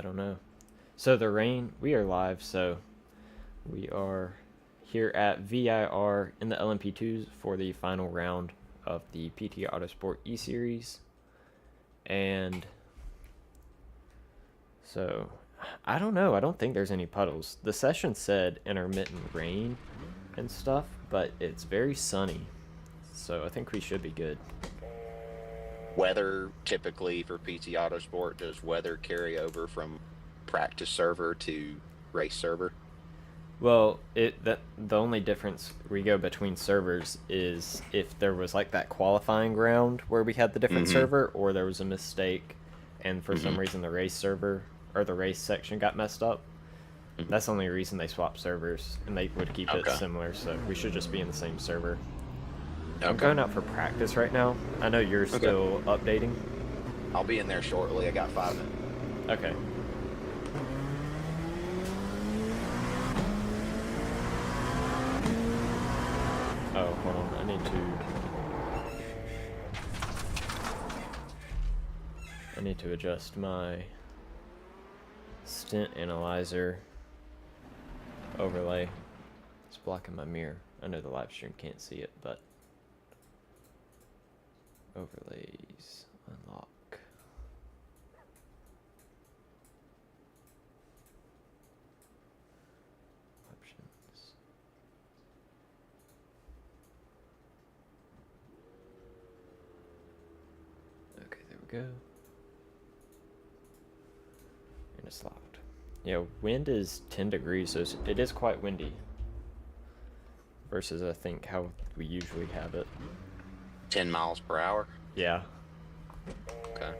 I don't know. So the rain, we are live, so we are here at VIR in the LMP2s for the final round of the PT Autosport eSeries. And so, I don't know. I don't think there's any puddles. The session said intermittent rain and stuff, but it's very sunny. So I think we should be good. Weather, typically for PT Autosport, does weather carry over from practice server to race server? Well, the only difference we go between servers is if there was like that qualifying ground where we had the different server, or there was a mistake, and for some reason the race server or the race section got messed up. That's the only reason they swapped servers, and they would keep it similar. So we should just be in the same server. I'm going out for practice right now. I know you're still updating. I'll be in there shortly. I got 5 minutes. Okay. Oh, hold on. I need to adjust my stint analyzer overlay. It's blocking my mirror. I know the live stream can't see it, but overlays, unlock. Options. Okay, there we go. And it's locked. Yeah, wind is 10 degrees, so it is quite windy. Versus, I think, how we usually have it. 10 miles per hour? Yeah. Okay.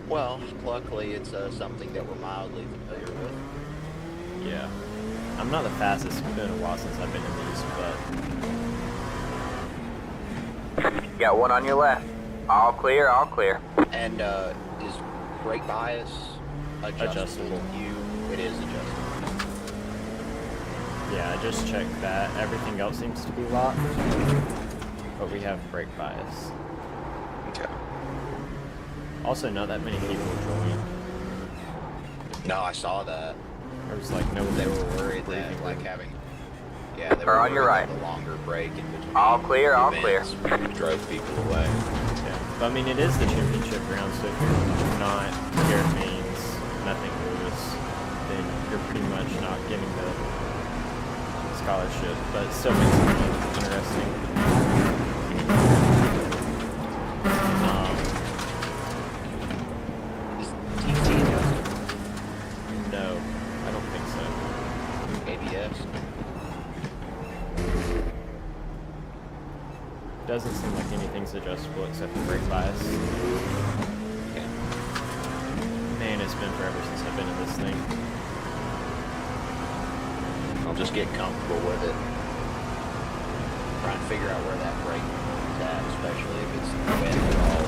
Well, luckily it's something that we're mildly familiar with. Yeah. I'm not the fastest. It's been a while since I've been in these, but... Got one on your left. All clear, all clear. And is brake bias adjustable? It is adjustable. Yeah, I just checked that. Everything else seems to be locked. But we have brake bias. Okay. Also, not that many people joined. No, I saw that. There was like no... They were worried that like having... Yeah, they were on your right. The longer break in between. All clear, all clear. Drove people away. Yeah. But, I mean, it is the championship round, so if you're not Garrett Haynes, nothing Lewis, then you're pretty much not getting the scholarship, but it still makes it interesting. Is TT adjusted? No, I don't think so. ABS? Doesn't seem like anything's adjustable except for brake bias. Okay. Man, it's been forever since I've been in this thing. I'll just get comfortable with it. Try and figure out where that brake is at, especially if it's wet at all.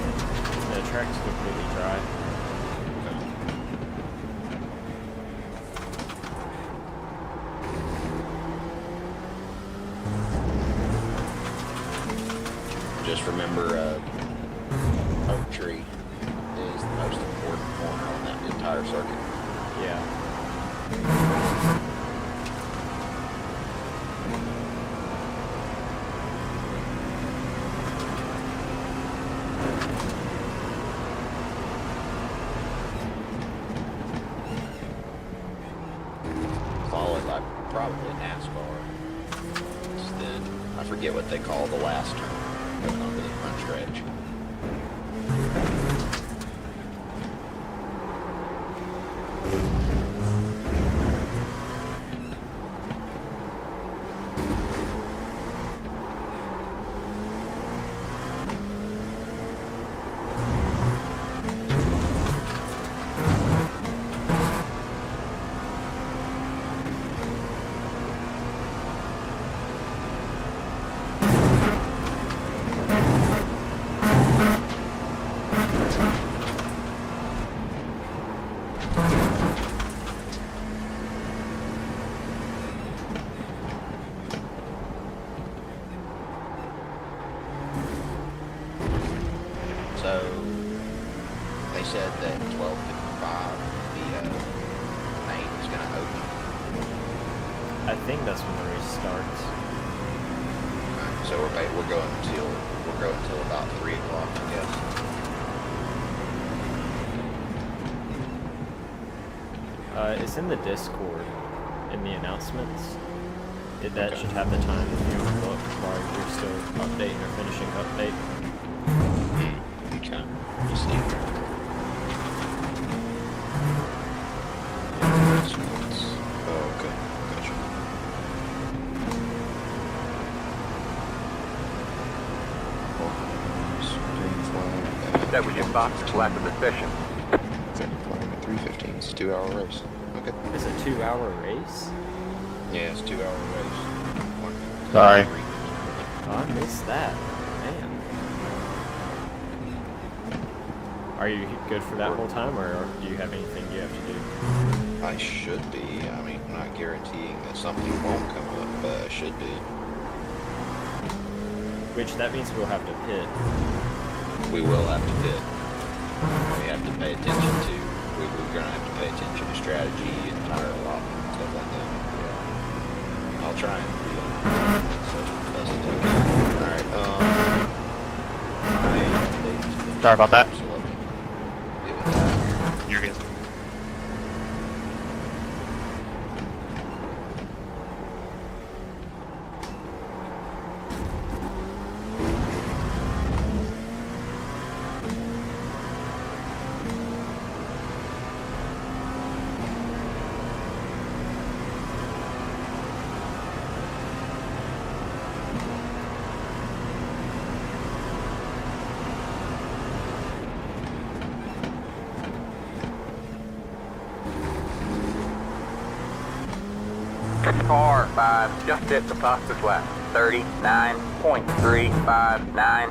The track's completely dry. Just remember, Oak Tree is the most important corner on that entire circuit. Yeah. Followed by probably NASCAR. Then I forget what they call the last turn going onto the front stretch. they said that 12:55 the main was going to open. I think that's when the race starts. So we're going till about 3 o'clock, I guess. It's in the Discord, in the announcements. That Okay. should have the time if you want to look while you're still updating or finishing update. Okay. You see. Oh, okay. Gotcha. Green flag. That was your fastest lap of the session. Green flag at 3:15. It's a 2-hour race. Okay. It's a 2-hour race? Yeah, it's a 2-hour race. Sorry. Oh, I missed that. Man. Are you good for that whole time, or do you have anything you have to do? I should be. I mean, I'm not guaranteeing that something won't come up, but I should be. Which, that means we'll have to pit. We will have to pit. We have to pay attention to. We're going to have to pay attention to strategy and tire allotment and stuff like that. Yeah. I'll try and do that. So, best as I can. Alright, Sorry about that. Deal with that. You're good. Car 5 just hit the fastest lap. 39.359.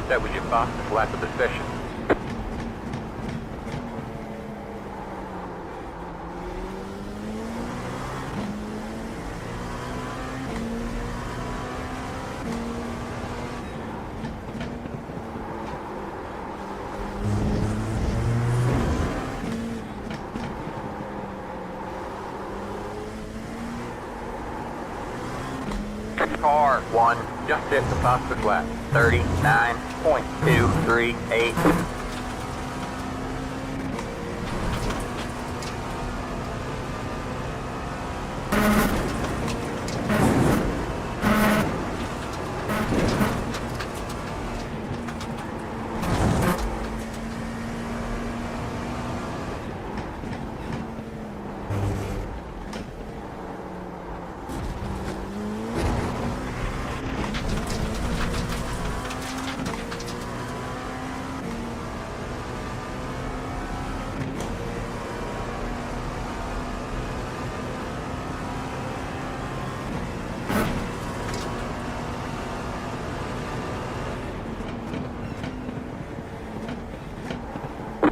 That was your fastest lap of the session. Car 1 just hit the fastest lap. 39.238.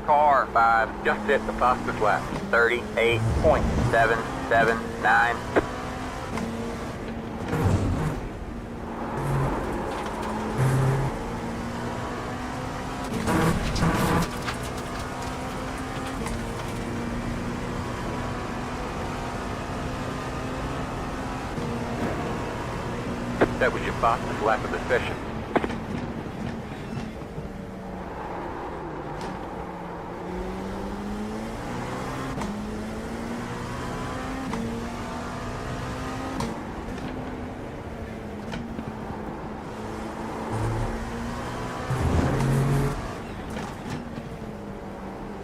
Car 5 just hit the fastest lap. 38.779. That was your fastest lap of the session.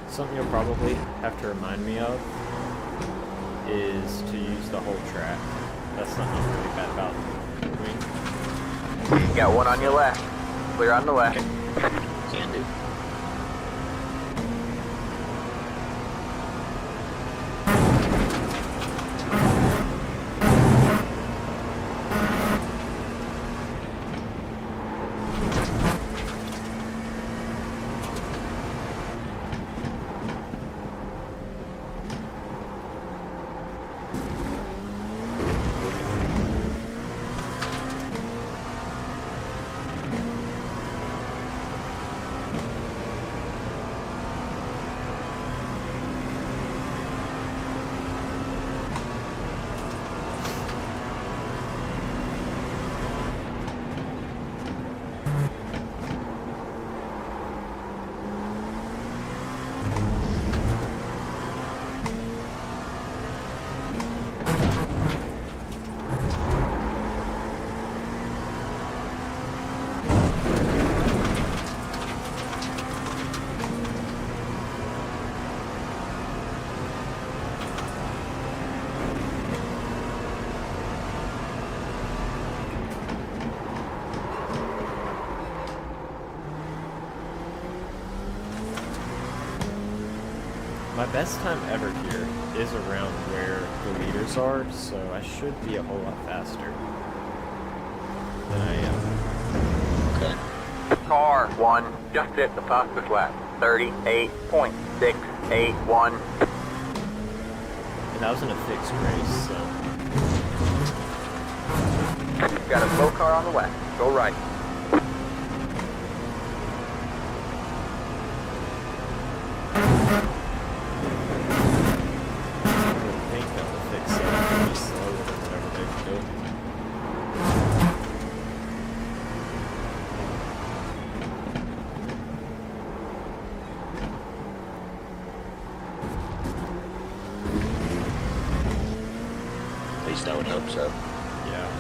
Something you'll probably have to remind me of is to use the whole track. That's not really bad about doing. You got one on your left. Clear on the left. Can do. My best time ever here is around where the leaders are, so I should be a whole lot faster than I am. Okay. Car 1 just hit the fastest lap. 38.681. And that was in a fixed race, so... Got a slow car on the west. Go right. I would think that the fixed setup would be slower than whatever they've built. At least I would hope so. Yeah.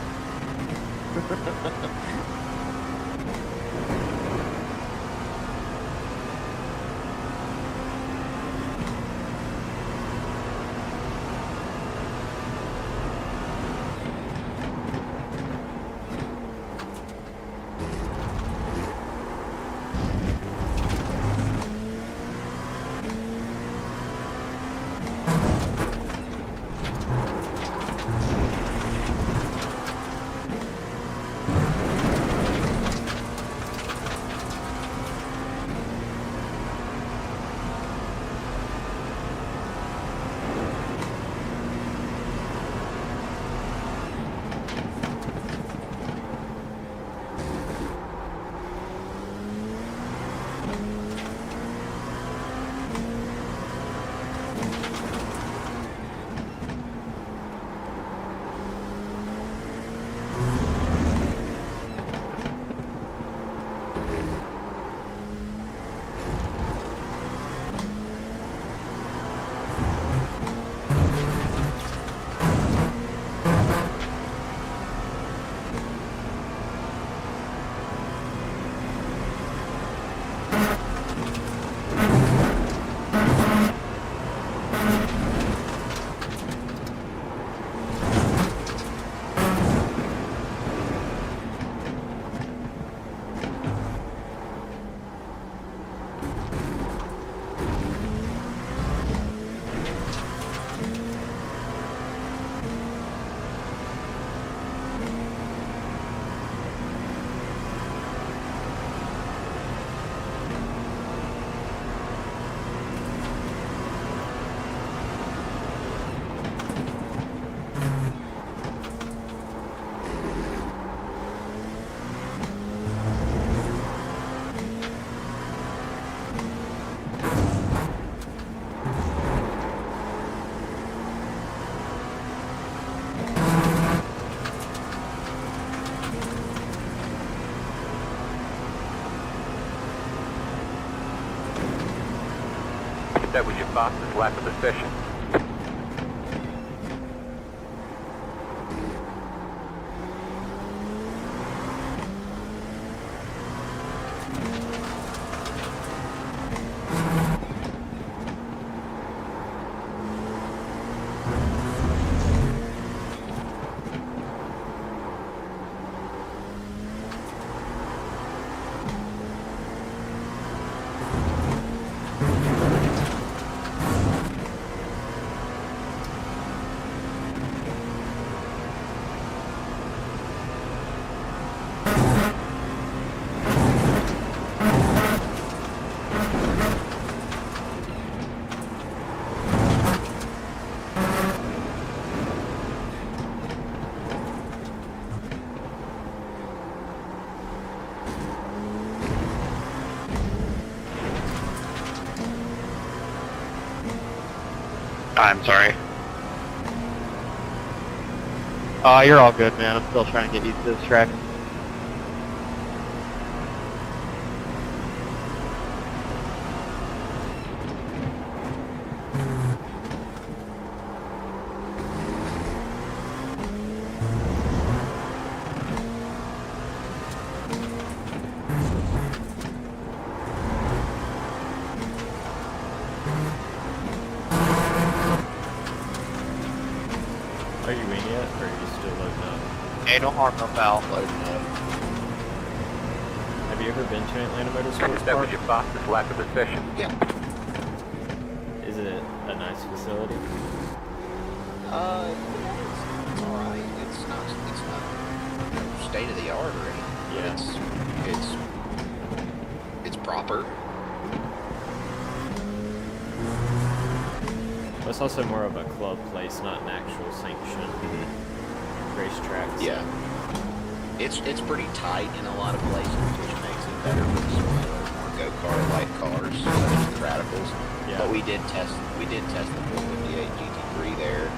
That was your fastest lap of the session. I'm sorry. You're all good, man. I'm still trying to get used to this track. Are you in yet, or are you still loading up? Hey, no harm, no foul. Loading up. Have you ever been to Atlanta Motorsports That was Park? your fastest lap of the session. Yeah. Is it it a nice facility? It's all right. It's not state of the art or anything. Yeah. It's proper. But it's also more of a club place, not an actual sanctioned racetrack. So. Yeah. It's pretty tight in a lot of places, which makes it better for the smaller, more go-kart-like cars, such as the Radicals. Yeah. But we did test the 458 GT3 there.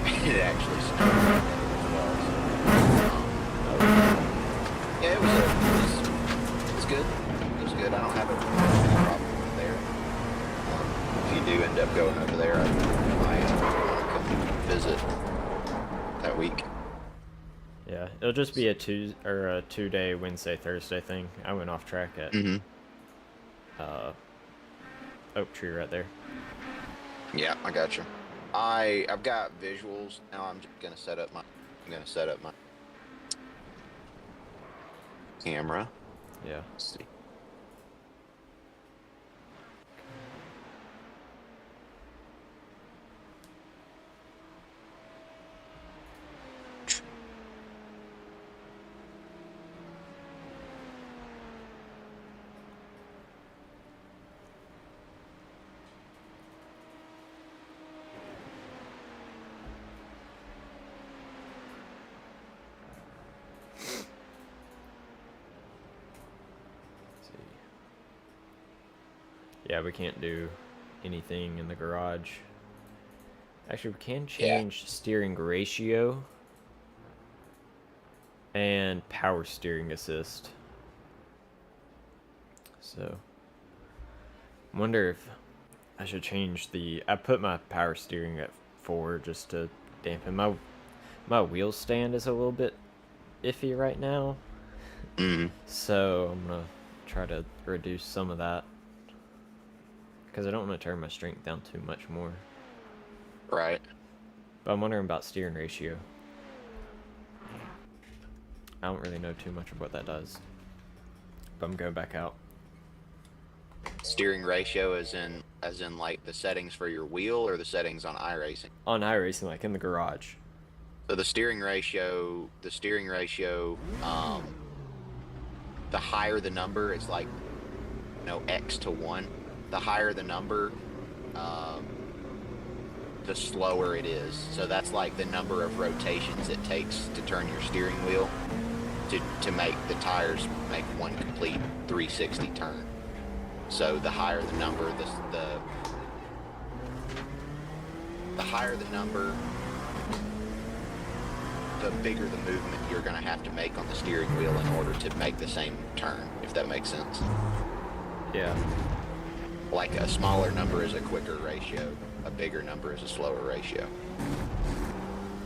It actually snowed that day as well. So, yeah, it was good. It was good. I don't have a problem with it there. If you do end up going over there, I might come visit that week. Yeah, it'll just be a 2-day Wednesday Thursday thing. I went off track at Oak Tree right there. Yeah, I got you. I've got visuals now. I'm just gonna set up my camera. Yeah. Let's see. Yeah, we can't do anything in the garage. Actually, we can change steering ratio and power steering assist. So, I wonder if I should change I put my power steering at 4 just to dampen. My wheel stand is a little bit iffy right now. So, I'm going to try to reduce some of that. Because I don't want to turn my strength down too much more. Right. But I'm wondering about steering ratio. I don't really know too much of what that does. But I'm going back out. Steering ratio as in like the settings for your wheel or the settings on iRacing? On iRacing, like in the garage. So the steering ratio, the higher the number, it's like, X to 1. The higher the number, the slower it is. So that's like the number of rotations it takes to turn your steering wheel to make the tires make one complete 360 turn. So the higher the number, the higher the number, the bigger the movement you're going to have to make on the steering wheel in order to make the same turn, if that makes sense. Yeah. Like a smaller number is a quicker ratio, a bigger number is a slower ratio.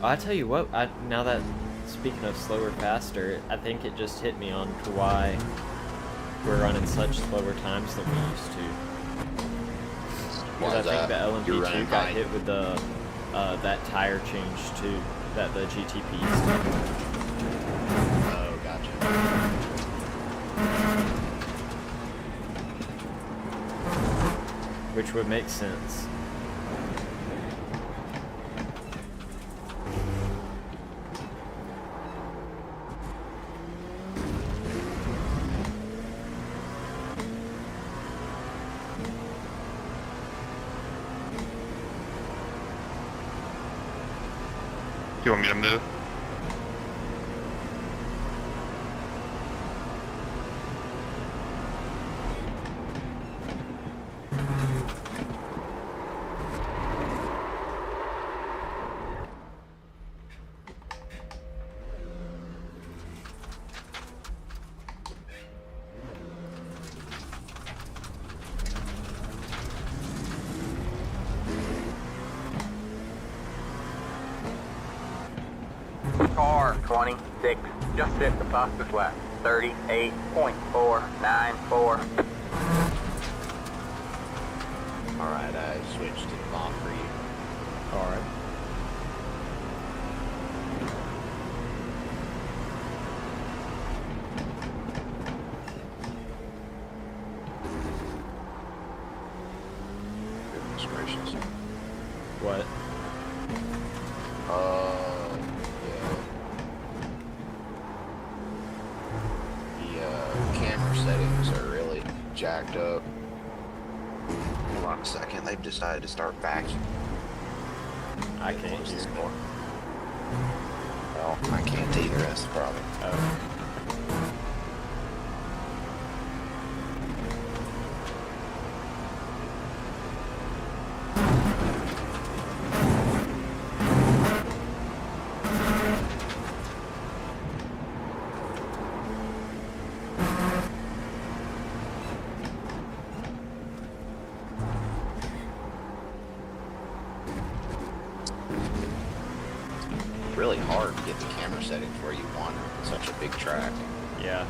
I tell you what, now that, speaking of slower, faster, I think it just hit me on to why we're running such slower times than we used to. Because I think the LMP2 got hit with the that tire change too, that the GTP stuff. Oh, gotcha. Which would make sense. You want me to move? Car 26, just hit the fastest lap. 38.494. Alright, I switched to the bomb for you. Alright. gracious. What? The camera settings are really jacked up. Hold on a second, they've decided to start vacuuming. I can't hear. Well, I can't either, that's the problem. Oh. Really hard to get the camera settings where you want it. It's such a big track. Yeah.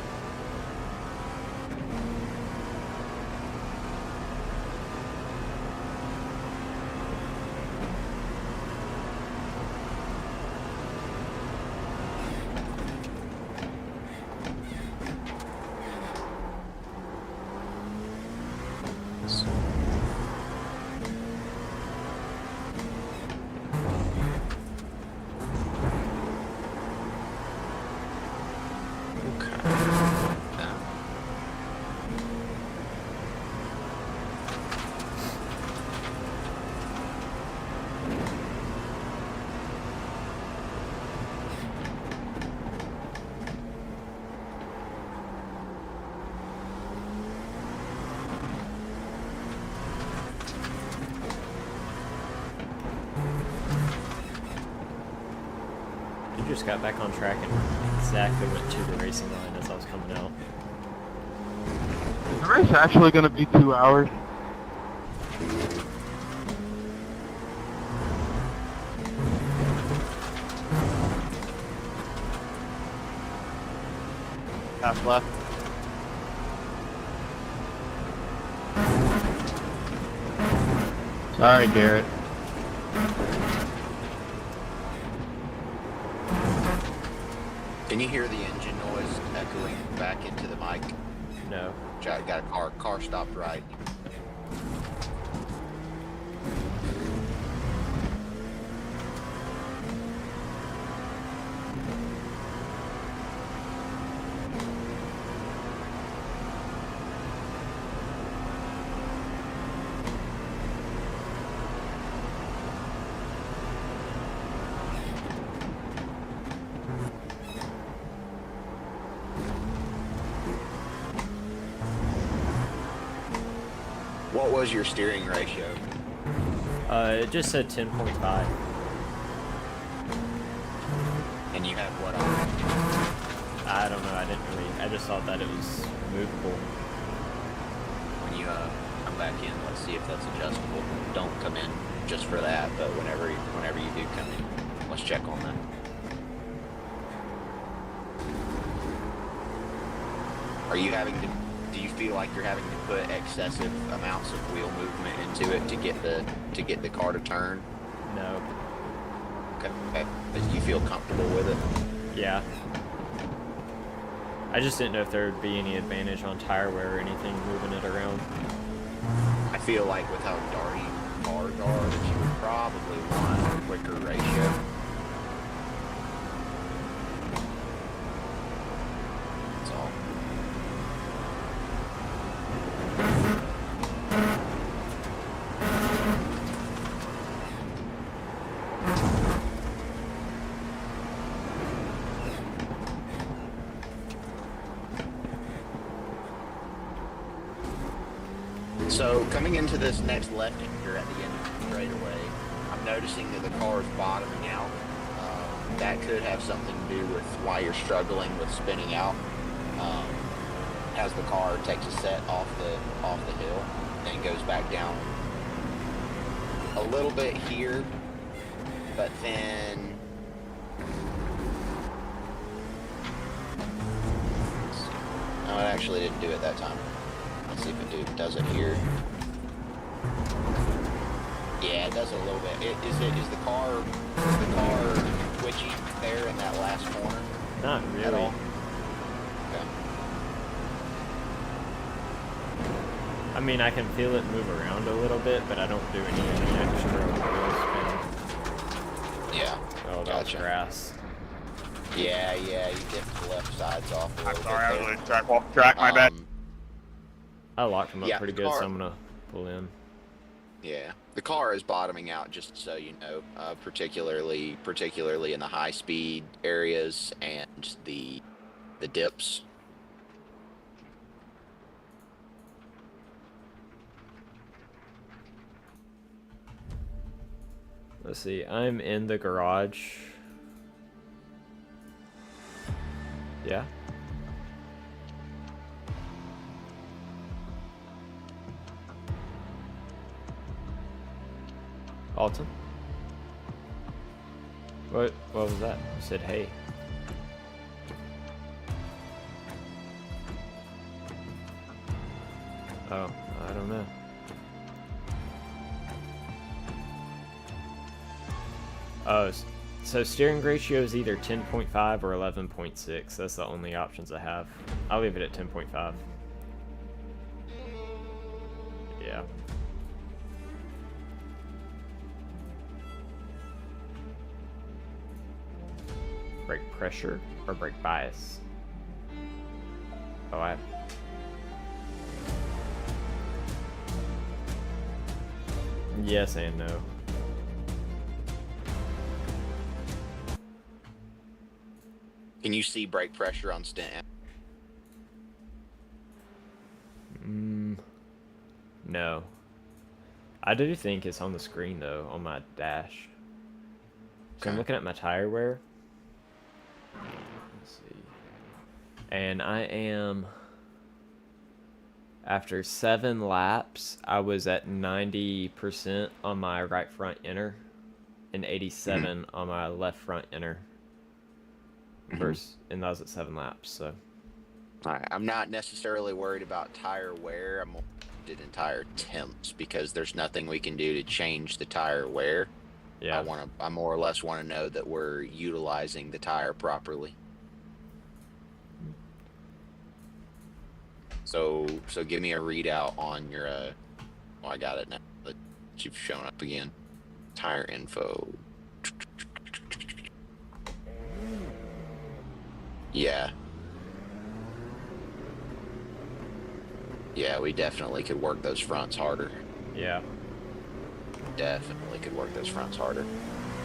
You just got back on track and exactly went to the racing line as I was coming out. Is the race actually going to be 2 hours? Half left. Sorry, Garrett. Can you hear the engine noise echoing back into the mic? No. Got a car stopped right. What was your steering ratio? It just said 10.5. And you had what on? I don't know, I just thought that it was movable. When you come back in, let's see if that's adjustable. Don't come in just for that, but whenever you do come in, let's check on that. Are you having to? Do you feel like you're having to put excessive amounts of wheel movement into it to get the car to turn? No. Okay. But you feel comfortable with it? Yeah. I just didn't know if there would be any advantage on tire wear or anything moving it around. I feel like with how darty cars are, that you would probably want a quicker ratio. That's all. So coming into this next left here at the end of the straightaway, I'm noticing that the car is bottoming out. That could have something to do with why you're struggling with spinning out. As the car takes a set off the hill, then goes back down a little bit here, but then no, it actually didn't do it that time. Let's see if it does it here. Yeah, it does it a little bit. Is the car twitchy there in that last corner? Not At really. all? Okay. I mean, I can feel it move around a little bit, but I don't do any extra wheel spin. Yeah. Oh, that was grass. Yeah, you dipped the left sides off a I'm little sorry, I bit was there. really track my bad. I locked him up Yeah, pretty the good, so car- I'm gonna pull in. Yeah, the car is bottoming out, just so you know, particularly in the high speed areas and the dips. Let's see, I'm in the garage. Yeah. Alton? What was that? You said hey. Oh, I don't know. Oh, so steering ratio is either 10.5 or 11.6. That's the only options I have. I'll leave it at 10.5. Yeah. Brake pressure or brake bias? Oh, yes and no. Can you see brake pressure on stint? No. I do think it's on the screen though, on my dash. So I'm looking at my tire wear. Let's see. And I am, after 7 laps, I was at 90% on my right front inner and 87 on my left front inner. And that was at 7 laps, so. All right, I'm not necessarily worried about tire wear. I'm more interested in tire temps because there's nothing we can do to change the tire wear. Yeah. I more or less want to know that we're utilizing the tire properly. So give me a readout on your oh, I got it now. But you've shown up again. Tire info. Yeah. Yeah, we definitely could work those fronts harder. Yeah. Definitely could work those fronts harder.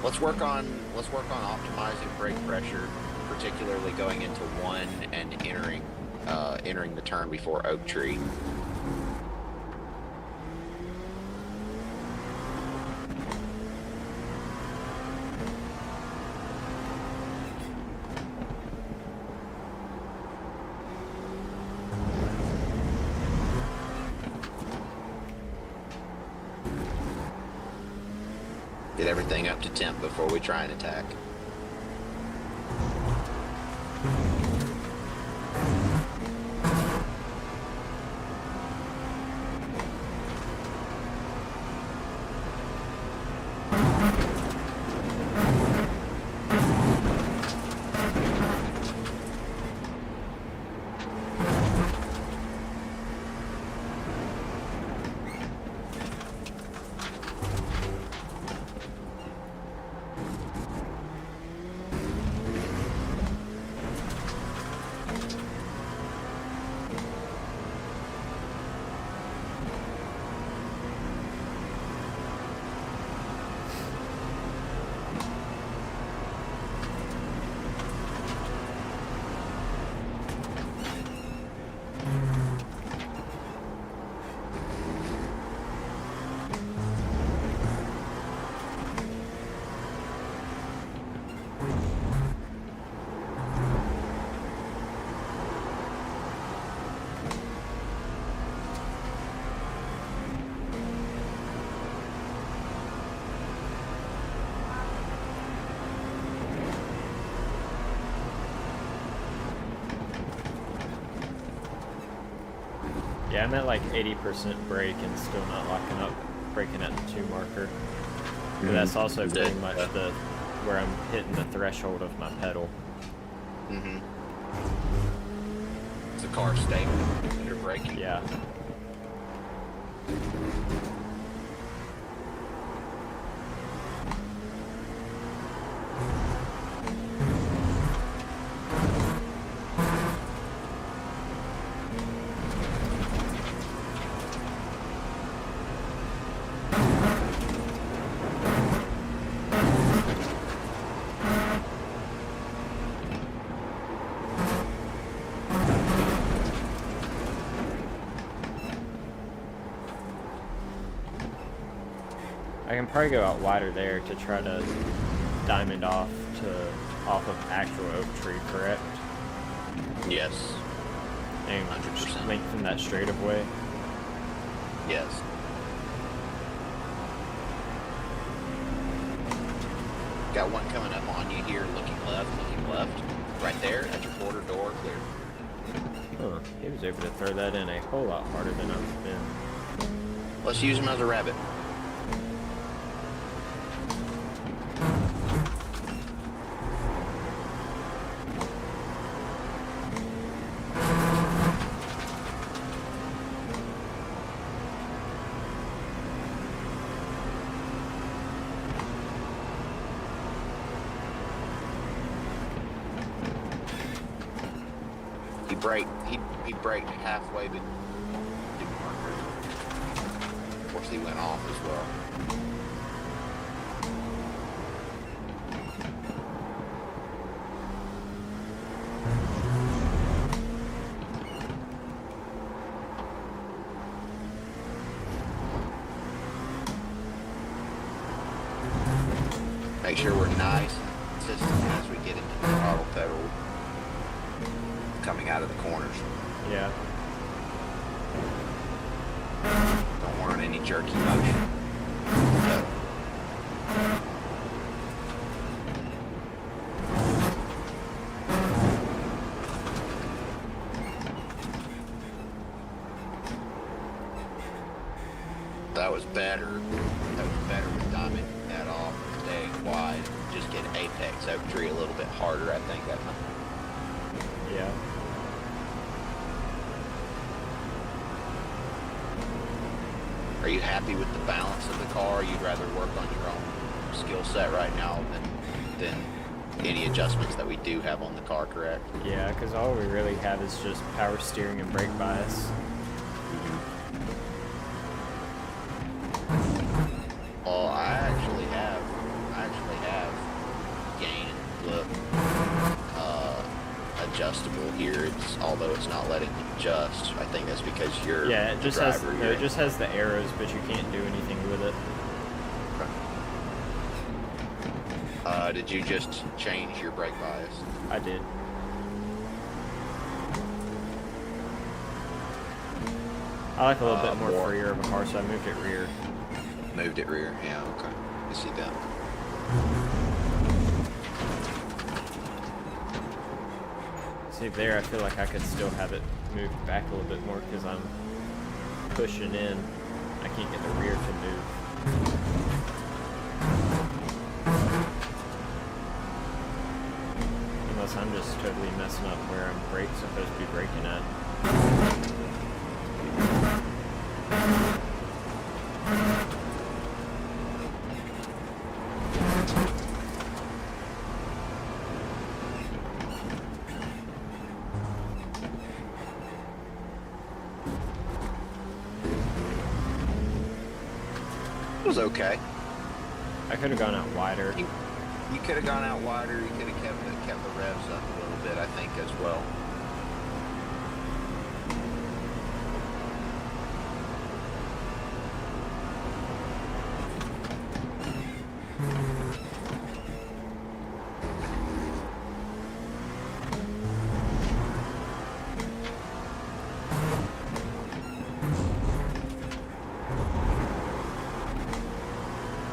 Let's work on optimizing brake pressure, particularly going into 1 and entering the turn before Oak Tree. Get everything up to temp before we try and attack. Yeah, I'm at like 80% brake and still not locking up, braking at the 2 marker. But that's also pretty much where I'm hitting the threshold of my pedal. Is the car stable when you're braking? Yeah. I can probably go out wider there to try to diamond off of actual oak tree, correct? Yes. And 100%. lengthen that straightaway. Yes. Got one coming up on you here, looking left. Right there, at your quarter door, clear. Huh. He was able to throw that in a whole lot harder than I've been. Let's use him as a rabbit. He braked halfway, but didn't work. Of course, he went off as well. Make sure we're nice and consistent as we get into the throttle pedal coming out of the corners. Yeah. Don't want any jerky motion. No. That was better. That was better with diamond that off, staying wide. Just get apex oak tree a little bit harder, I think that time. Yeah. Are you happy with the balance of the car? You'd rather work on your own skill set right now than any adjustments that we do have on the car, correct? Yeah, because all we really have is just power steering and brake bias. Well, I actually have gain and flip adjustable here. Although it's not letting me adjust. I think that's because you're Yeah, it the just has driver. no, it just has the arrows, but you can't do anything with it. Did you just change your brake bias? I did. I like a little bit more rear of a car, so I moved it rear. Moved it rear. Yeah, okay. I see that. See there, I feel like I could still have it moved back a little bit more because I'm pushing in. I can't get the rear to move. Unless I'm just totally messing up where I'm supposed to be braking at. It was okay. I could have gone out wider. You could have gone out wider. You could have kept the revs up a little bit, I think, as well.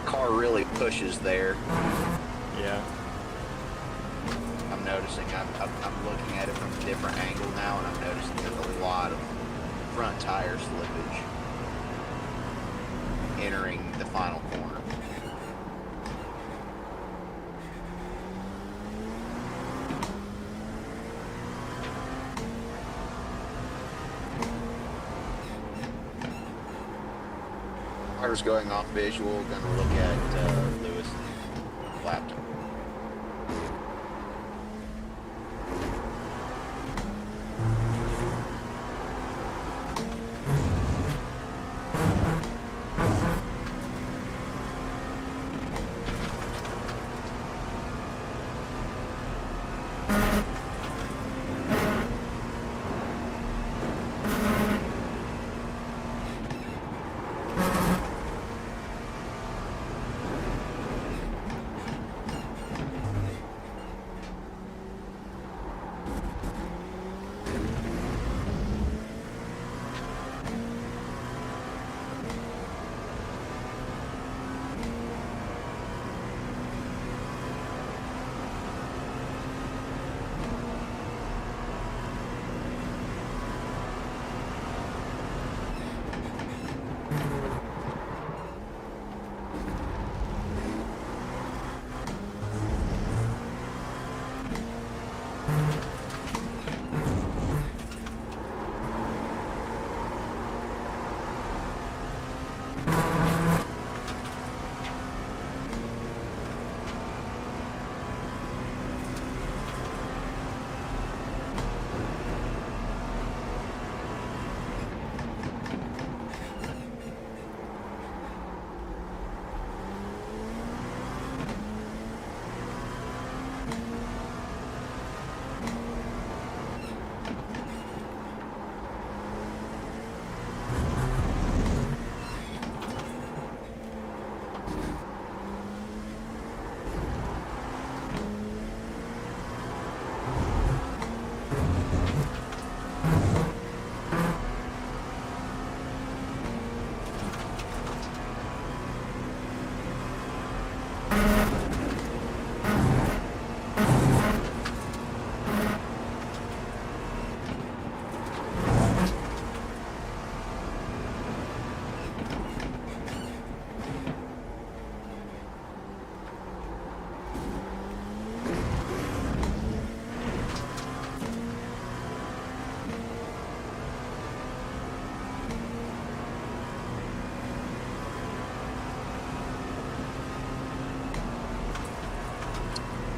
Car really pushes there. Yeah. I'm noticing, I'm looking at it from a different angle now, and I'm noticing there's a lot of front tire slippage entering the final corner. Carter's going off visual, gonna look at Lewis and Clapton.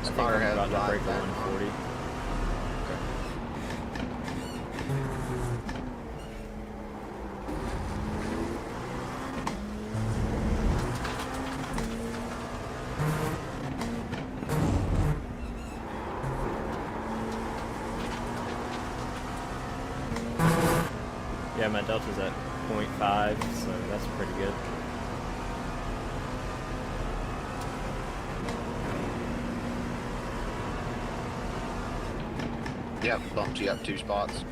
I think I'm about to break the 140. Yeah, my delta's at 0.5, so that's pretty good. Yep, bumped you up 2 spots.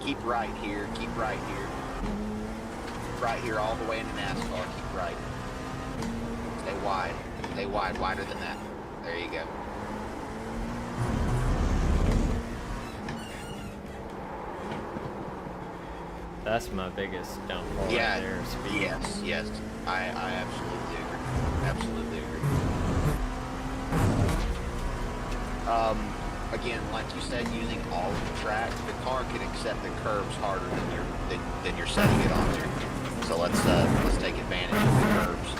Keep right here, keep right here. Right here all the way into NASCAR, keep right. Stay wide, wider than that. There you go. That's my biggest downfall Yeah, right there, speed. yes. I absolutely agree. Absolutely agree. Again, like you said, using all of the track, the car can accept the curves harder than you're setting it on there. So let's take advantage of the curves.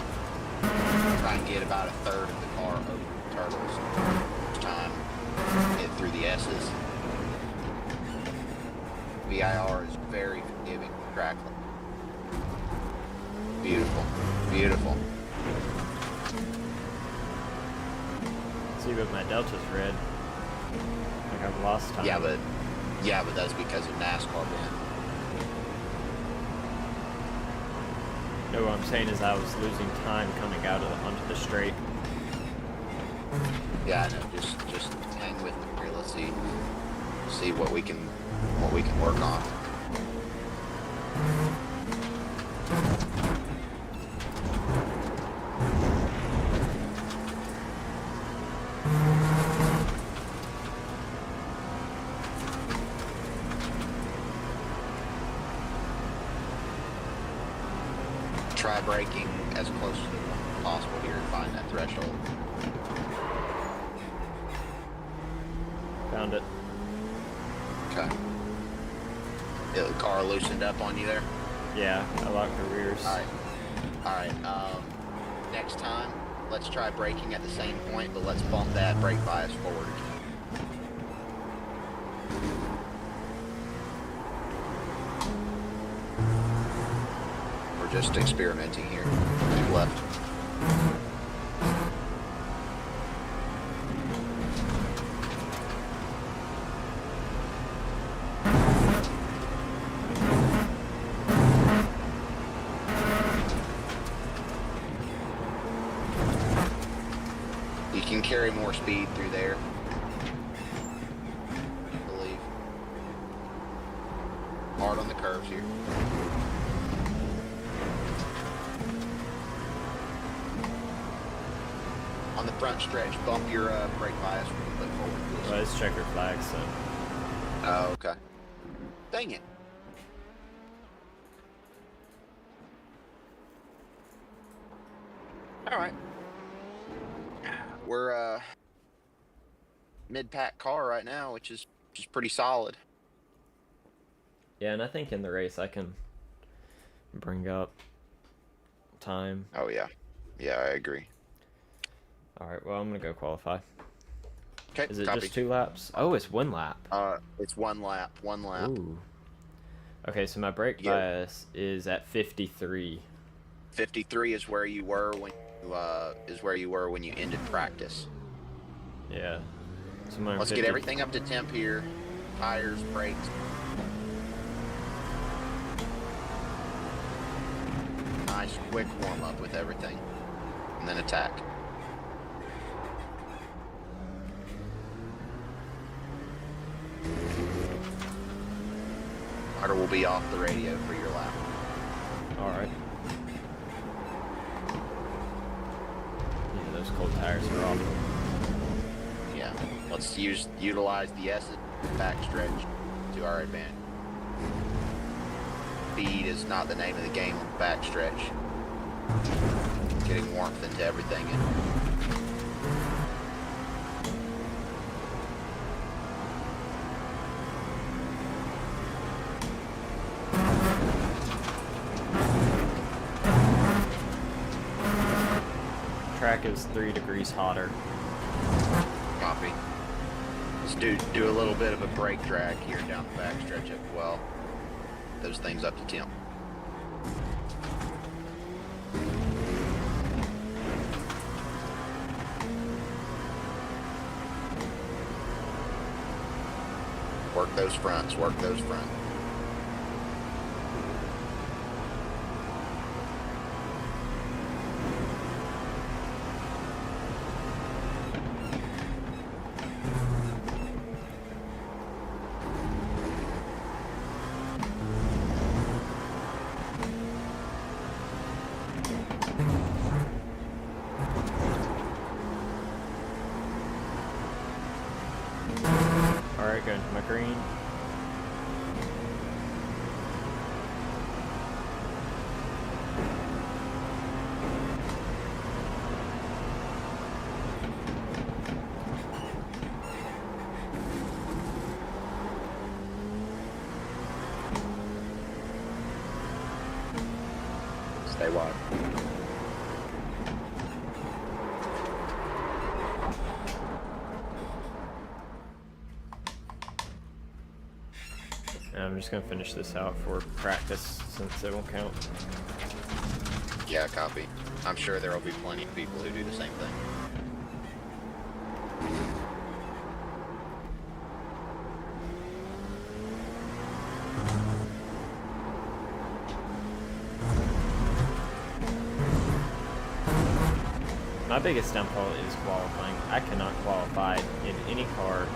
Try and get about a third of the car over the turtles. Each time, get through the S's. VIR is very forgiving with track. Beautiful, beautiful. See, but my delta's red. Like I've lost time. Yeah, but that's because of NASCAR, man. No, what I'm saying is I was losing time coming out of onto the straight. Yeah, I know. Just hang with me here. Let's see what we can work on. Try braking as close as possible here to find that threshold. Found it. Okay. The car loosened up on you there? Yeah, I locked the rears. Alright, next time, let's try braking at the same point, but let's bump that brake bias forward. We're just experimenting here. Keep left. You can carry more speed through there, I believe. Hard on the curves here. On the front stretch, bump your brake bias a little bit forward, please. Well, it's checker flag, so. Oh, okay. Dang it. Alright. We're mid-pack car right now, which is pretty solid. Yeah, and I think in the race I can bring up time. Oh yeah. Yeah, I agree. Alright, well, I'm going to go qualify. Okay, Is it copy. just 2 laps? Oh, it's 1 lap. It's one lap. Ooh. Okay, so my brake Yeah. bias is at 53. 53 is where you were when you ended practice. Yeah. Somewhere in Let's 50. get everything up to temp here. Tires, brakes. Nice quick warm up with everything. And then attack. Starter will be off the radio for your lap. Alright. Yeah, those cold tires are awful. Yeah. Let's utilize the S backstretch to our advantage. Speed is not the name of the game on the backstretch. Getting warmth into everything. Track is 3 degrees hotter. Copy. Let's do a little bit of a brake drag here down the backstretch as well. Those things up to temp. Work those fronts, work those fronts. Alright, going to my green. Stay wide. And I'm just going to finish this out for practice since it won't count. Yeah, copy. I'm sure there will be plenty of people who do the same thing. My biggest downfall is qualifying. I cannot qualify in any car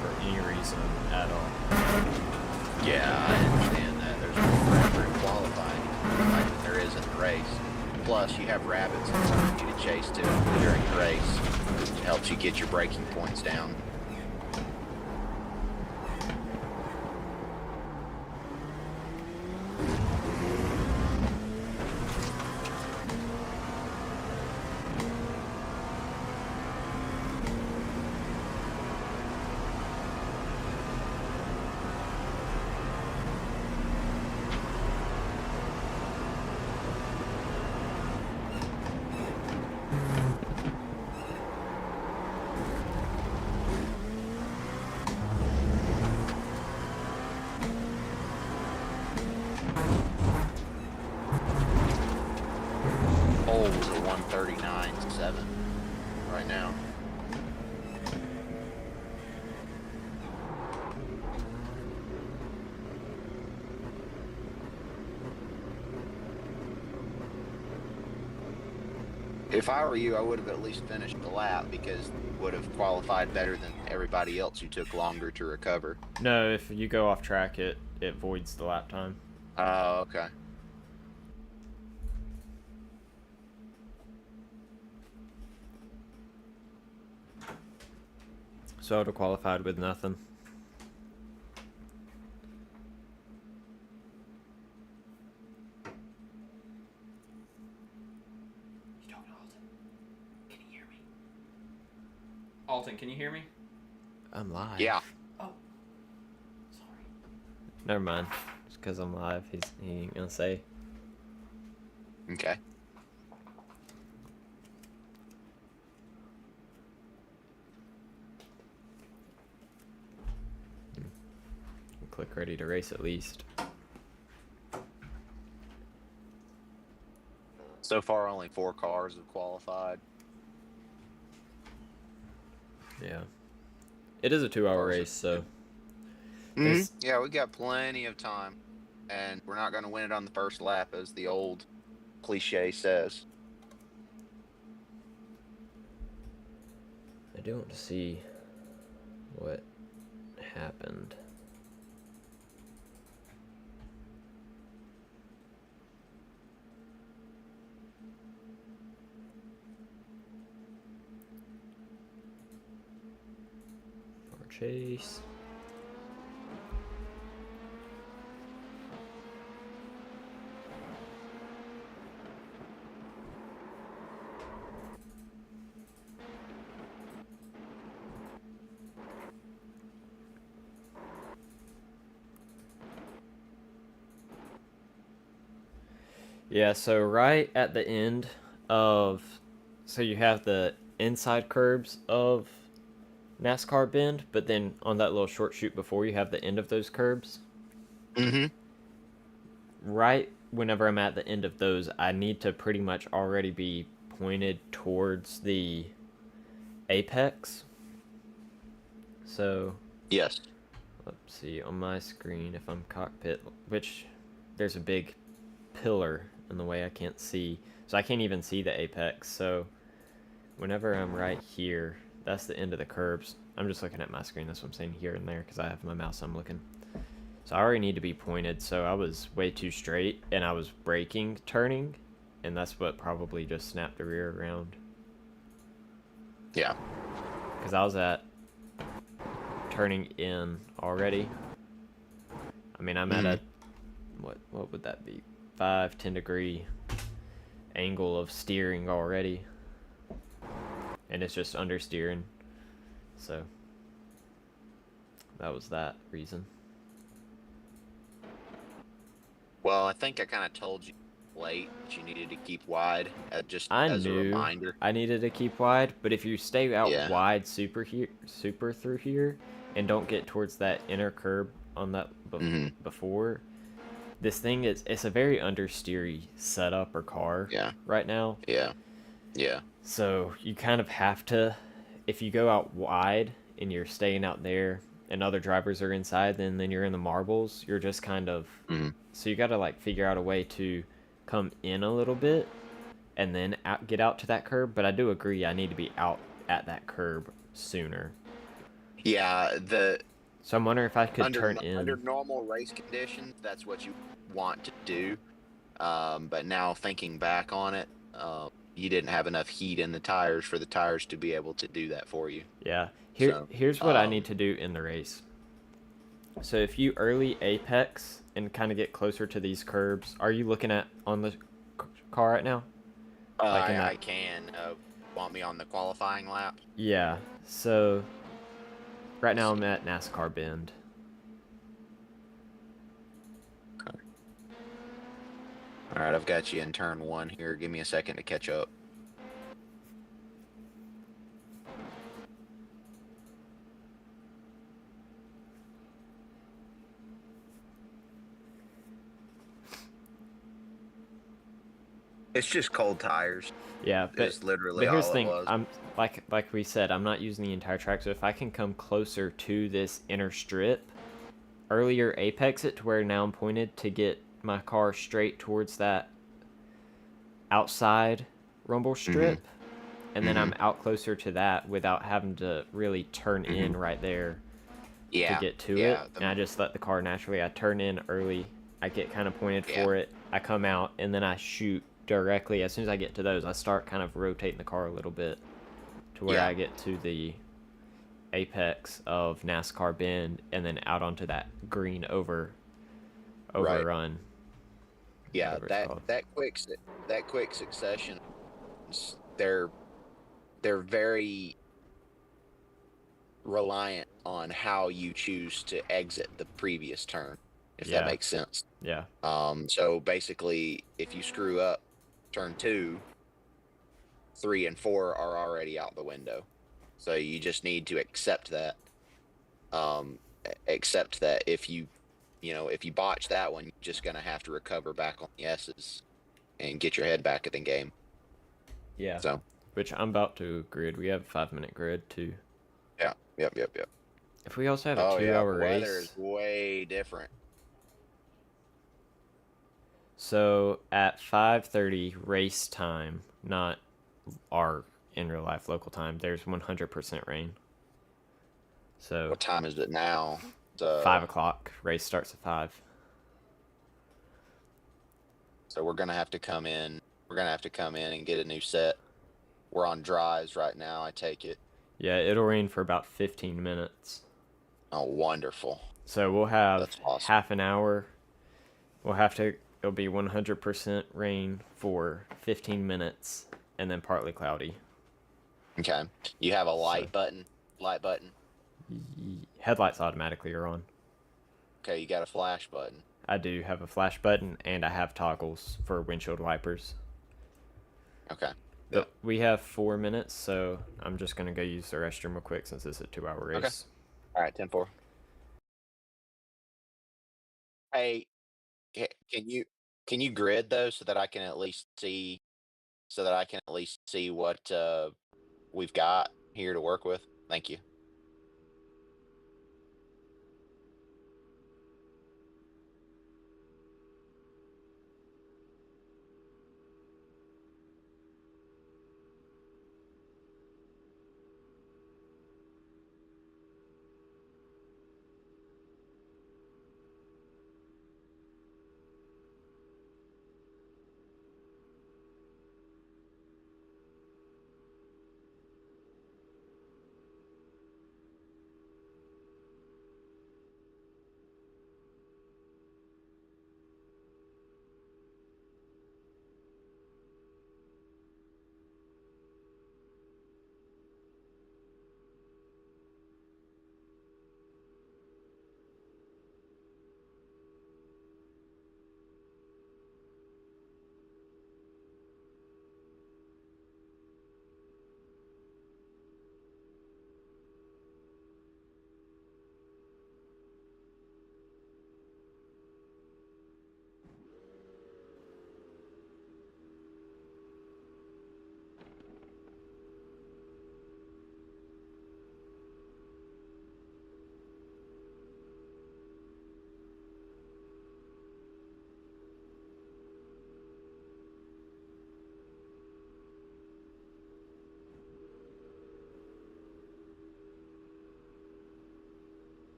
for any reason at all. Yeah, I understand that. There's more pressure in qualifying like there is in the race. Plus, you have rabbits in front of you to chase to during the race. It helps you get your braking points down. pole was a 139.7 right now. If I were you, I would have at least finished the lap because would have qualified better than everybody else who took longer to recover. No, if you go off track, it voids the lap time. Oh, okay. So I would have qualified with nothing. You talking to Alton? Can you hear me? Alton, can you hear me? I'm live. Yeah. Oh. Sorry. Never mind. Just because I'm live, he ain't gonna say. Okay. Click ready to race at least. So far, only 4 cars have qualified. Yeah. It is a 2-hour race, so. Yeah, we got plenty of time. And we're not going to win it on the first lap, as the old cliche says. I do want to see what happened. For chase. Yeah, so right at the end of, so you have the inside curbs of NASCAR Bend, but then on that little short chute before you have the end of those curbs. Mm-hmm. Right whenever I'm at the end of those, I need to pretty much already be pointed towards the apex. So, Yes. let's see, on my screen, if I'm cockpit, which there's a big pillar in the way I can't see. So I can't even see the apex. So whenever I'm right here, that's the end of the curbs. I'm just looking at my screen. That's what I'm saying here and there because I have my mouse. I'm looking. So I already need to be pointed. So I was way too straight and I was braking, turning, and that's what probably just snapped the rear around. Yeah. Because I was at turning in already. I mean, I'm at a, what would that be? 5-10 degree angle of steering already, and it's just understeering, so that was that reason. Well, I think I kind of told you late that you needed to keep wide, just I as a knew reminder. I needed to keep wide, but if you stay out Yeah. wide super through here and don't get towards that inner curb on that before, this thing it's a very understeery setup or car right now. Yeah. Yeah. So you kind of have to, if you go out wide and you're staying out there and other drivers are inside, then you're in the marbles. You're just kind of, so you got to like figure out a way to come in a little bit and then get out to that curb. But I do agree, I need to be out at that curb sooner. Yeah. So I'm wondering if I could turn in. Under normal race conditions, that's what you want to do. But now thinking back on it, you didn't have enough heat in the tires for the tires to be able to do that for you. Yeah. Here's what I need to do in the race. So if you early apex and kind of get closer to these curbs, are you looking at on the car right now? I can. Want me on the qualifying lap? Yeah. So right now I'm at NASCAR Bend. Okay. All right, I've got you in turn 1 here. Give me a second to catch up. It's just cold tires. Yeah, Is literally but here's the all it thing. was. I'm like we said, I'm not using the entire track. So if I can come closer to this inner strip, earlier apex it to where now I'm pointed to get my car straight towards that outside rumble strip, and then I'm out closer to that without having to really turn in right there to Yeah, get to it. yeah, And I just let the car naturally. I turn in early. I get kind of pointed for it. I come out and then I shoot directly. As soon as I get to those, I start kind of rotating the car a little bit to where I get to the apex of NASCAR Bend and then out onto that green overrun. yeah. Whatever it's That called. that quick succession. They're they're very reliant on how you choose to exit the previous turn, if that makes sense. Yeah. So basically, if you screw up turn 2, 3, and 4 are already out the window. So you just need to accept that. Accept that if you botch that one, you're just gonna have to recover back on the S's and get your head back in the game. Yeah. So Which I'm about to grid. We have a 5-minute grid too. yeah, yep. If we also have a Oh yeah, 2-hour weather is race. way different. So at 5:30 race time, not our in real life local time, there's 100% rain. So What time is it now? 5 o'clock. Race starts at 5. So we're gonna have to come in. We're gonna have to come in and get a new set. We're on drives right now. I take it. Yeah, it'll rain for about 15 minutes. Oh, wonderful. So we'll have That's awesome. half an hour. We'll have to. It'll be 100% rain for 15 minutes, and then partly cloudy. Okay. You have a light button. Light button. Headlights automatically are on. Okay, you got a flash button. I do have a flash button, and I have toggles for windshield wipers. Okay. But we have 4 minutes, so I'm just gonna go use the restroom real quick since it's a 2-hour race. Okay. All right, 10-4. Hey, can you grid those so that I can at least see what we've got here to work with? Thank you.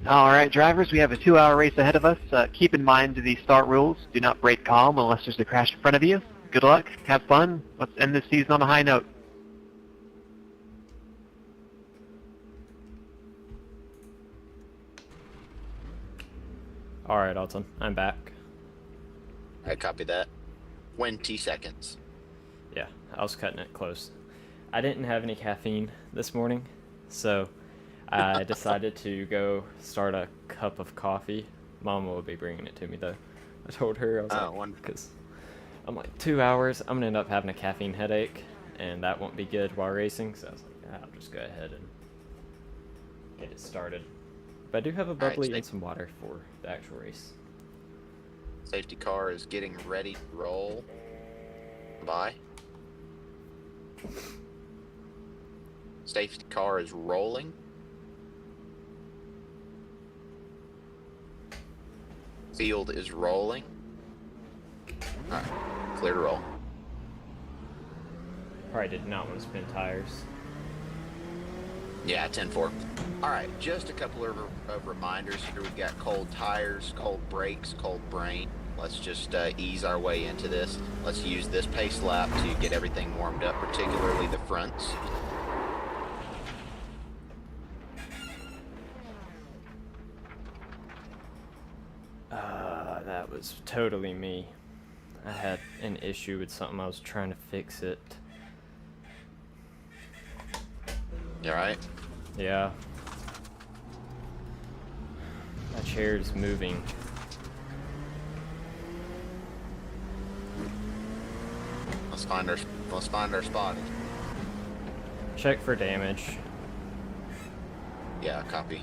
All right, drivers, we have a 2-hour race ahead of us. Keep in mind the start rules. Do not break calm unless there's a crash in front of you. Good luck. Have fun. Let's end this season on a high note. All right, Alton, I'm back. I copy that. 20 seconds. Yeah, I was cutting it close. I didn't have any caffeine this morning, so I decided to go start a cup of coffee. Mama will be bringing it to me, though. I told her, I was like, wonderful. because I'm like, 2 hours, I'm going to end up having a caffeine headache, and that won't be good while racing, so I was like, I'll just go ahead and get it started. But I do have a bubbly and some water for the actual race. Safety car is getting ready to roll. Bye. Safety car is rolling. Field is rolling. Alright, clear to roll. Probably did not want to spin tires. Yeah, 10-4. Alright, just a couple of reminders here. We've got cold tires, cold brakes, cold brain. Let's just ease our way into this. Let's use this pace lap to get everything warmed up, particularly the fronts. That was totally me. I had an issue with something. I was trying to fix it. You alright? Yeah. My chair is moving. Let's find our spot. Check for damage. Yeah, copy.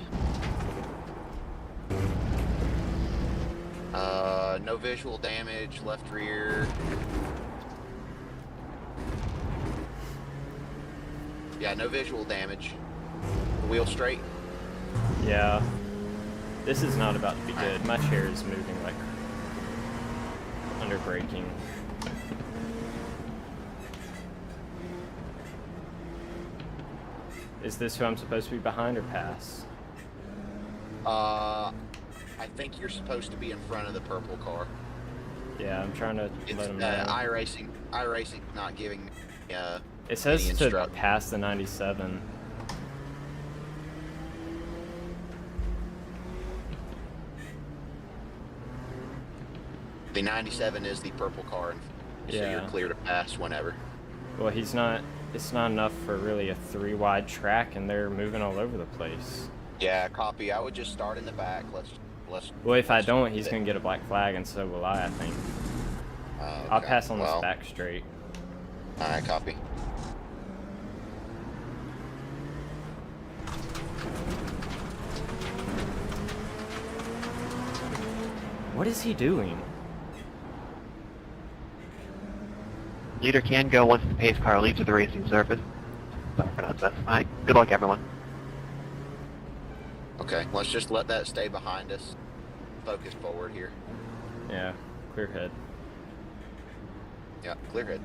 No visual damage, left rear. Yeah, no visual damage. Wheel straight. Yeah. This is not about to be good. My chair is moving like under braking. Is this who I'm supposed to be behind or pass? I think you're supposed to be in front of the purple car. Yeah, I'm trying to It's let him know. iRacing not giving me It says any to pass the 97. The 97 is the purple car, so Yeah. you're clear to pass whenever. Well, it's not enough for really a 3-wide track, and they're moving all over the place. Yeah, copy. I would just start in the back. Let's. Well, if I don't, he's going to get a black flag, and so will I think. Okay. I'll pass on this back straight. Alright, copy. What is he doing? Leader can go once the pace car leaves the racing surface. But we're not specifying. Good luck, everyone. Okay, let's just let that stay behind us. Focus forward here. Yeah, clear head. Yeah, clear head.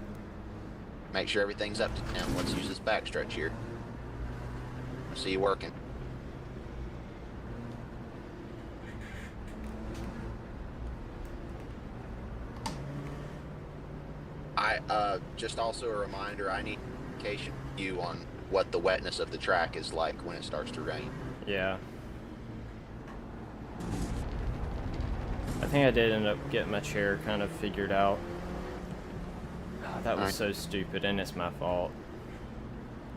Make sure everything's up to 10. Let's use this backstretch here. I see you working. Just also a reminder, I need indication from you on what the wetness of the track is like when it starts to rain. Yeah. I think I did end up getting my chair kind of figured out. Oh, that was so stupid, and it's my fault.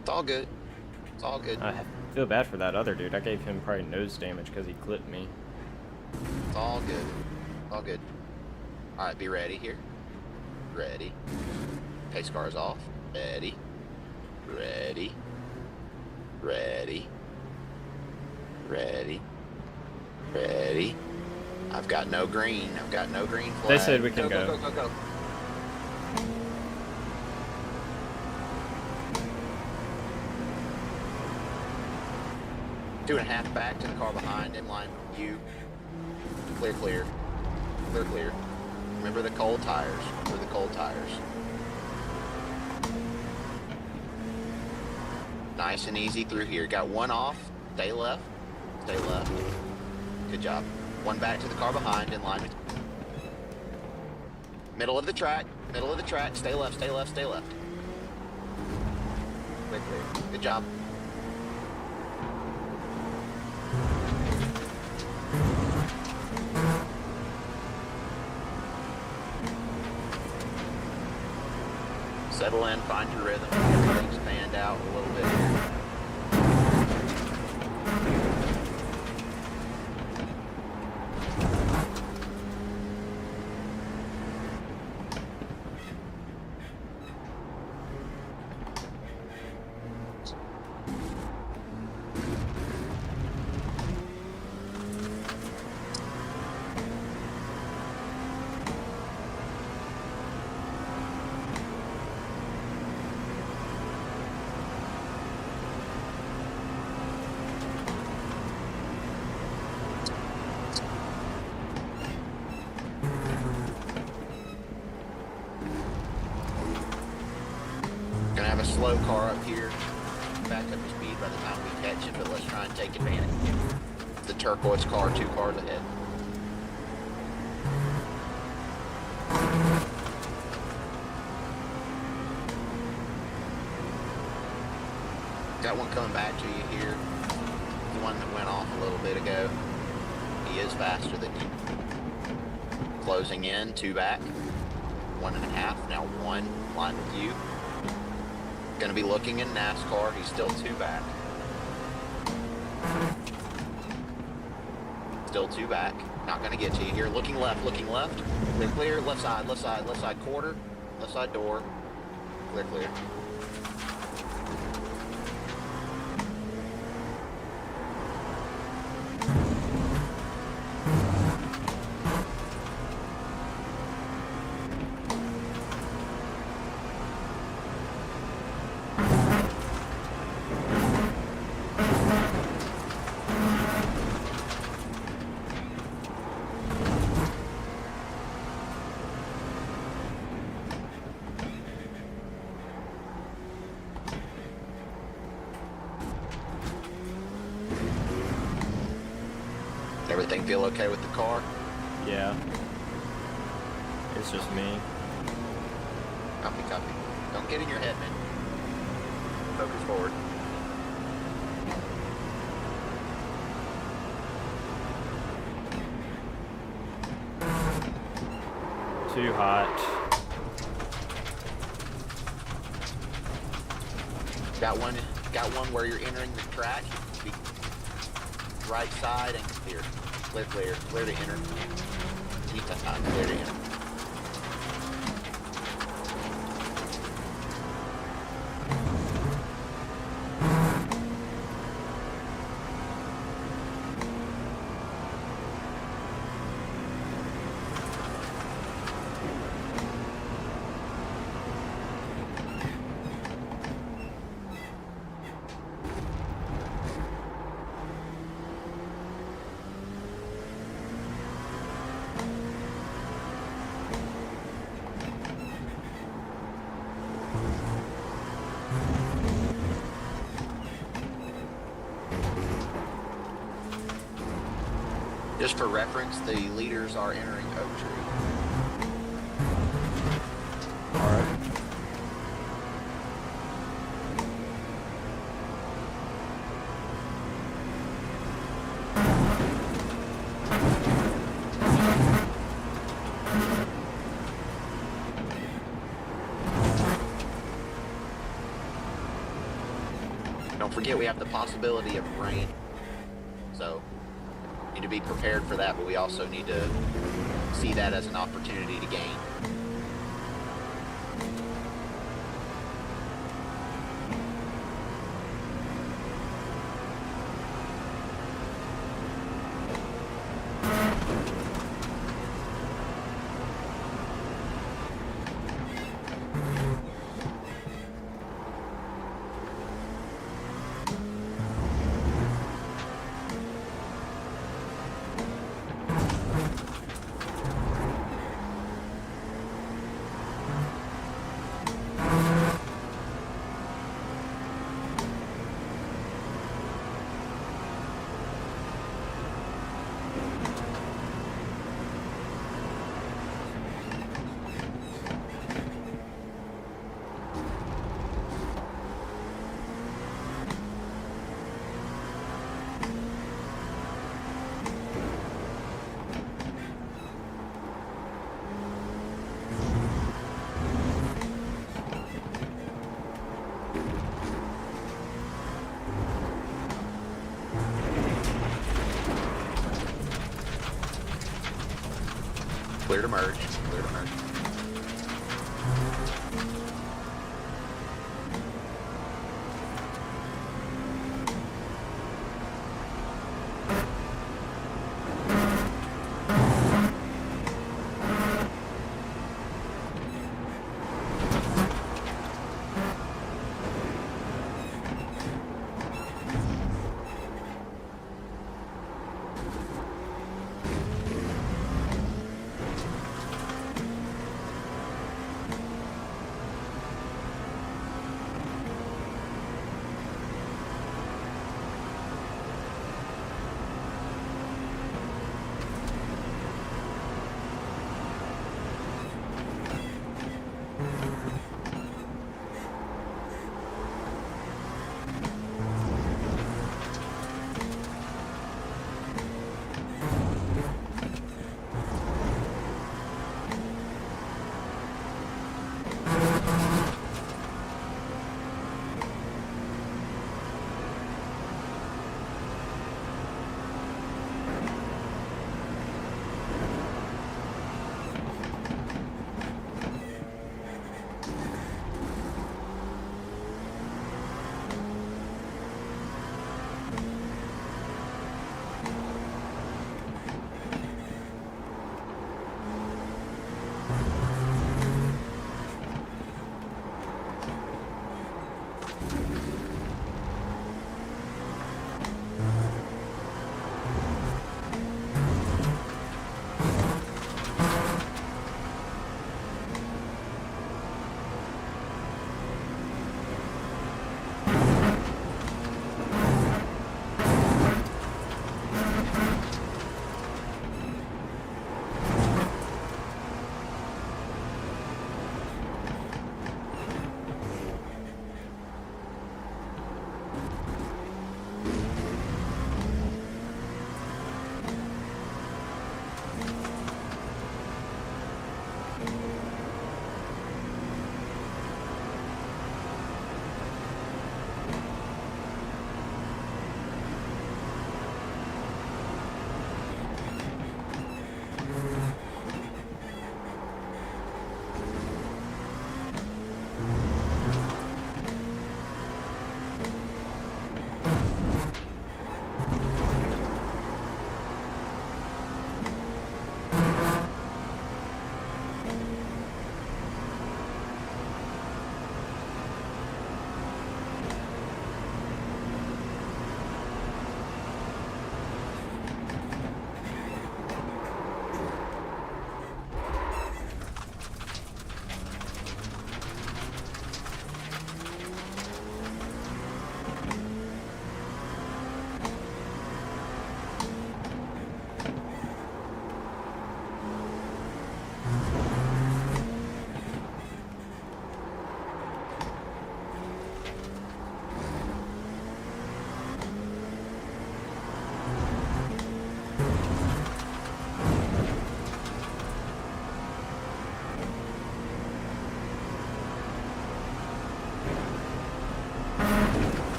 It's all good. It's all good. I feel bad for that other dude. I gave him probably nose damage because he clipped me. It's all good. All good. Alright, be ready here. Ready. Pace car is off. Ready. Ready. Ready. Ready. Ready. I've got no green. I've got no green flag. They said we can go. Go, go, go, go. 2.5 back to the car behind, in line with you. Clear, clear. Clear, clear. Remember the cold tires. Remember the cold tires. Nice and easy through here. Got one off. Stay left. Stay left. Good job. One back to the car behind in line with... Middle of the track. Middle of the track. Stay left, stay left, stay left. Clear, clear. Good job. Settle in, find your rhythm. Everything's fanned out a little bit here. Gonna have a slow car up here, back up to speed by the time we catch it, but let's try and take advantage. The turquoise car, 2 cars ahead. Got one coming back to you here. The one that went off a little bit ago. He is faster than you. Closing in, 2 back. 1.5, now 1 line with you. Gonna be looking in NASCAR. He's still 2 back. Still 2 back. Not gonna get to you here. Looking left, looking left. Clear, clear. Left side, left side, left side quarter. Left side door. Clear, clear. Everything feel okay with the car? Yeah. It's just me. Copy, copy. Don't get in your head, man. Focus forward. Too hot. Got one where you're entering the track. Be right side and clear. Clear, clear. Clear to enter. Keep that time. Clear to enter. Just for reference, the leaders are entering Oak Tree. Alright. Don't forget we have the possibility of rain. So, need to be prepared for that, but we also need to see that as an opportunity to gain. Clear to merge. Clear to merge.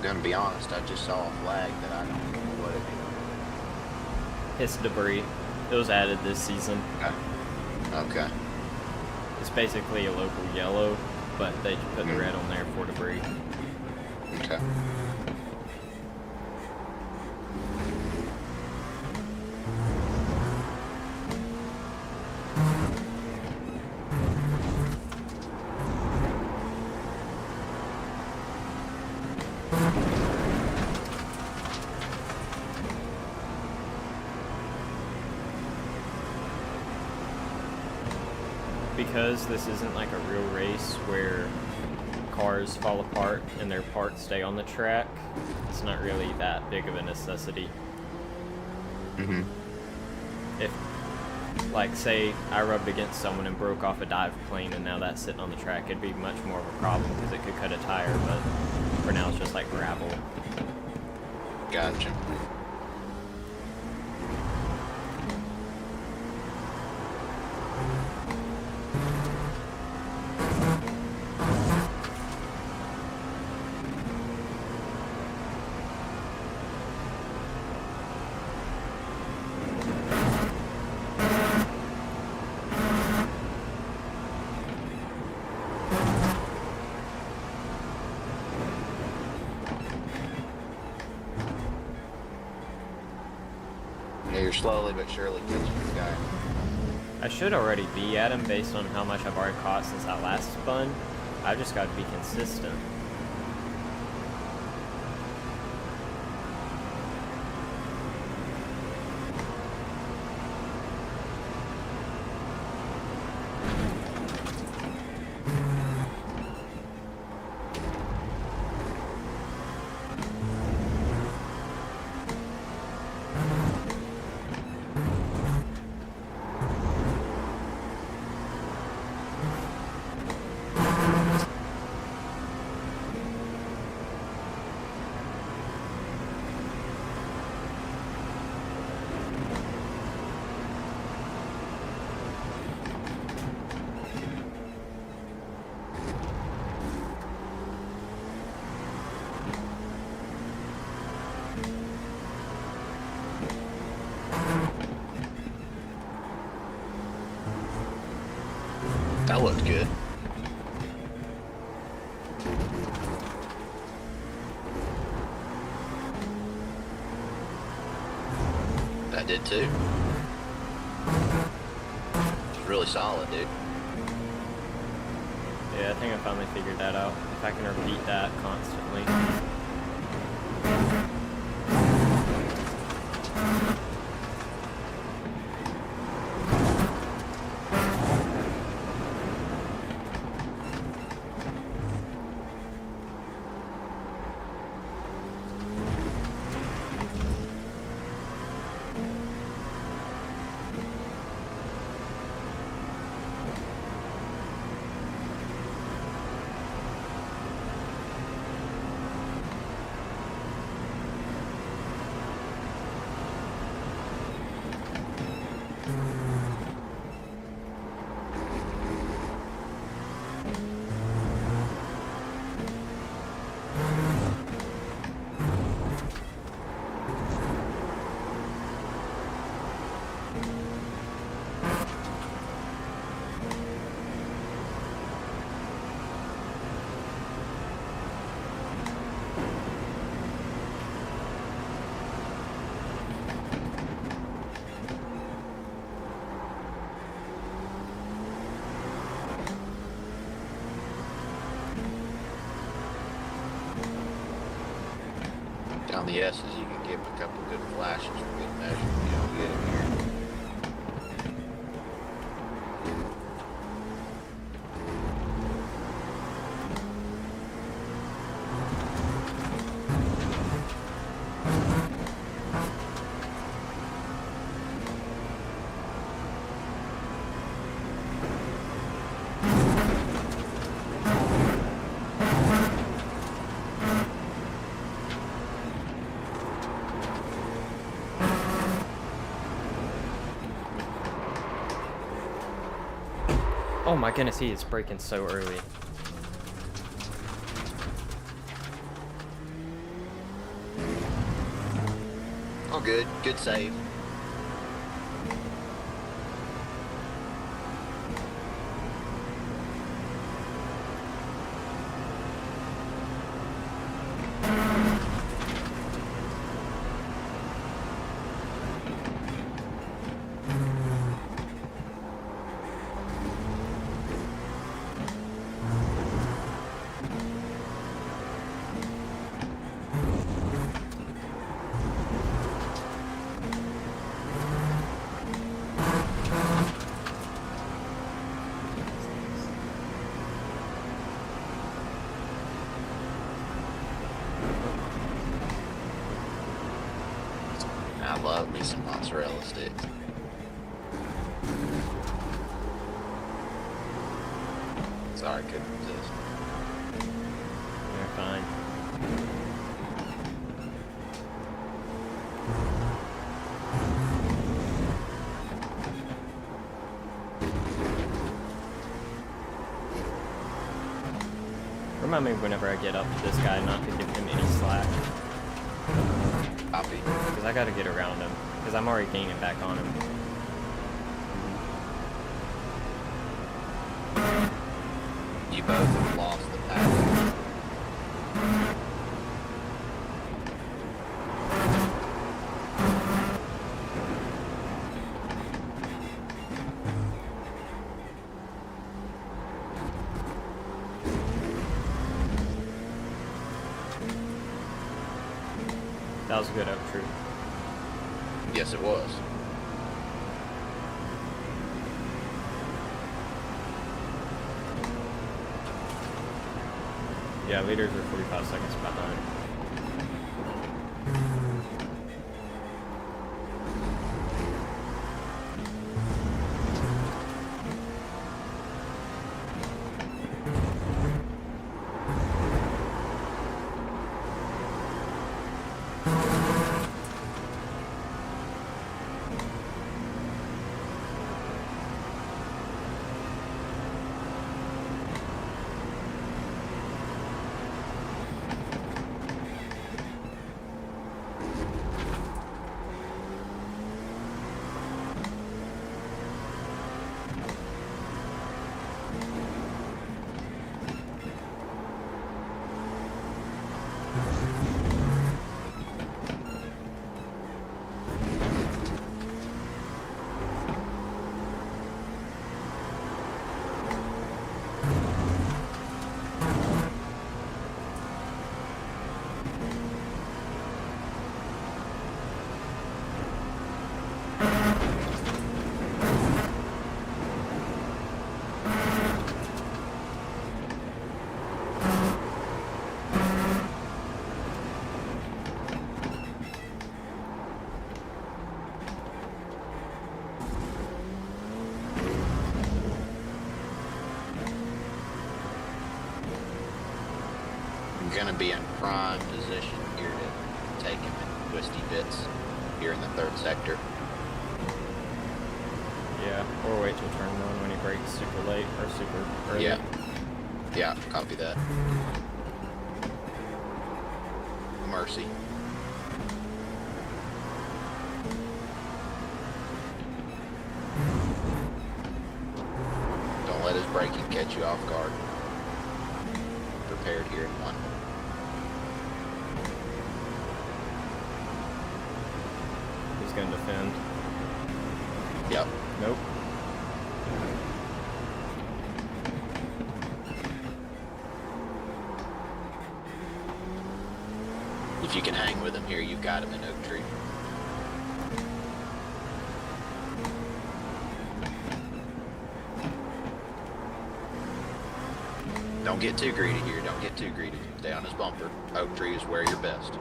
Gonna be honest, I just saw a flag that I don't know what it is. It's debris. It was added this season. Okay. It's basically a local yellow, but they put the red on there for debris. Okay. Because this isn't like a real race where cars fall apart and their parts stay on the track, it's not really that big of a necessity. Mm-hmm. If, like, say I rubbed against someone and broke off a dive plane and now that's sitting on the track, it'd be much more of a problem because it could cut a tire, but for now it's just like gravel. Gotcha. Yeah, you're slowly but surely catching the guy. I should already be at him based on how much I've already caught since that last spun. I've just got to be consistent. That looked good. That did too. It's really solid, dude. Yeah, I think I finally figured that out. If I can repeat that constantly. On the S's, you can give them a couple good flashes for good measure. You don't get them here. Oh my goodness, he is braking so early. Oh, good. Good save. I love me some mozzarella sticks. Sorry, couldn't resist. You're fine. Remind me whenever I get up to this guy not to give him any slack. Copy. Because I gotta get around him. Because I'm already gaining back on him. You both have lost the pack. That was a good up true. Yes, it was. Yeah, leaders are 45 seconds behind. Going to be in prime position here to take him in twisty bits here in the third sector. Yeah, or wait till turn one when he breaks super late or super early. Yeah, copy that. Mercy. Don't let his braking catch you off guard. Prepared here in one. He's gonna defend. Yep. Nope. If you can hang with him here, you've got him in Oak Tree. Don't get too greedy here. Don't get too greedy. Stay on his bumper. Oak Tree is where you're best.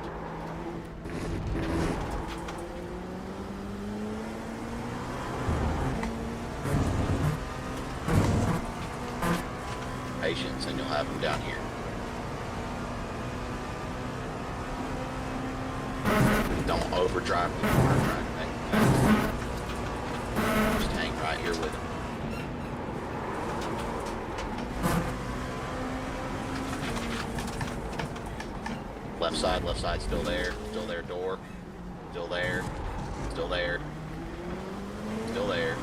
Patience, and you'll have him down here. Don't overdrive the corner. Try to make him fast. Just hang right here with him. Left side, still there, door, still there, still there, still there.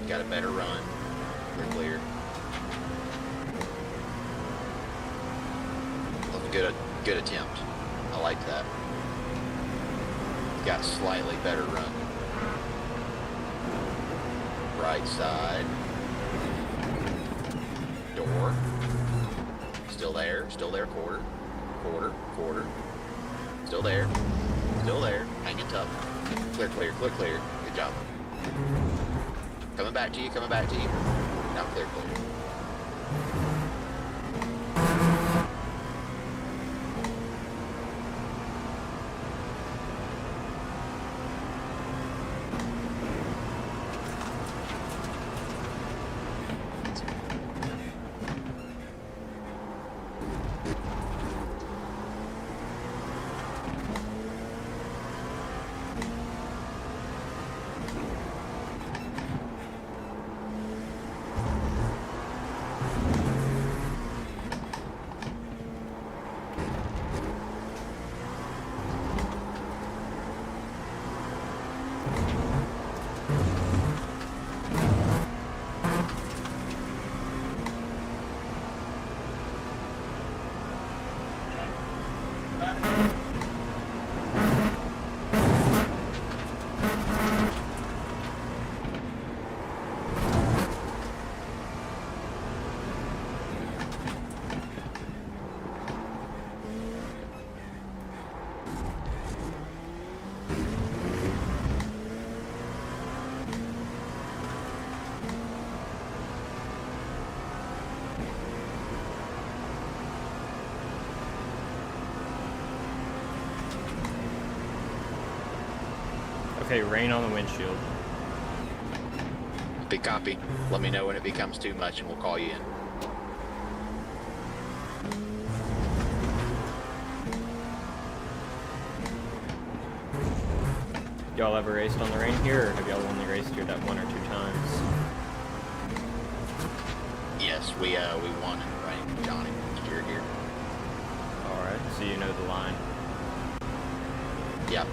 Got a better run. We're clear. Good attempt. I like that. Got a slightly better run. Right side. Door. Still there, quarter. Still there. Hanging tough. Clear. Good job. Coming back to you. Now clear. Okay, rain on the windshield. Big copy. Let me know when it becomes too much and we'll call you in. Y'all ever raced on the rain here, or have y'all only raced here that 1 or 2 times? Yes, we won in the rain. Johnny, you're here. Alright, so you know the line. Yep.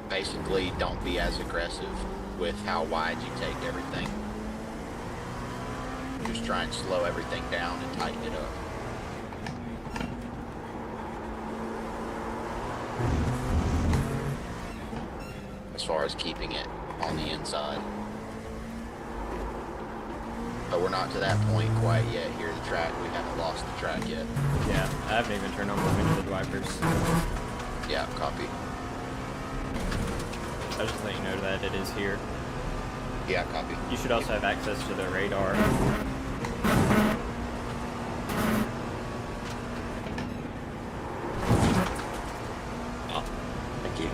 Basically, don't be as aggressive with how wide you take everything. Just try and slow everything down and tighten it up. As far as keeping it on the inside. But we're not to that point quite yet here at the track. We haven't lost the track yet. Yeah, I haven't even turned on my windshield wipers. Yeah, copy. I just let you know that it is here. Yeah, copy. You should also have access to the radar. Oh, thank you.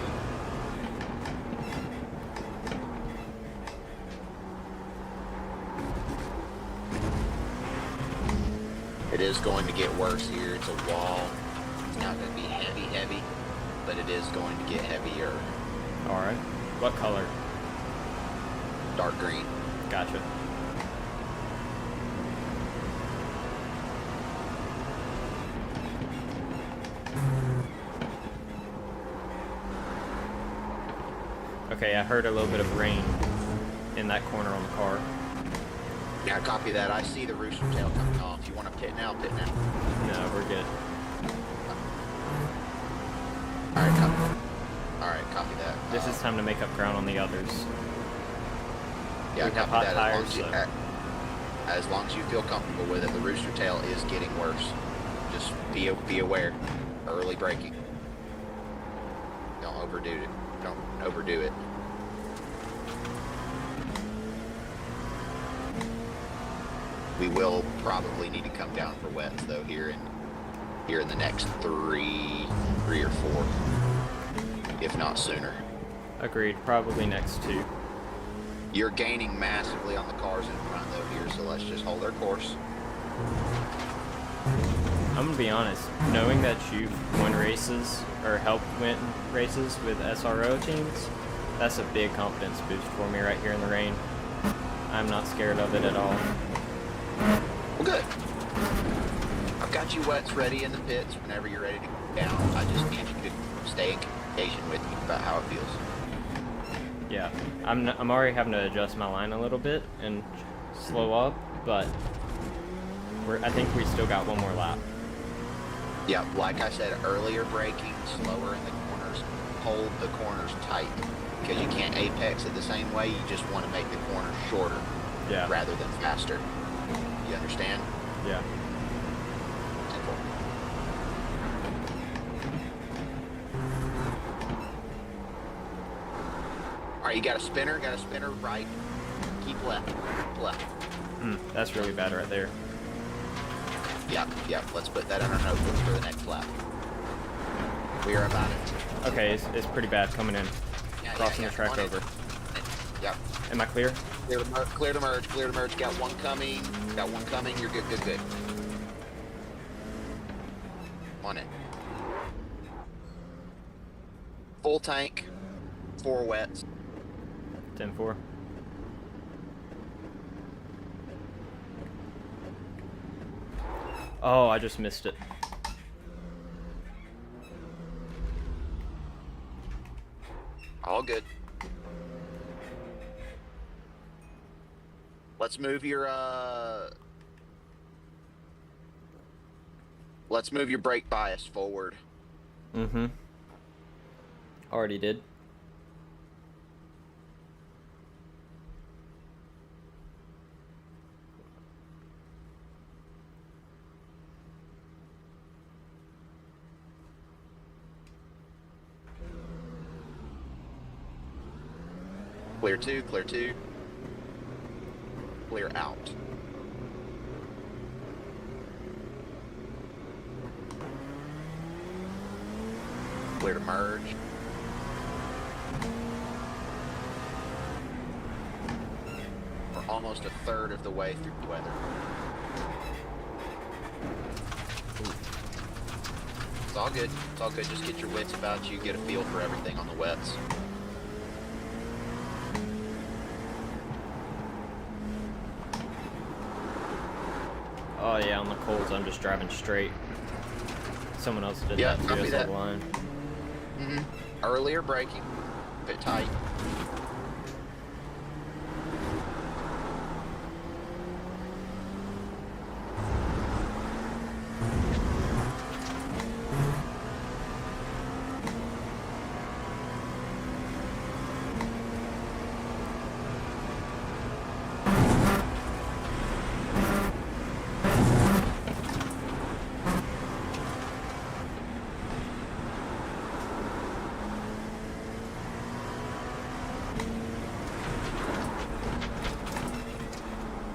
It is going to get worse here. It's a wall. It's not going to be heavy, but it is going to get heavier. Alright. What color? Dark green. Gotcha. Okay, I heard a little bit of rain in that corner on the car. Yeah, copy that. I see the rooster tail coming off. You want to pit now? Pit now. No, we're good. Alright, copy. Alright, copy that. This is time to make up ground on the others. Yeah, we have copy hot that. tires, As long as you feel comfortable with it, the rooster tail is getting worse. Just be aware. Early braking. Don't overdo it. Don't overdo it. We will probably need to come down for wets though here in the next three or four, if not sooner. Agreed. Probably next 2. You're gaining massively on the cars in front though here, so let's just hold our course. I'm gonna be honest. Knowing that you've won races, or helped win races with SRO teams, that's a big confidence boost for me right here in the rain. I'm not scared of it at all. Well, good. I've got you wets ready in the pits whenever you're ready to go down. I just need you to stay in communication with me about how it feels. Yeah, I'm already having to adjust my line a little bit and slow up, but I think we still got 1 more lap. Yeah, like I said earlier, braking slower in the corners. Hold the corners tight because you can't apex it the same way. You just want to make the corners shorter rather than faster. You understand? Yeah. Simple. All right, you got a spinner right. Keep left. Left. That's really bad right there. Yep. Let's put that on our notebook for the next lap. We are about it. Okay, it's pretty bad coming in. Crossing the track over. Yep. Am I clear? Clear to merge. Got one coming. You're good. On it. Full tank. 4 wets. 10-4. Oh, I just missed it. All good. Let's move your brake bias forward. Mm-hmm. Already did. Clear 2. Clear out. clear to merge. We're almost a third of the way through the weather. It's all good. It's all good. Just get your wits about you. Get a feel for everything on the wets. Oh yeah, on the colds, I'm just driving straight. Someone else did Yeah, that too. copy It's that. the line. Earlier braking. Bit tight.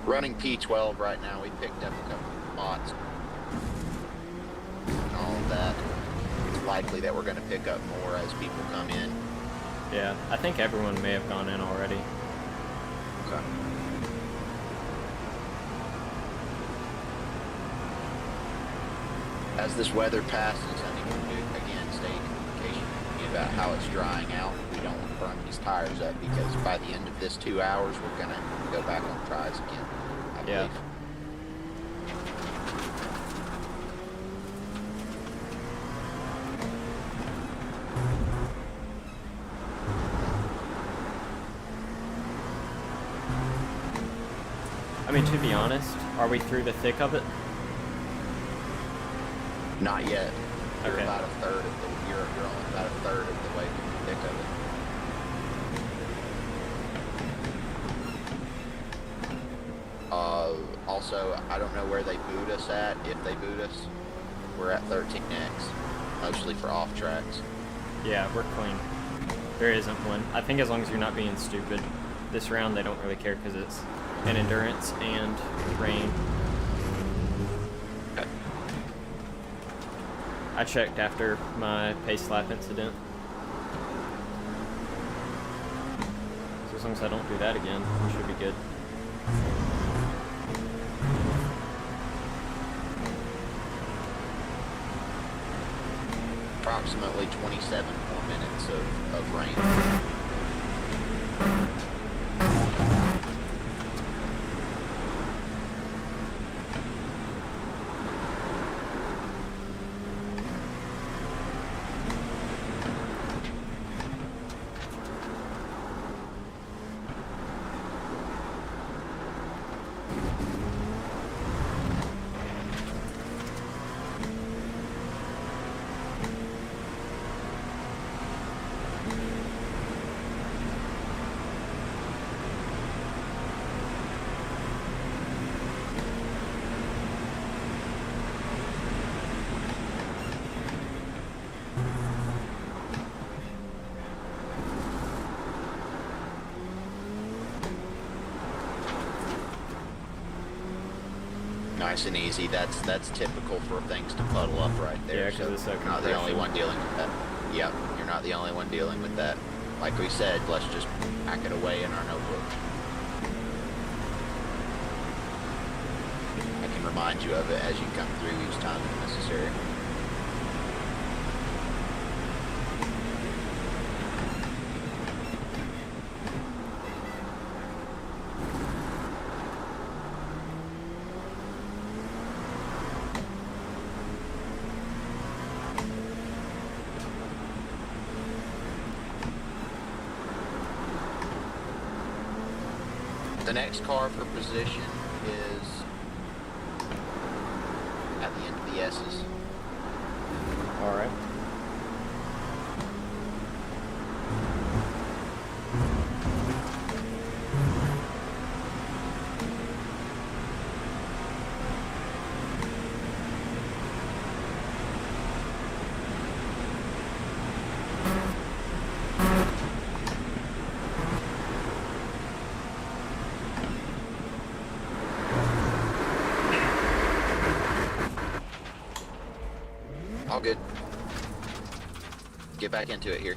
Running P12 right now. We picked up a couple of spots and all of that. It's likely that we're going to pick up more as people come in. Yeah, I think everyone may have gone in already. Okay. As this weather passes, I need to again stay in communication with me about how it's drying out. We don't want to burn these tires up because by the end of this 2 hours, we're going to go back on tries again. I Yeah. believe. I mean, to be honest, are we through the thick of it? Not yet. You're Okay. about a third of the you're only about a third of the way through the thick of it. Also, I don't know where they boot us at. If they boot us, we're at 13x, mostly for off tracks. Yeah, we're clean. There isn't one. I think as long as you're not being stupid. This round, they don't really care because it's an endurance and rain. Okay. I checked after my pace lap incident. So as long as I don't do that again, we should be good. Approximately 27 more minutes of rain. Nice and easy. That's typical for things to puddle up right there. Yeah, 'cause it's so you're not the only compression. one dealing with that. Yep, you're not the only one dealing with that. Like we said, let's just pack it away in our notebook. I can remind you of it as you come through each time if necessary. The next car for position is at the end of the S's. Alright. All good. Get back into it here.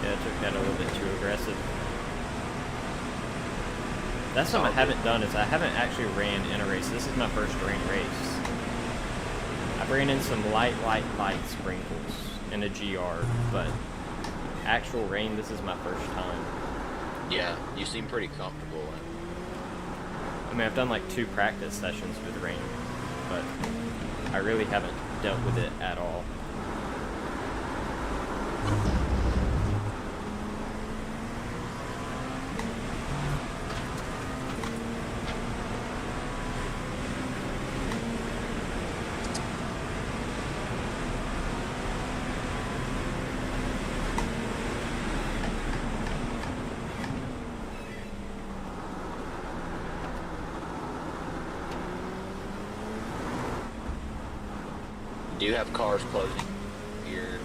Yeah, I took that a little bit too aggressive. That's something I haven't done, is I haven't actually ran in a race. This is my first rain race. I've ran in some light sprinkles in a GR, but actual rain, this is my first time. Yeah, you seem pretty comfortable. I mean, I've done like 2 practice sessions with rain, but I really haven't dealt with it at all. Do you have cars closing here?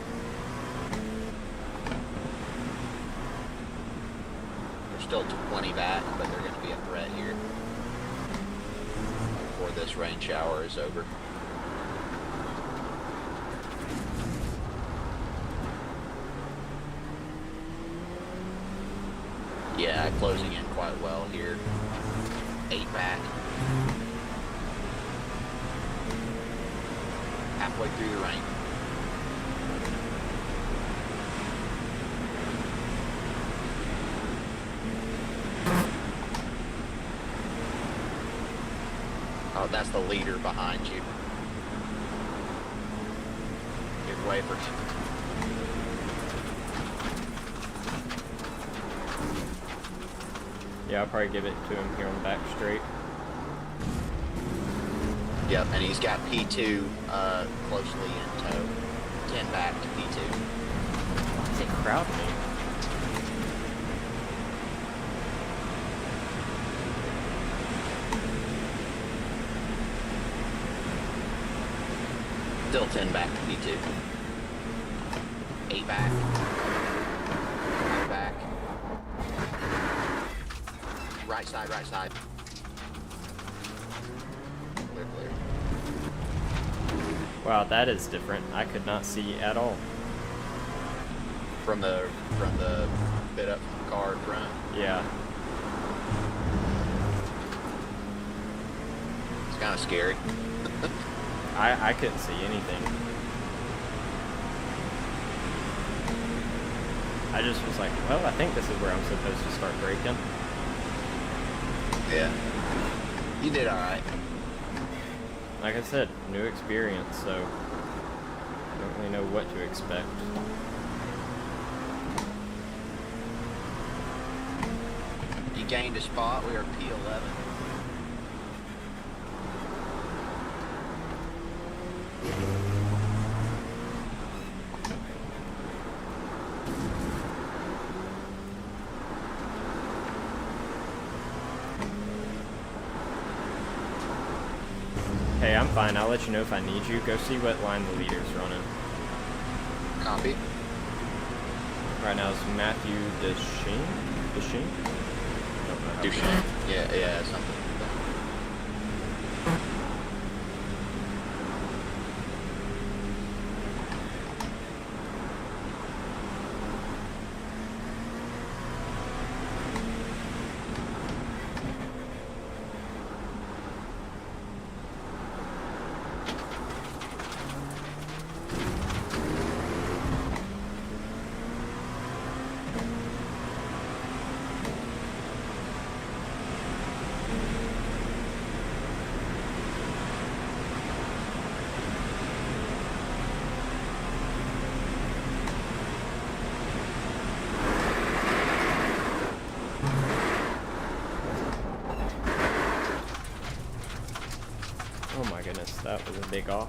They're still 20 back, but they're going to be a threat here before this rain shower is over. Yeah, closing in quite well here. 8 back. Halfway through the rain. Oh, that's the leader behind you. Give way for him. Yeah, I'll probably give it to him here on the back straight. Yep, and he's got P2 closely in tow. 10 back to P2. They crowd me. Still 10 back to P2. 8 back. 9 back. Right side, right side. Clear, clear. Wow, that is different. I could not see at all. From the bit up from the car in front. Yeah. It's kind of scary. I couldn't see anything. I just was like, well, I think this is where I'm supposed to start braking. Yeah. You did alright. Like I said, new experience, so I don't really know what to expect. You gained a spot. We are P11. Hey, I'm fine. I'll let you know if I need you. Go see what line the leader's running. Copy. Right now it's Matthew Deschene? Deschene? Don't know how to Duchesne. Yeah, something. Oh my goodness, that was a big off.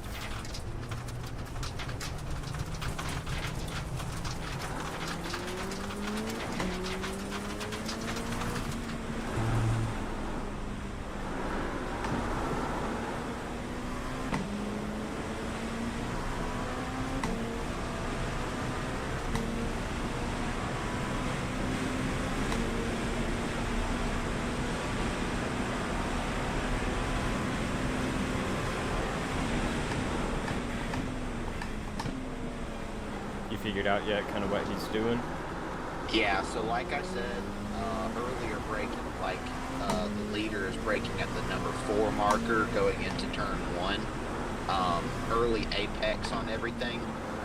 you figured out yet kind of what he's doing? Yeah, so like I said earlier, braking, like the leader is braking at the number 4 marker going into turn 1. Early apex on everything,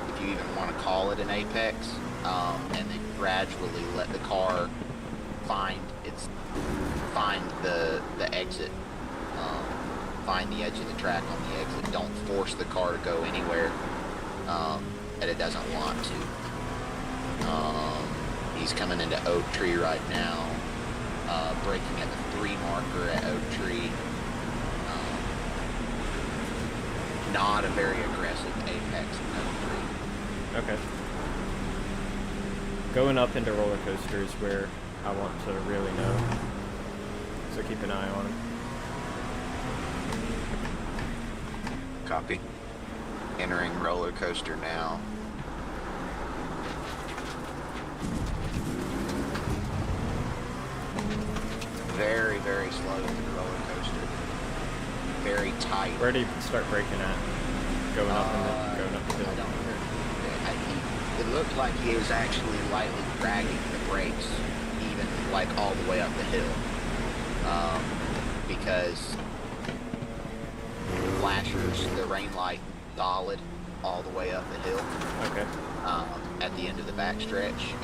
if you even want to call it an apex, and then gradually let the car find the exit, find the edge of the track on the exit. Don't force the car to go anywhere that it doesn't want to. He's coming into Oak Tree right now, braking at the 3 marker at Oak Tree. Not a very aggressive apex in Oak Tree. Okay. Going up into roller coasters where I want to really know. So keep an eye on him. Copy. Entering roller coaster now. Very, very slow in the roller coaster. Very tight. Where do you start braking at? Going up the I don't hill. remember. It looked like he was actually lightly dragging the brakes, even like all the way up the hill. Because flashers, the rain light, solid all the way up the hill. Okay. At the end of the backstretch,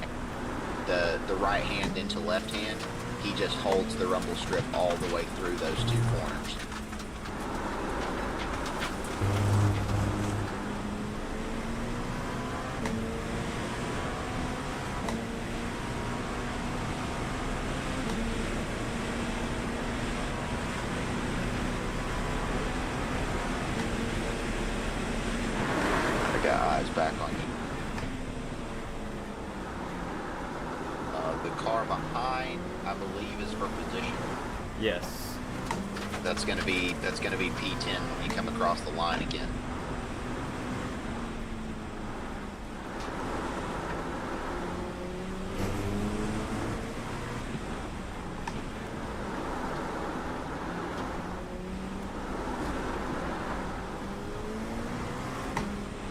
the right hand into left hand, he just holds the rumble strip all the way through those 2 corners. I got eyes back on you. The car behind, I believe, is for position. Yes. That's gonna be P10 when you come across the line again.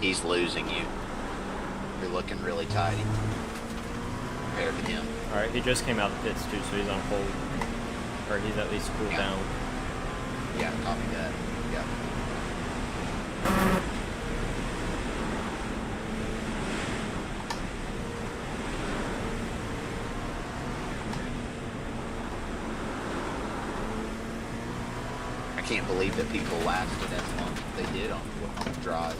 He's losing you. You're looking really tidy compared to him. Alright, he just came out of the pits too, so he's on hold. Or he's at least cooled down. Yeah, copy that. Yeah. I can't believe that people lasted as long as they did on draws.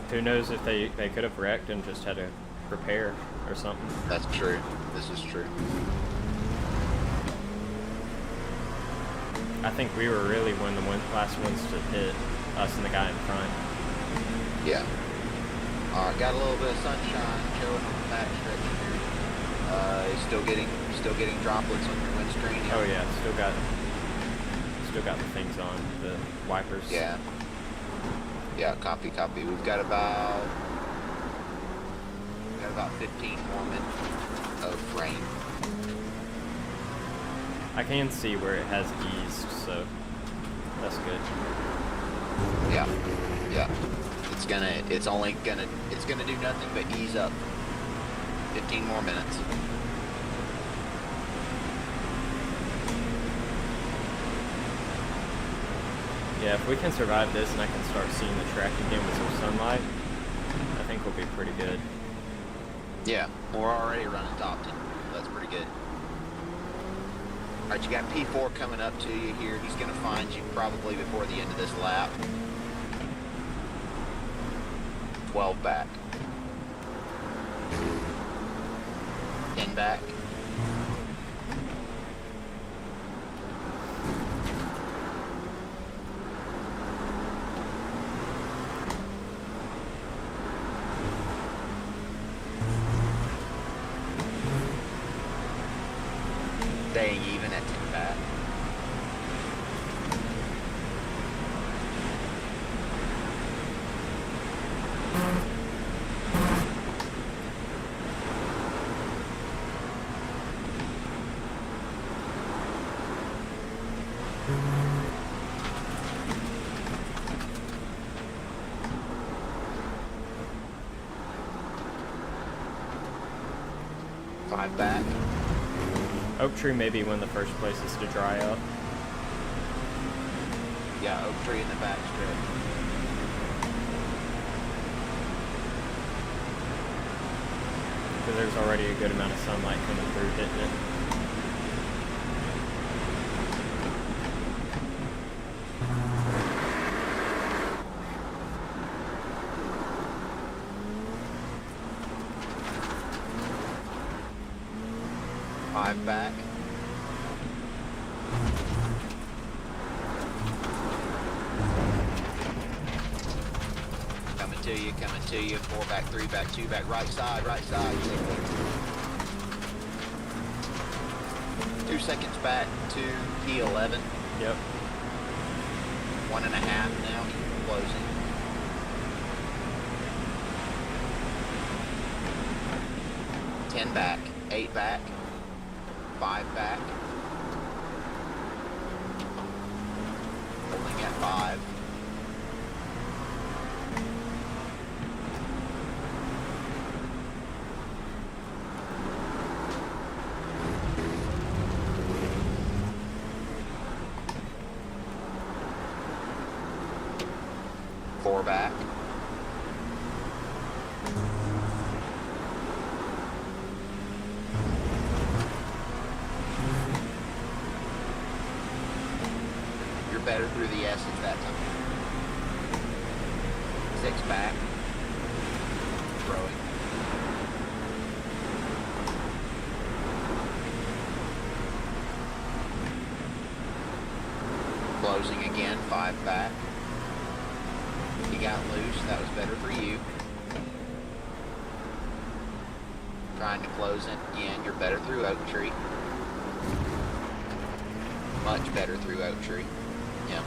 Who knows if they could have wrecked and just had to prepare or something. That's true. This is true. I think we were really one of the last ones to hit, us and the guy in front. Yeah. Alright, got a little bit of sunshine showing on the back stretch here. Still getting droplets on your windscreen. Oh yeah, still got the things on, the wipers. Yeah. Yeah, copy. We've got about 15 more minutes of rain. I can see where it has eased, so that's good. Yeah. It's gonna do nothing but ease up. 15 more minutes. Yeah, if we can survive this and I can start seeing the track again with some sunlight, I think we'll be pretty good. Yeah, we're already running top 10. That's pretty good. Alright, you got P4 coming up to you here. He's going to find you probably before the end of this lap. 12 back. 10 back. Staying even at 10 back. 5 back. Oak Tree may be one of the first places to dry up. Yeah, Oak Tree in the back strip. Because there's already a good amount of sunlight coming through, hitting it. Five back. Coming to you. 4 back, 3 back, 2 back, right side. 2 seconds back to P11. Yep. 1.5 now, closing. 10 back, 8 back, 5 back. Holding at 5. Four back. You're better through the S's that time. 6 back. Throwing. Closing again, 5 back. You got loose, that was better for you. Trying to close it again, you're better through Oak Tree. Much better through Oak Tree. Yep.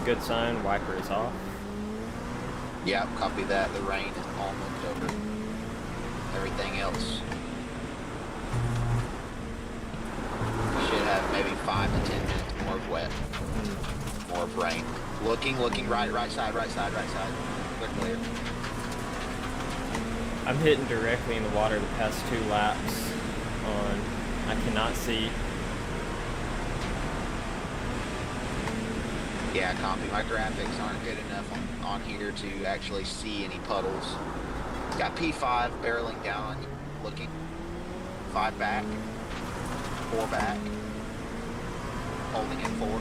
Good sign, wiper is off. Yep, copy that. The rain is almost over. Everything else should have maybe 5 to 10 minutes more of wet. More of rain. Looking right side. Clear. I'm hitting directly in the water the past 2 laps on. I cannot see. Yeah, copy. My graphics aren't good enough on here to actually see any puddles. Got P5 barreling down, looking. 5 back. 4 back. Holding in 4.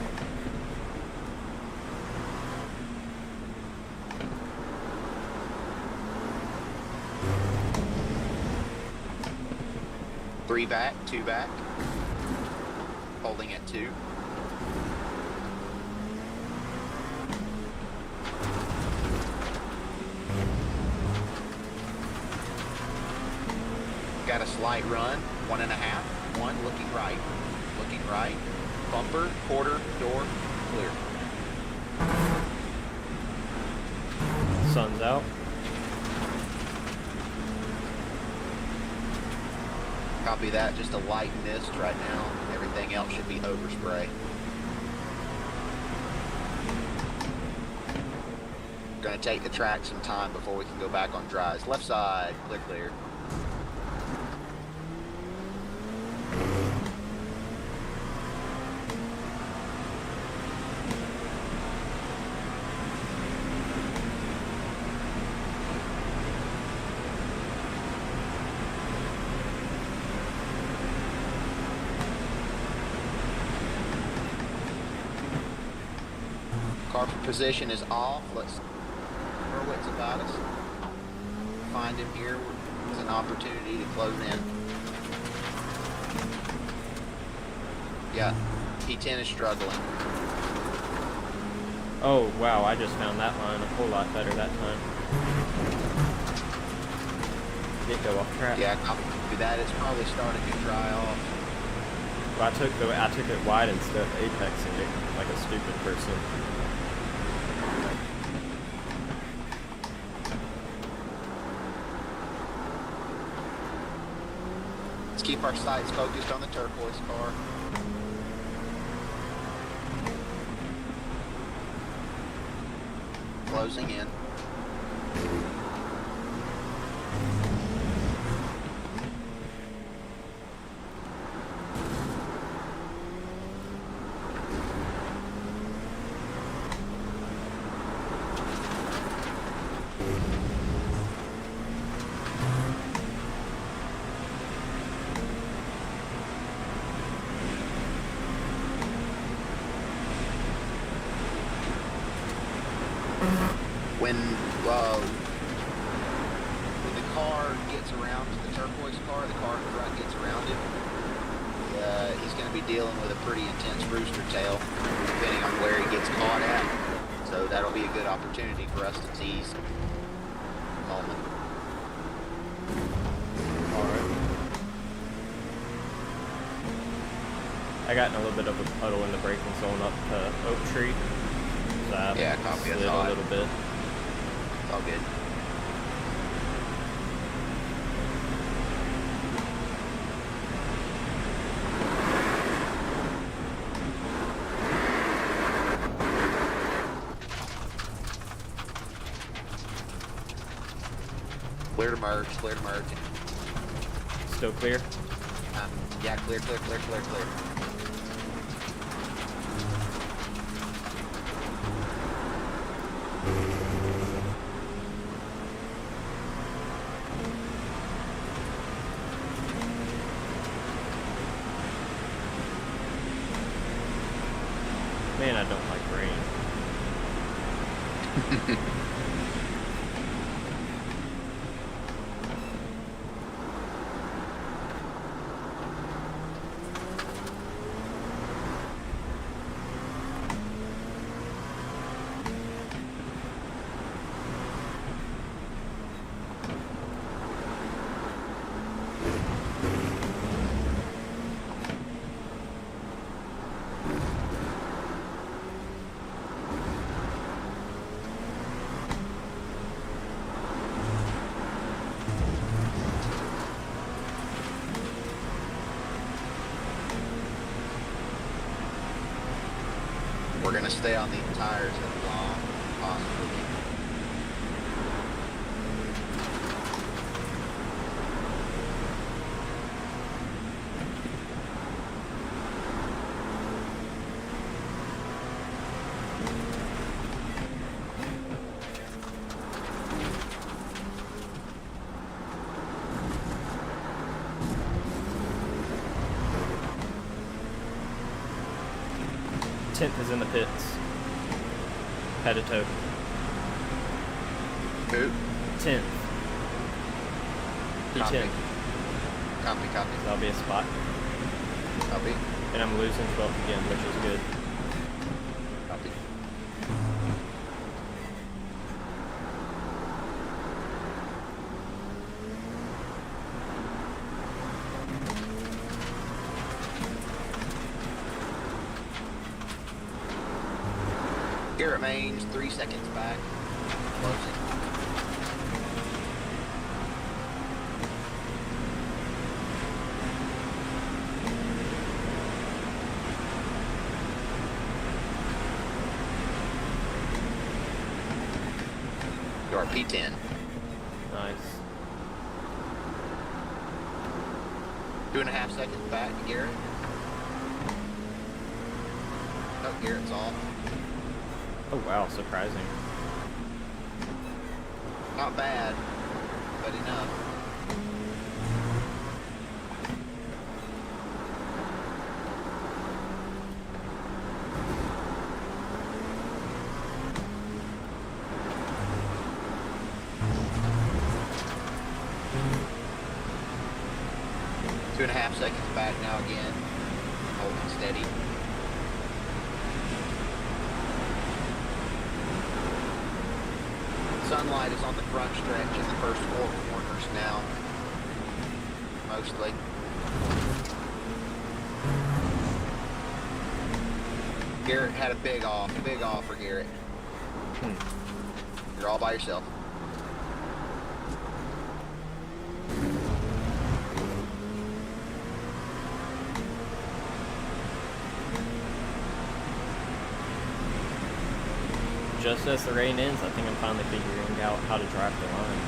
Three back, 2 back. Holding at 2. Got a slight run, 1.5. 1, looking right. Bumper, quarter, door, clear. Sun's out. Copy that, just a light mist right now. Everything else should be overspray. Gonna take the track some time before we can go back on dries. Left side, clear. Car position is off. Let's our wits about us. Find him here. It's an opportunity to close in. Yeah, P10 is struggling. Oh, wow, I just found that line a whole lot better that time. Didn't go off track. Yeah, copy that. It's probably starting to dry off. Well, I took it wide instead of apexing it like a stupid person. keep our sights focused on the turquoise car. Closing in. When the car gets around to the turquoise car, the car in front gets around him, he's going to be dealing with a pretty intense rooster tail, depending on where he gets caught at. So that'll be a good opportunity for us to tease Coleman. Alright. I got in a little bit of a puddle in the braking zone up to Oak Tree. So I Yeah, copy. slid That's a all. little bit. It's all good. Clear to merge, clear to merge. Still clear? Yeah, clear. Man, I don't like rain. We're gonna stay on these tires as long as possible. Tenth is in the pits. Head to toe. Who? 10th. Copy. P10. Copy. That'll be a spot. Copy. And I'm losing 12th again, which is good. Copy. Garrett Mains, 3 seconds back. Closing. You are P10. Nice. 2.5 seconds back to Garrett. Oh, Garrett's off. Oh wow, surprising. Not bad, but enough. Two and a half seconds back now again. Holding steady. Sunlight is on the front stretch in the first 4 corners now. Mostly. Garrett had a big off for Garrett. You're all by yourself. just as the rain ends, I think I'm finally figuring out how to drive the line.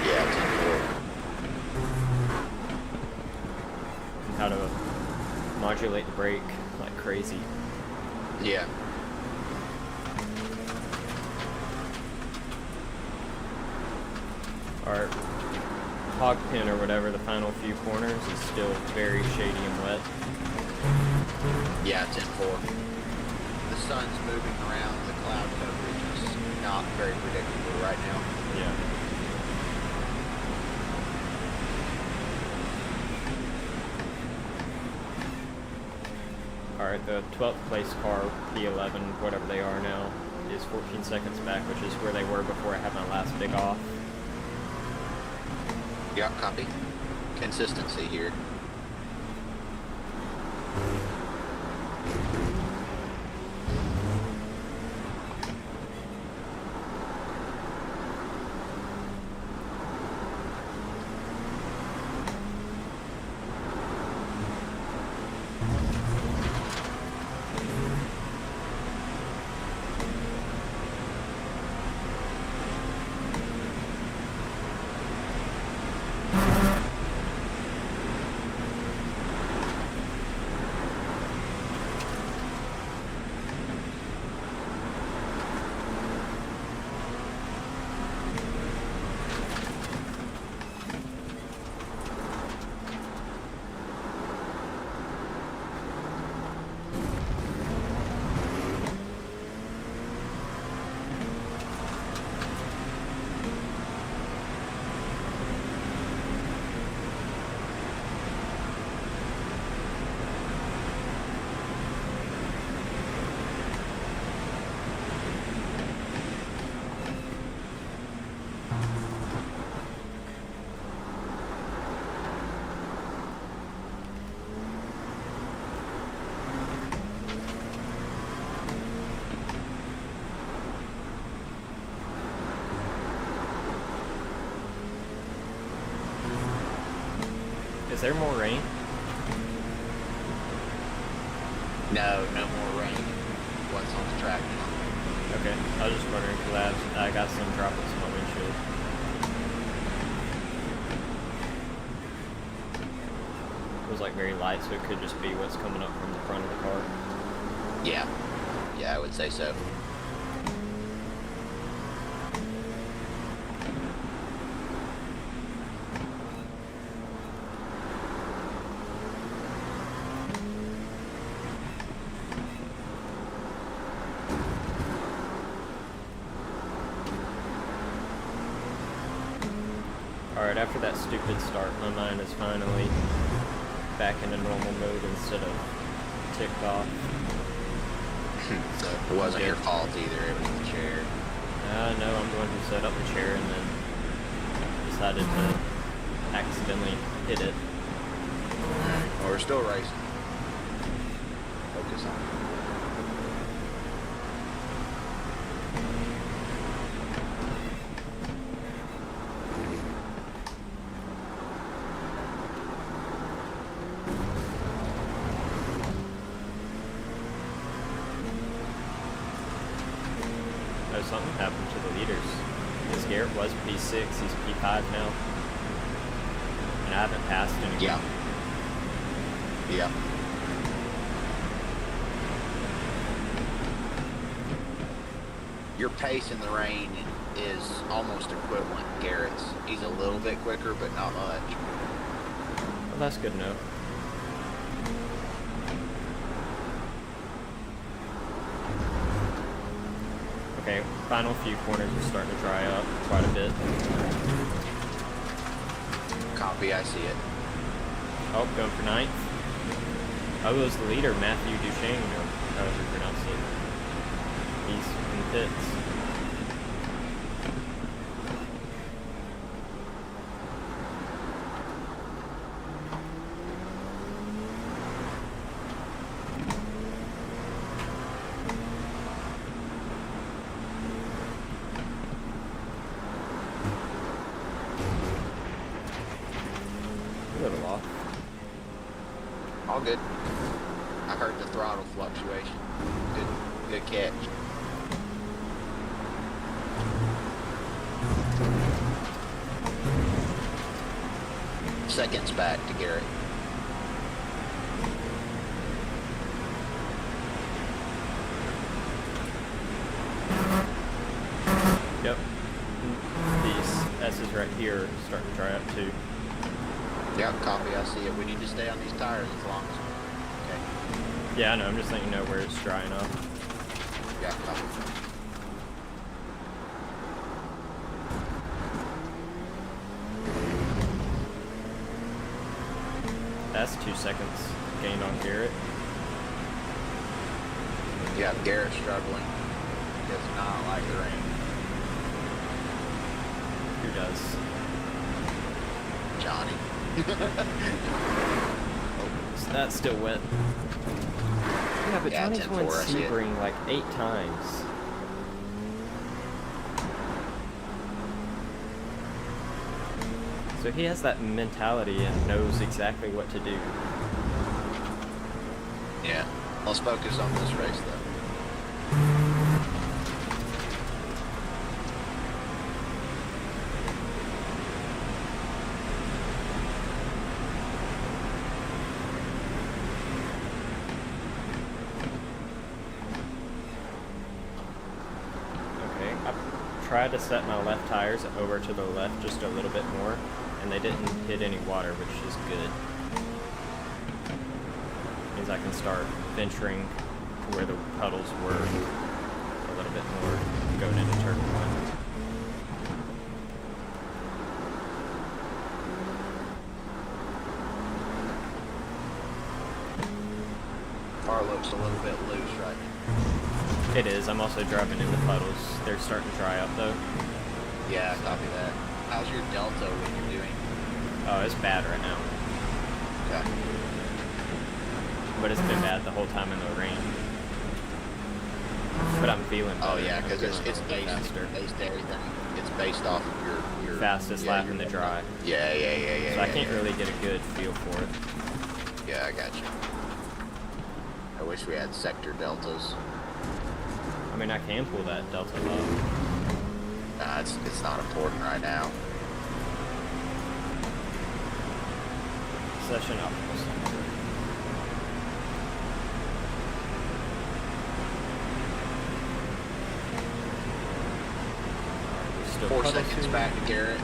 Yeah, 10-4. And how to modulate the brake like crazy. Yeah. Our hog pen or whatever, the final few corners is still very shady and wet. Yeah, 10-4. The sun's moving around. The cloud coverage is not very predictable right now. Yeah. Alright, the 12th place car, P11, whatever they are now, is 14 seconds back, which is where they were before I had my last big off. Yeah, copy. Consistency here. Is there more rain? No, no more rain. What's on the track now? Okay, I was just wondering because I got some droplets in my windshield. It was like very light, so it could just be what's coming up from the front of the car. Yeah. Yeah, I would say so. Alright, after that stupid start, my mind is finally back into normal mode instead of ticked off. So, It wasn't your fault either, it was the chair. No, I'm the one who set up the chair and then decided to accidentally hit it. Well, we're still racing. Focus on it. Oh, something happened to the leaders. Because Garrett was P6, he's P5 now. And I haven't passed anyone. Yeah. Yeah. Your pace in the rain is almost equivalent to Garrett's. He's a little bit quicker, but not much. Well, that's good enough. Okay, final few corners are starting to dry up quite a bit. Copy, I see it. Oh, going for ninth. Oh, it was the leader, Matthew Duchesne, or however you pronounce it. He's in the pits. A little off. All good. I heard the throttle fluctuation. Good catch. Seconds back to Garrett. Yep. These S's right here starting to dry up too. Yeah, copy. I see it. We need to stay on these tires as long as. Okay. Yeah, I know. I'm just letting you know where it's drying up. Yeah, copy. That's 2 seconds gained on Garrett. Yeah, Garrett's struggling. He does not like the rain. Who does? Johnny. So that's still wet. Yeah, but Yeah, Johnny's won 10-4, I see it. Sebring like 8 times. So he has that mentality and knows exactly what to do. Yeah. Let's focus on this race though. Okay, I tried to set my left tires over to the left just a little bit more, and they didn't hit any water, which is good. Means I can start venturing to where the puddles were a little bit more going into turn 1. Car looks a little bit loose right now. It is. I'm also driving into puddles. They're starting to dry up though. Yeah, copy that. How's your delta when you're doing? Oh, it's bad right now. Okay. But it's been bad the whole time in the rain. But I'm feeling better. Oh yeah, I'm because feeling it's a little faster. based everything. It's based off of your Fastest lap in the dry. Yeah. So I can't really get a good feel for it. Yeah, I got you. I wish we had sector deltas. I mean, I can pull that delta up. Nah, it's not important right now. Session optimal center. We're still 4 puddle seconds tuning. back to Garrett.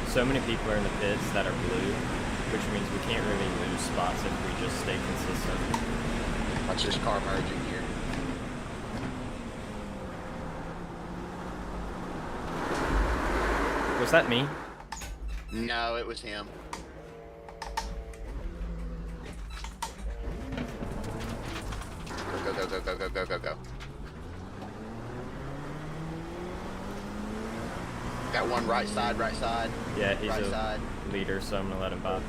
So many people are in the pits that are blue, which means we can't really lose spots if we just stay consistent. Watch this car merging here. Was that me? No, it was him. Go. Got one right side. Yeah, he's Right a side. leader, so I'm gonna let him by.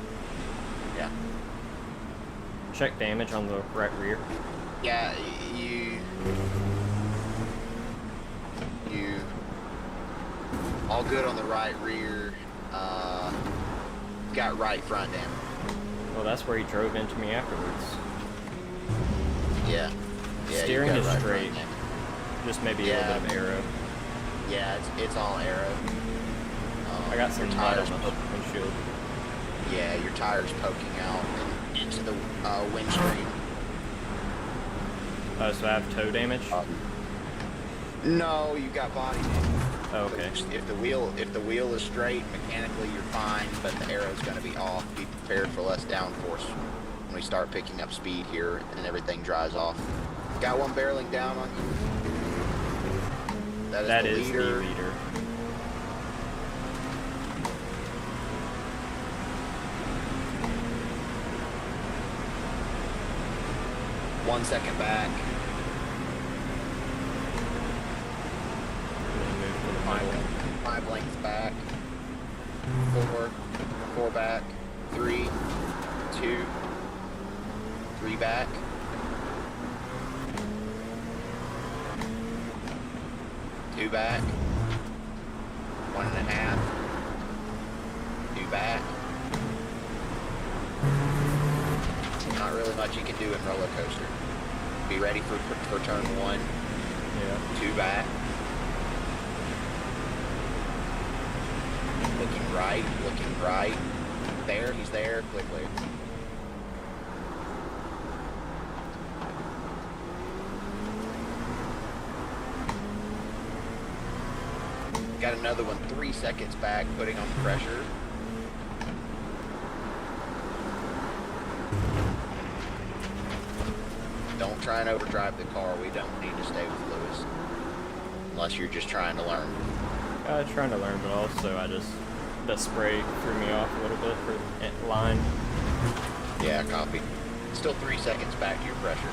Yeah. Check damage on the right rear. Yeah, you all good on the right rear. Got right front damage. Well, that's where he drove into me afterwards. Yeah. Yeah, you Steering got is right front straight. damage. Just maybe a little bit of arrow. Yeah, it's all arrow. I got some your mud tires on the windshield. Yeah, your tires poking out and into the windscreen. Oh, so I have toe damage? No, you got body damage. Oh, okay. If the wheel is straight, mechanically you're fine, but the arrow's going to be off. Be prepared for less downforce when we start picking up speed here and everything dries off. Got one barreling down on you. That is leader. the leader. One second back. lengths back. 4 back. 3, 2, 3 back. 2 back. 1.5. 2 back. Not really much you can do in roller coaster. Be ready for turn 1. Yeah. 2 back. Looking right, looking right. There, he's there, quickly. Got another one 3 seconds back, putting on the pressure. Don't try and overdrive the car. We don't need to stay with Lewis. Unless you're just trying to learn. Trying to learn, but also the spray threw me off a little bit for line. Yeah, copy. Still 3 seconds back to your pressure.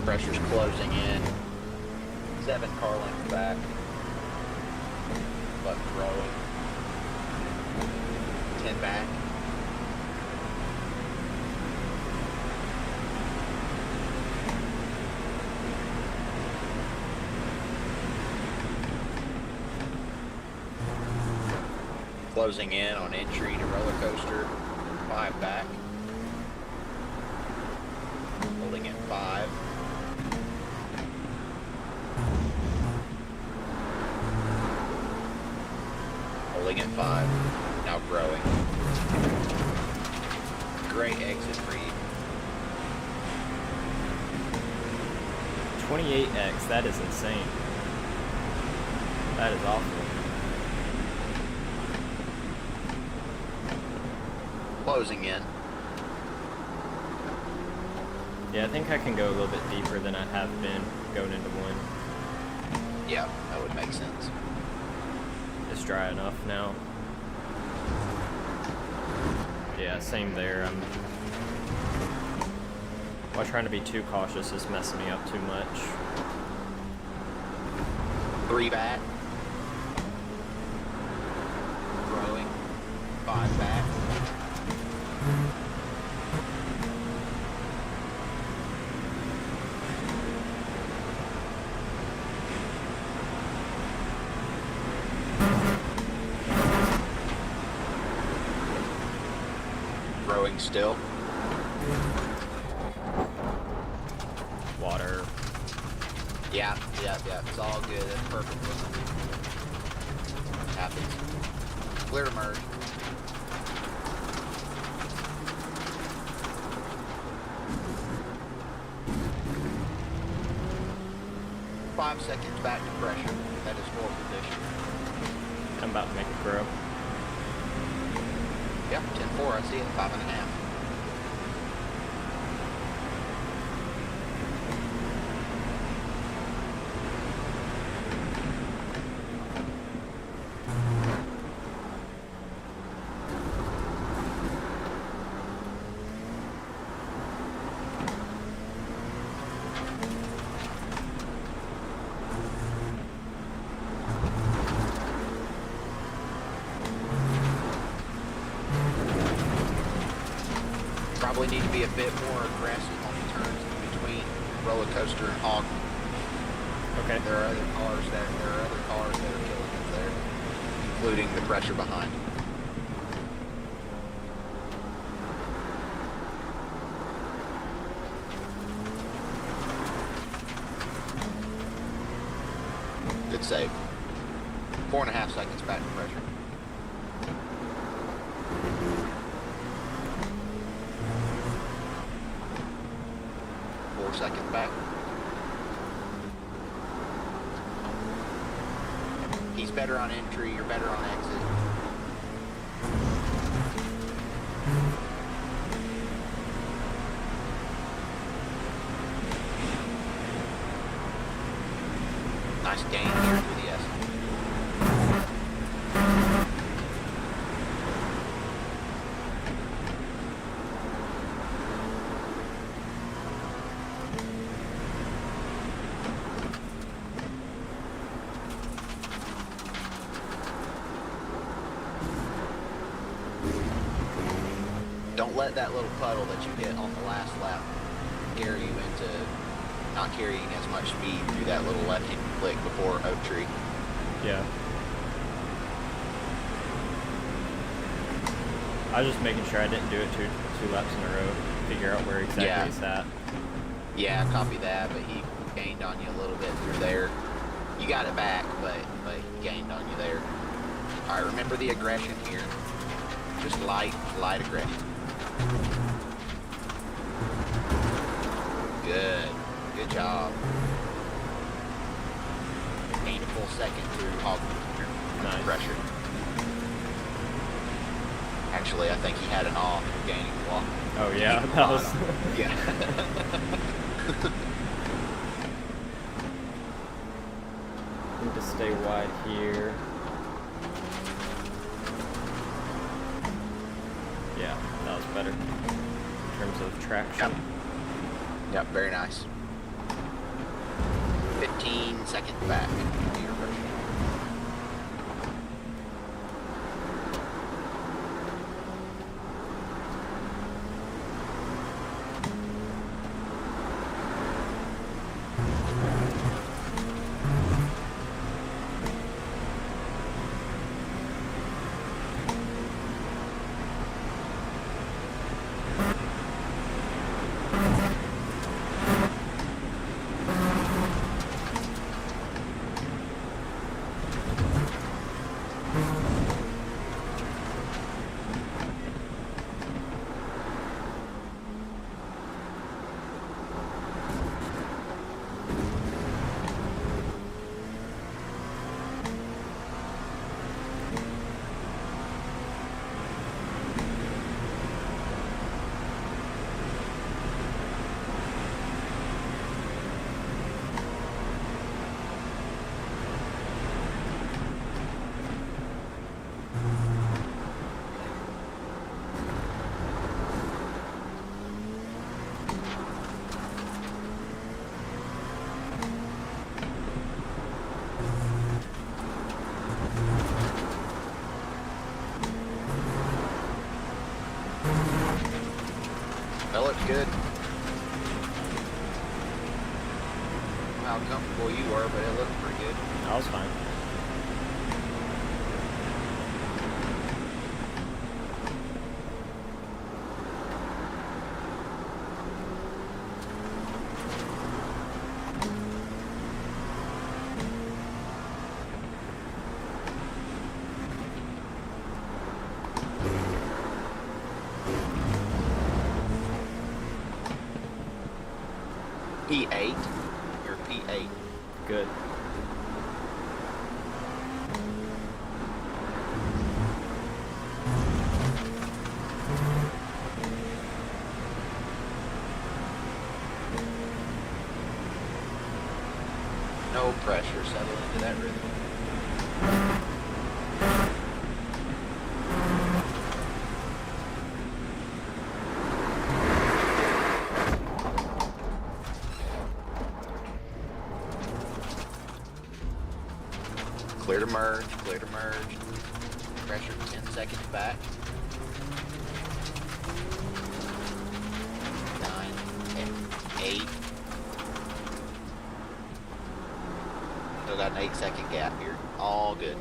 Pressure's closing in. 7 car lengths back. But growing. 10 back. Closing in on entry to roller coaster. 5 back. Holding at 5. Holding at 5. Now growing. Great exit for you. 28x, that is insane. That is awful. Closing in. Yeah, I think I can go a little bit deeper than I have been going into 1. Yeah, that would make sense. It's dry enough now. Yeah, same there. While trying to be too cautious is messing me up too much. 3 back. Growing. 5 back. Growing still. Water. Yeah, it's all good. That's perfect. Happens. Clear to merge. Five seconds back to pressure. That is full position. I'm about to make it grow. Yep, 10-4. I see it. 5.5. Probably need to be a bit more aggressive on the turns in between roller coaster and hog. Okay. There are other cars that are killing us there, including the pressure behind. Good save. 4.5 seconds back to pressure. 4 seconds back. He's better on entry, you're better on exit. Don't let that little puddle that you hit on the last lap carry you into not carrying as much speed through that little left-hand flick before Oak Tree. Yeah. I was just making sure I didn't do it two laps in a row. Figure out where exactly it's at. Yeah, copy that, but he gained on you a little bit through there. You got it back, but he gained on you there. All right, remember the aggression here. Just light aggression. Good job. Gained a full second through hog pressure. Actually, I think he had an off gaining a lot. Oh yeah, that was. Yeah. Need to stay wide here. Yeah, that was better in terms of traction. Yep, very nice. 15 seconds back to your pressure. That looks good. How comfortable you were, but it looked pretty good. That was fine. P8. You're P8. Good. No pressure. Settle into that rhythm. Clear to merge, clear to merge. Pressure 10 seconds back. 9, 8. Still got an 8-second gap here. All good.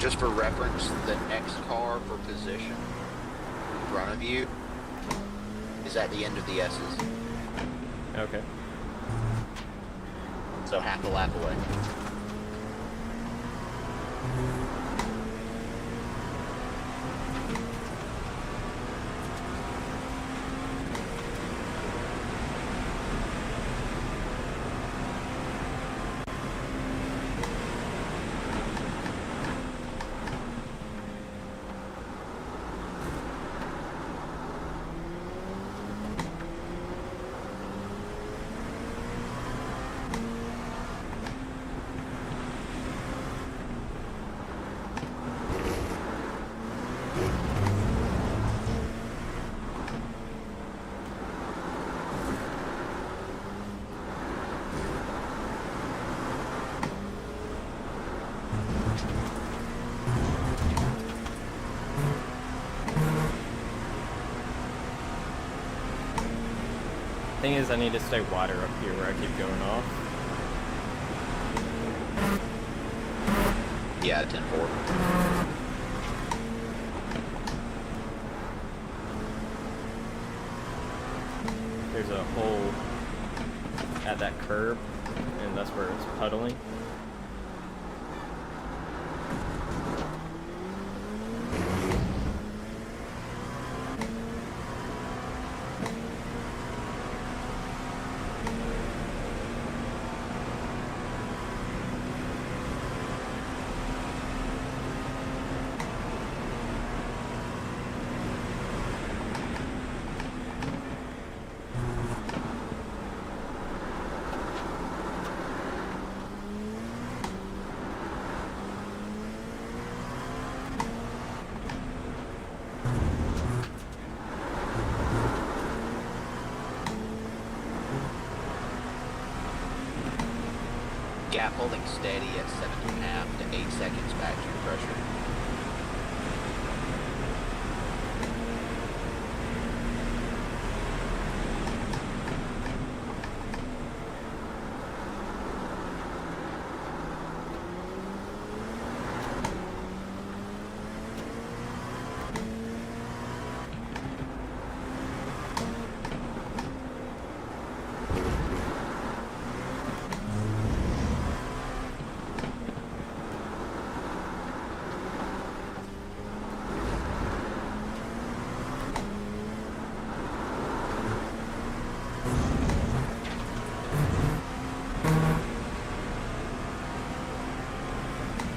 Just for reference, the next car for position in front of you is at the end of the S's. Okay. So half a lap away. Thing is, I need to stay wider up here where I keep going off. Yeah, 10-4. There's a hole at that curb, and that's where it's puddling. Gap holding steady at 7.5 to 8 seconds back to your pressure.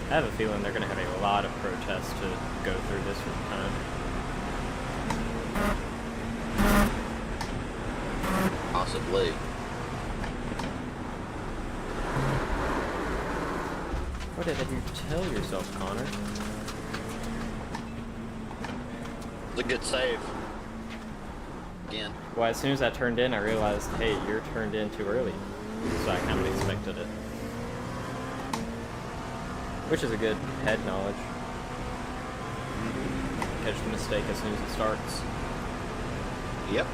I have a feeling they're going to have a lot of protests to go through this time. Possibly. What did you tell yourself, Connor? It's a good save. Again. Well, as soon as I turned in, I realized, hey, you're turned in too early. So I kind of expected it. Which is a good head knowledge. Catch the mistake as soon as it starts. Yep.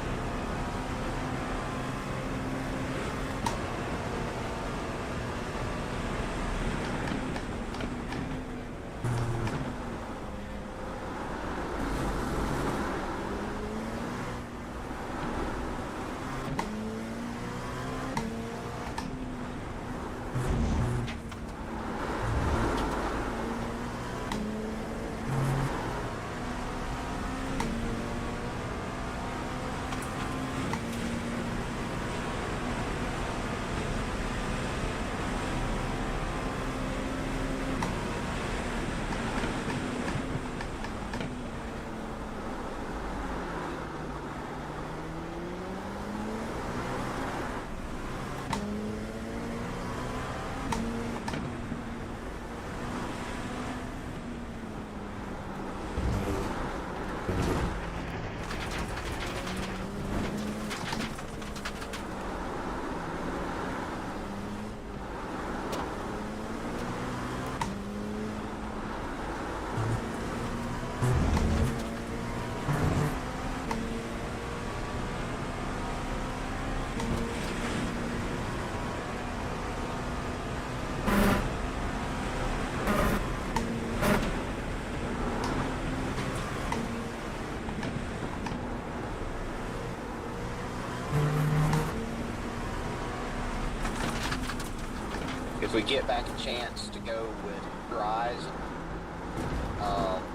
If we get back a chance to go with dries,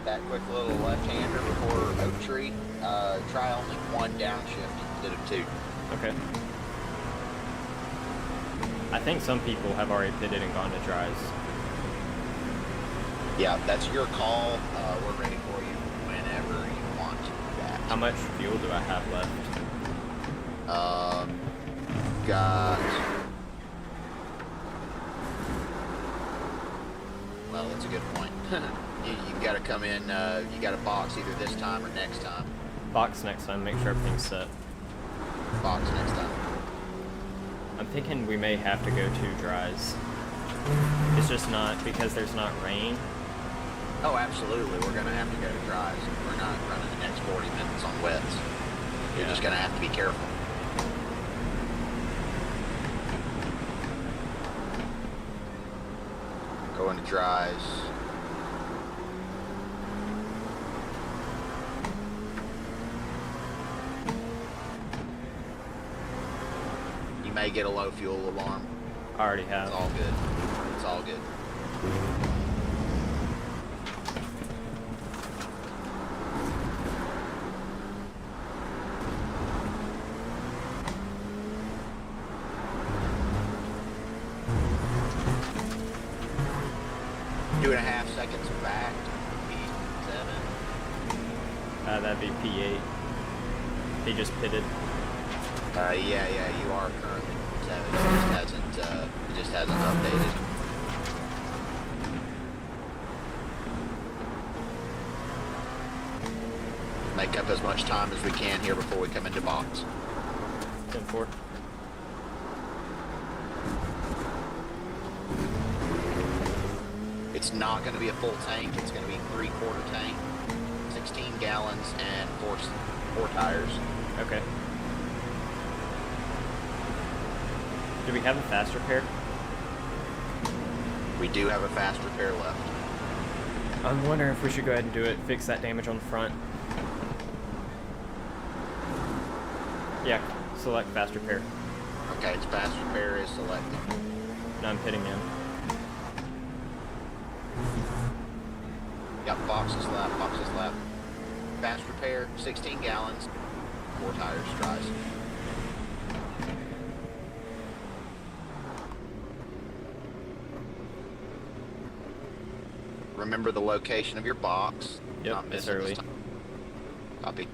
that quick little left-hander before Oak Tree, try only one downshift instead of two. Okay. I think some people have already pitted and gone to dries. Yeah, that's your call. We're ready for you whenever you want to do that. How much fuel do I have left? Got... Well, that's a good point. you got to come in, you got to box either this time or next time. Box next time, make sure everything's set. Box next time. I'm thinking we may have to go to dries. It's just not, because there's not rain. Oh, absolutely. We're going to have to go to dries. We're not running the next 40 minutes on wets. You're just going to have to be careful. dries. You may get a low fuel alarm. I already have. It's all good. It's all good. Two and a half seconds back to P7. That'd be P8. He just pitted. Yeah, you are currently P7. It just hasn't updated. Make up as much time as we can here before we come into box. 10-4. It's not going to be a full tank. It's going to be 3/4 tank, 16 gallons, and four tires. Okay. Do we have a fast repair? We do have a fast repair left. I'm wondering if we should go ahead and do it, fix that damage on the front. Yeah, select fast repair. Okay, its fast repair is selected. Now I'm pitting in. Yep, boxes left, boxes left. Fast repair, 16 gallons, 4 tires, dries. Remember the location of your box. Yep, Not it's missing this early. time. Copy.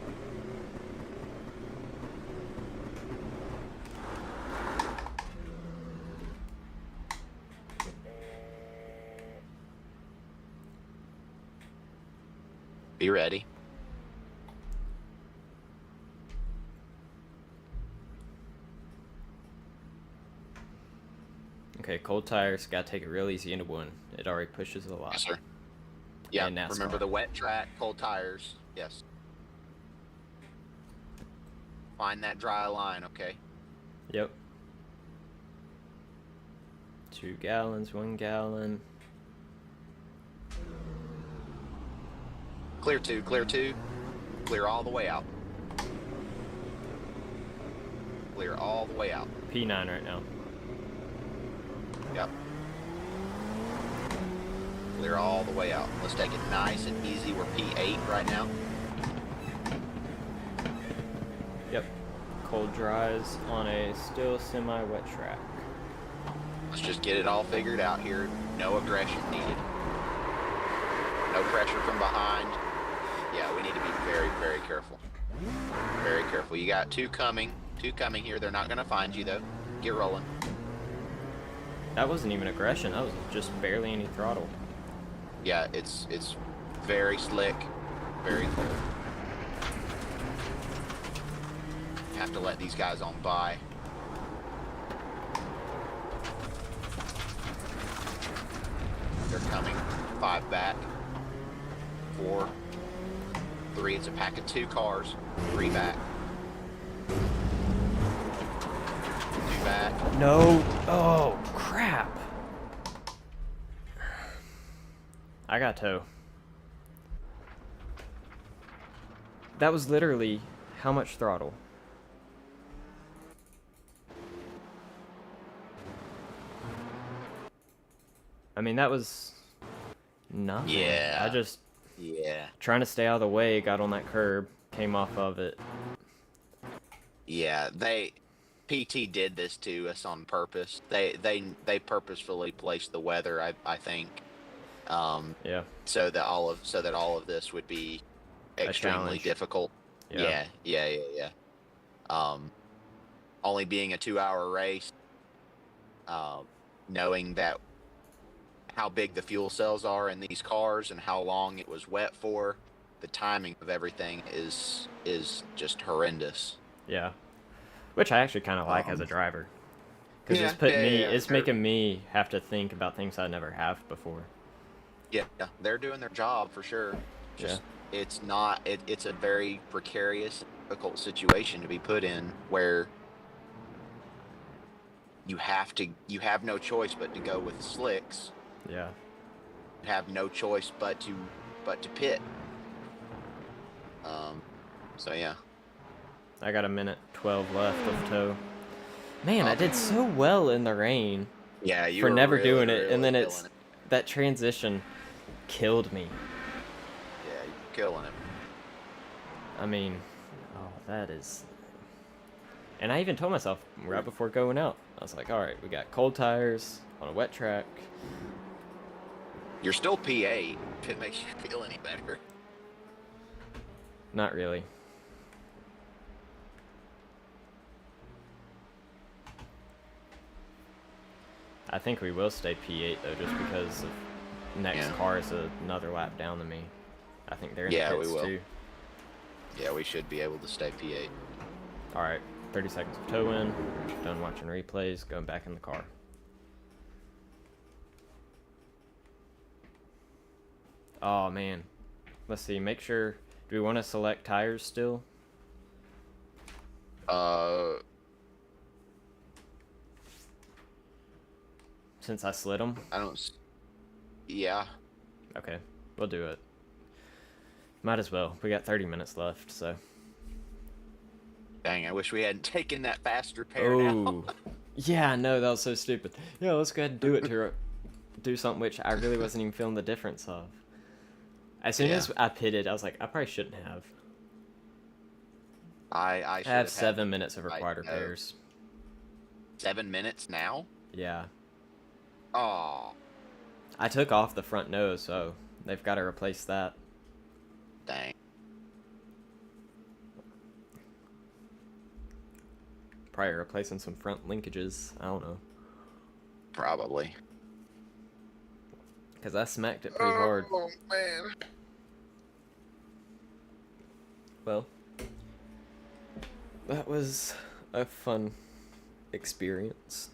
Be ready. Okay, cold tires, gotta take it real easy into one. It already pushes a lot. Yes, sir. Yeah, And NASCAR. remember the wet track, cold tires. Yes. Find that dry line, okay? Yep. 2 gallons, 1 gallon. Clear two, clear two. Clear all the way out. Clear all the way out. P9 right now. Yep. Clear all the way out. Let's take it nice and easy. We're P8 right now. Yep. Cold dries on a still semi-wet track. Let's just get it all figured out here. No aggression needed. No pressure from behind. Yeah, we need to be very, very careful. Very careful. You got two coming here. They're not going to find you, though. Get rolling. That wasn't even aggression. That was just barely any throttle. Yeah, it's very slick, very cool. Have to let these guys on by. They're coming. 5 back. 4. 3. It's a pack of 2 cars. 3 back. 2 back. No. Oh, crap. I got tow. That was literally how much throttle? I mean, that was nothing. Yeah. I just, Yeah. trying to stay out of the way, got on that curb, came off of it. Yeah, PT did this to us on purpose. They purposefully placed the weather, I think, Yeah. so that all of this would be extremely challenge. difficult. Yeah. Yeah. Only being a 2-hour race, knowing that how big the fuel cells are in these cars and how long it was wet for, the timing of everything is just horrendous. Yeah. Which I actually kind of like as a driver. Because Yeah, it's put yeah, me, yeah, it's sure. making me have to think about things I never have before. Yeah, they're doing their job for sure. Just it's not it's a very precarious, difficult situation to be put in where you have no choice but to go with slicks. Yeah. have no choice but to pit. So yeah. I got a minute 12 left of tow. Man, I Okay. did so well in the rain Yeah, you for were never really, doing it, and really then killing it. that transition killed me. Yeah, you're killing it. I mean, oh, that is. And I even told myself right before going out, I was like, all right, we got cold tires on a wet track. You're still P8, if it makes you feel any better. Not really. I think we will stay P8 though, just because of next car is another lap down than me. I think they're in the pits we will. too. Yeah, we should be able to stay P8. All right, 30 seconds of tow in. Done watching replays. Going back in the car. Oh man, let's see. Make sure. Do we want to select tires still? Since I slid them. I don't. Yeah. Okay, we'll do it. Might as well. We got 30 minutes left, so. Dang, I wish we hadn't taken that fast repair now. Yeah, no, that was so stupid. Yeah, let's go ahead and do it to do something which I really wasn't even feeling the difference of. As soon as I pitted, I was like, I probably shouldn't have. I should have 7 minutes of required repairs. 7 minutes now? Yeah. Oh. I took off the front nose, so they've got to replace that. Dang. Probably replacing some front linkages. I don't know. Probably. Because I smacked it pretty hard. Oh, man. Well, that was a fun experience.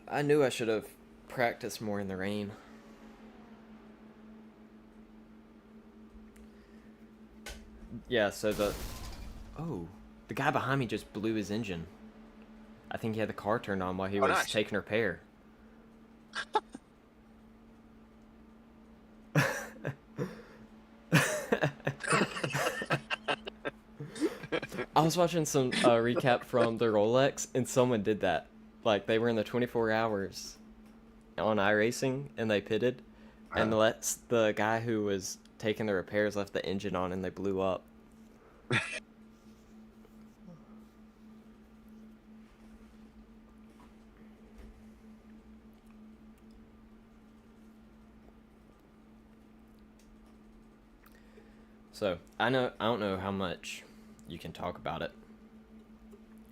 I knew I should have practiced more in the rain. Yeah, so the guy behind me just blew his engine. I think he had the car turned on while he was taking repair. I was watching some recap from the Rolex, and someone did that. Like, they were in the 24 hours on iRacing, and they pitted, and the guy who was taking the repairs left the engine on, and they blew up. So, I don't know how much you can talk about it,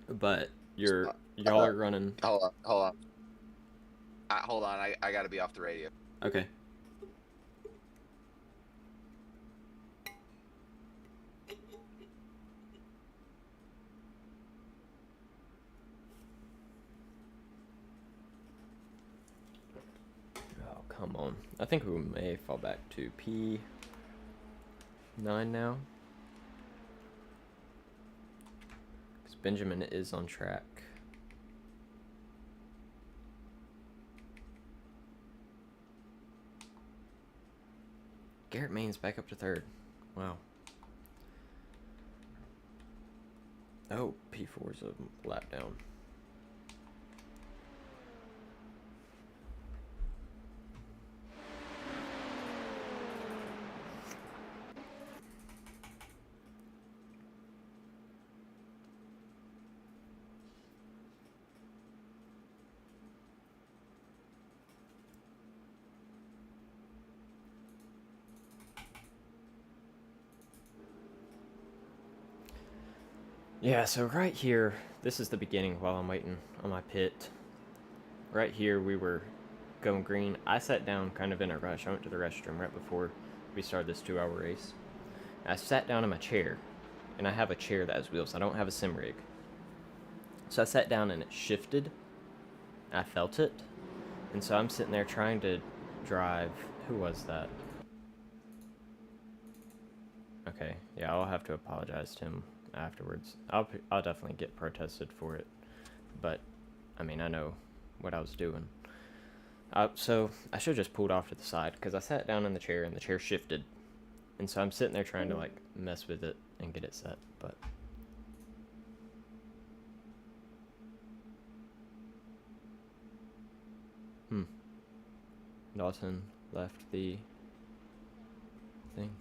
but y'all are running. Hold on. Hold on, I gotta be off the radio. Okay. Oh, come on. I think we may fall back to P9 now. Because Benjamin is on track. Garrett Main's back up to third. Wow. Oh, P4's a lap down. Yeah, so right here, this is the beginning while I'm waiting on my pit. Right here, we were going green. I sat down kind of in a rush. I went to the restroom right before we started this 2-hour race. I sat down in my chair, and I have a chair that has wheels. I don't have a sim rig. So I sat down and it shifted. I felt it. And so I'm sitting there trying to drive. Who was that? Okay, yeah, I'll have to apologize to him afterwards. I'll definitely get protested for it, but I mean, I know what I was doing. So I should have just pulled off to the side because I sat down in the chair and the chair shifted, and so I'm sitting there trying to like mess with it and get it set, but. Dawson left the thing.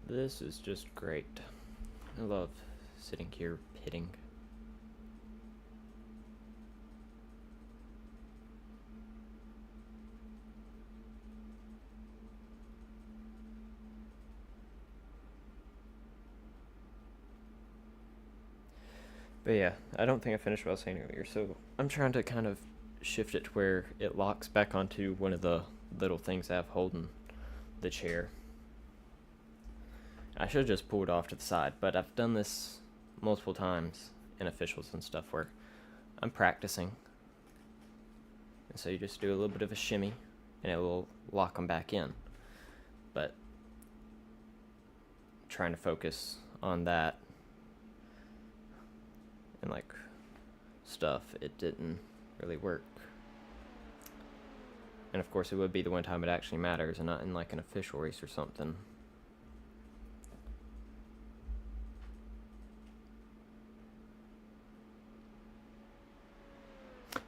This is just great. I love sitting here pitting. But yeah, I don't think I finished what I was saying earlier, so I'm trying to kind of shift it to where it locks back onto one of the little things I have holding the chair. I should have just pulled it off to the side, but I've done this multiple times in officials and stuff where I'm practicing. And so you just do a little bit of a shimmy and it will lock them back in. But trying to focus on that and like stuff, it didn't really work. And of course it would be the one time it actually matters and not in like an official race or something.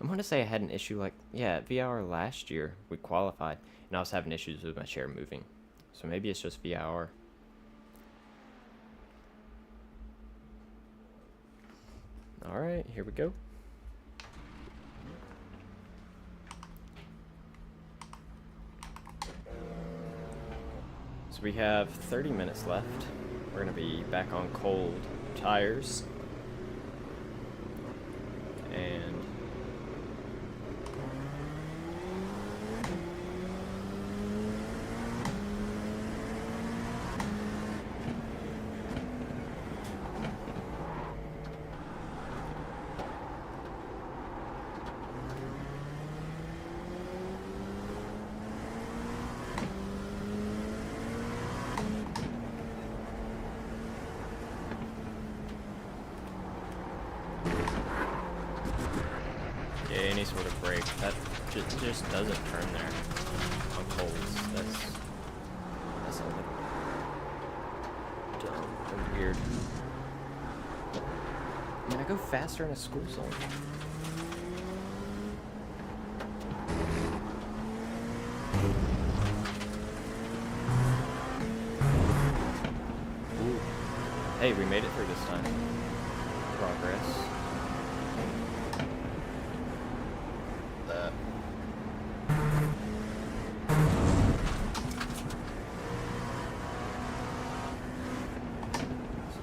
I want to say I had an issue like, yeah, at VIR last year we qualified and I was having issues with my chair moving. So maybe it's just VIR. Alright, here we go. So we have 30 minutes left. We're going to be back on cold tires. And any sort of brake that just doesn't turn there on colds. That's a little dumb and weird. I mean, I go faster in a school zone. Ooh. Hey, we made it through this time. Progress.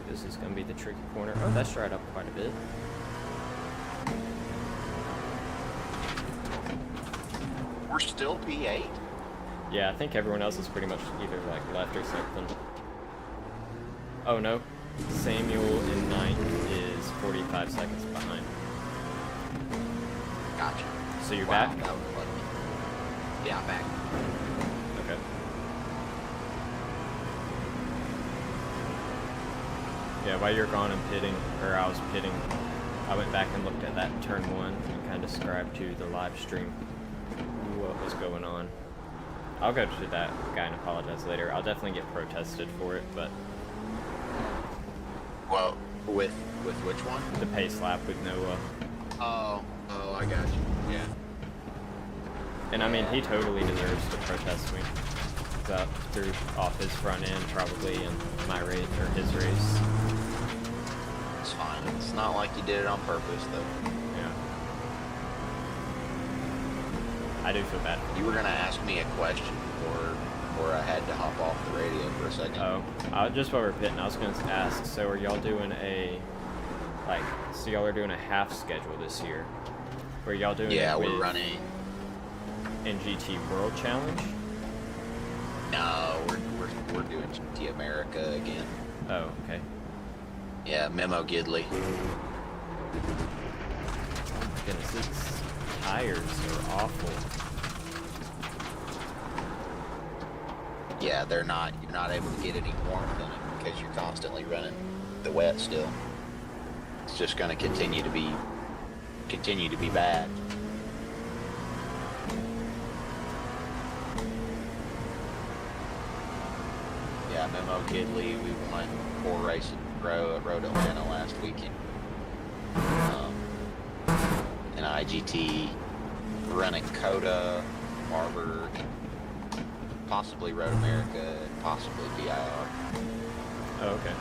This is going to be the tricky corner. Oh, that's dried up quite a bit. We're still P8? Yeah, I think everyone else is pretty much either like left or something. Oh no, Samuel in ninth is 45 seconds behind. Gotcha. So you're Wow, back? that was lucky. Yeah, I'm back. Okay. Yeah, while you're gone and pitting, or I was pitting, I went back and looked at that turn one and kind of described to the live stream what was going on. I'll go to that guy and apologize later. I'll definitely get protested for it, but... Well, With which one? The pace lap with Noah. Oh, I got you. Yeah. And I mean, he totally deserves to protest me. That threw off his front end probably in my race or his race. It's fine. It's not like you did it on purpose, though. Yeah. I do feel bad. You were gonna ask me a question before I had to hop off the radio for a second. Oh, just while we're pitting, I was gonna ask. So, are y'all doing so y'all are doing a half schedule this year? Or y'all doing? Yeah, it we're with running. NGT World Challenge? No, we're doing GT America again. Oh, okay. Yeah, Memo Gidley. Oh my goodness, these tires are awful. Yeah, you're not able to get any warmth in it because you're constantly running the wet still. It's just going to continue to be bad. Yeah, Memo Gidley, we won 4 races in a row at Road Atlanta last weekend. And IGT, running Coda, Barber, possibly Road America, and possibly VIR. Oh, okay.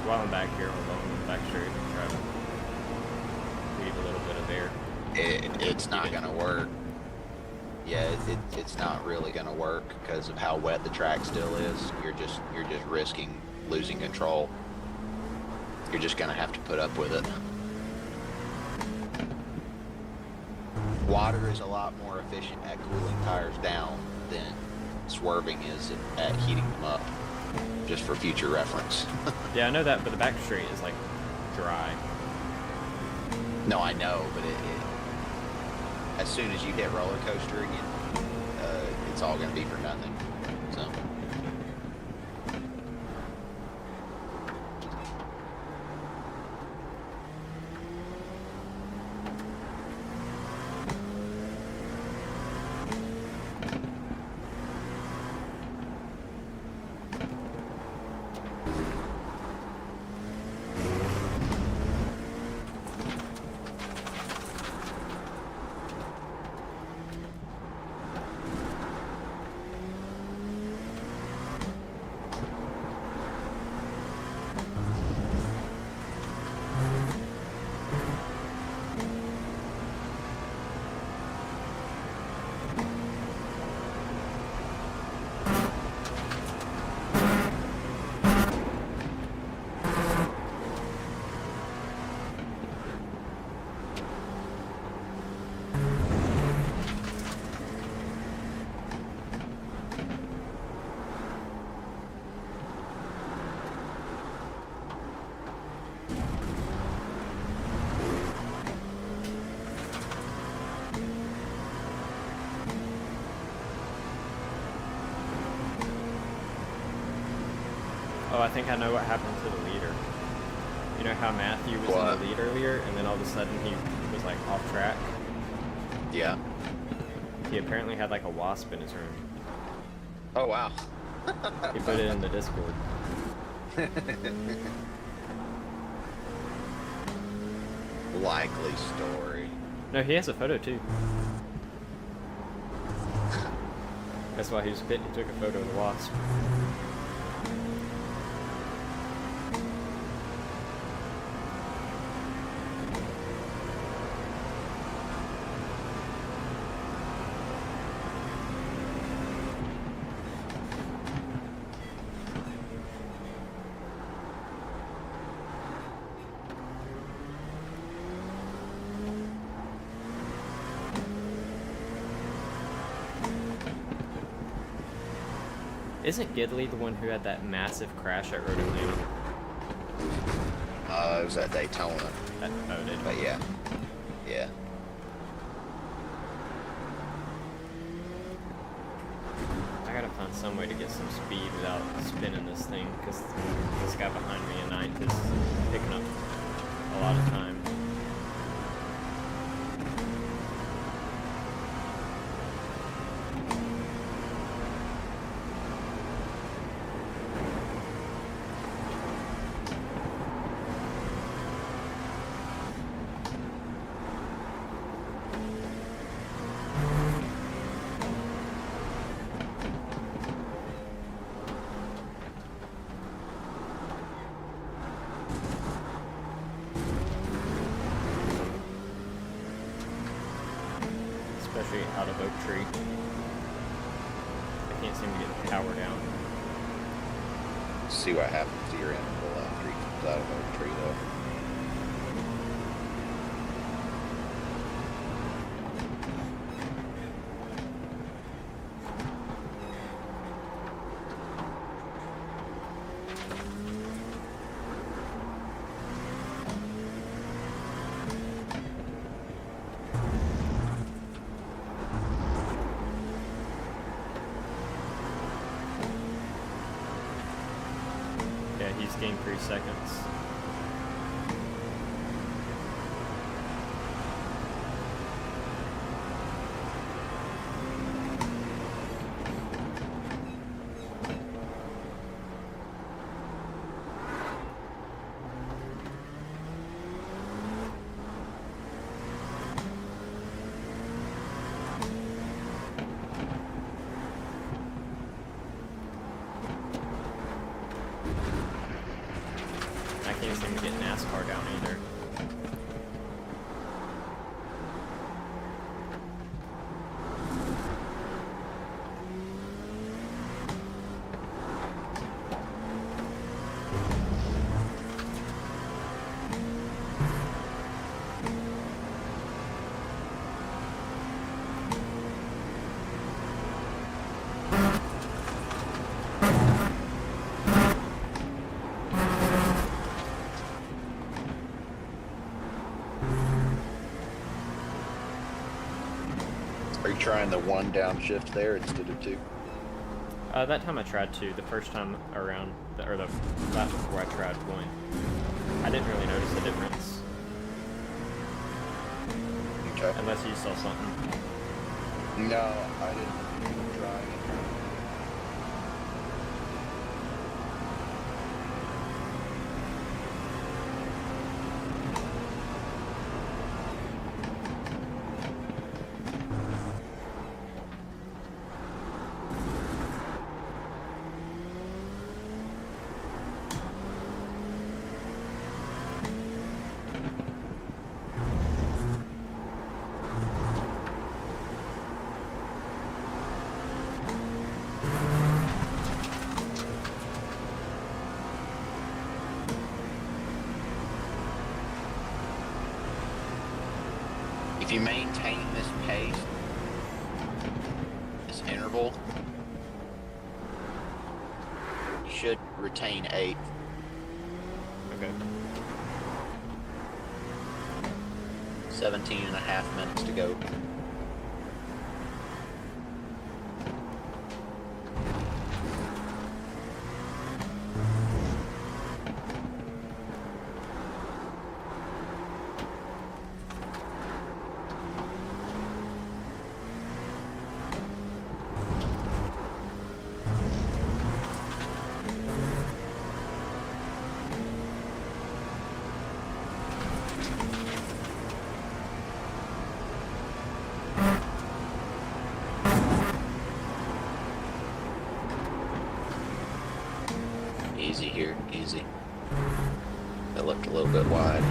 While I'm back here, hold on, back straight and try to leave a little bit of air. It's not going to work. Yeah, it's not really going to work because of how wet the track still is. You're just risking losing control. You're just going to have to put up with it. Water is a lot more efficient at cooling tires down than swerving is at heating them up. Just for future reference. Yeah, I know that, but the back straight is like dry. No, I know, but as soon as you hit roller coaster again, it's all going to be for nothing. So. Oh, I think I know what happened to the leader. You know how Matthew was What? in the lead earlier, and then all of a sudden he was like off track? Yeah. He apparently had like a wasp in his room. Oh, wow. He put it in the Discord. Likely story. No, he has a photo too. That's why he was pitting. He took a photo of the wasp. Isn't Gidley the one who had that massive crash at Road Atlanta? It was at Daytona. Oh, did But yeah. Yeah. some way to get some speed without spinning this thing, because this guy behind me in ninth is picking up a lot of time. Especially out of Oak Tree. I can't seem to get the power down. See what happens to your interval after he comes out of Oak Tree, though. Yeah, he's gained 3 seconds. I can't seem to get NASCAR down either. Are you trying the 1 downshift there instead of 2? That time I tried to. The first time around, or the lap before I tried one, I didn't really notice the difference. Okay. Unless you saw something. No, I didn't try it. If you maintain this pace, this interval, you should retain 8th. Okay. 17.5 minutes to go. Easy here, easy. That looked a little bit wide.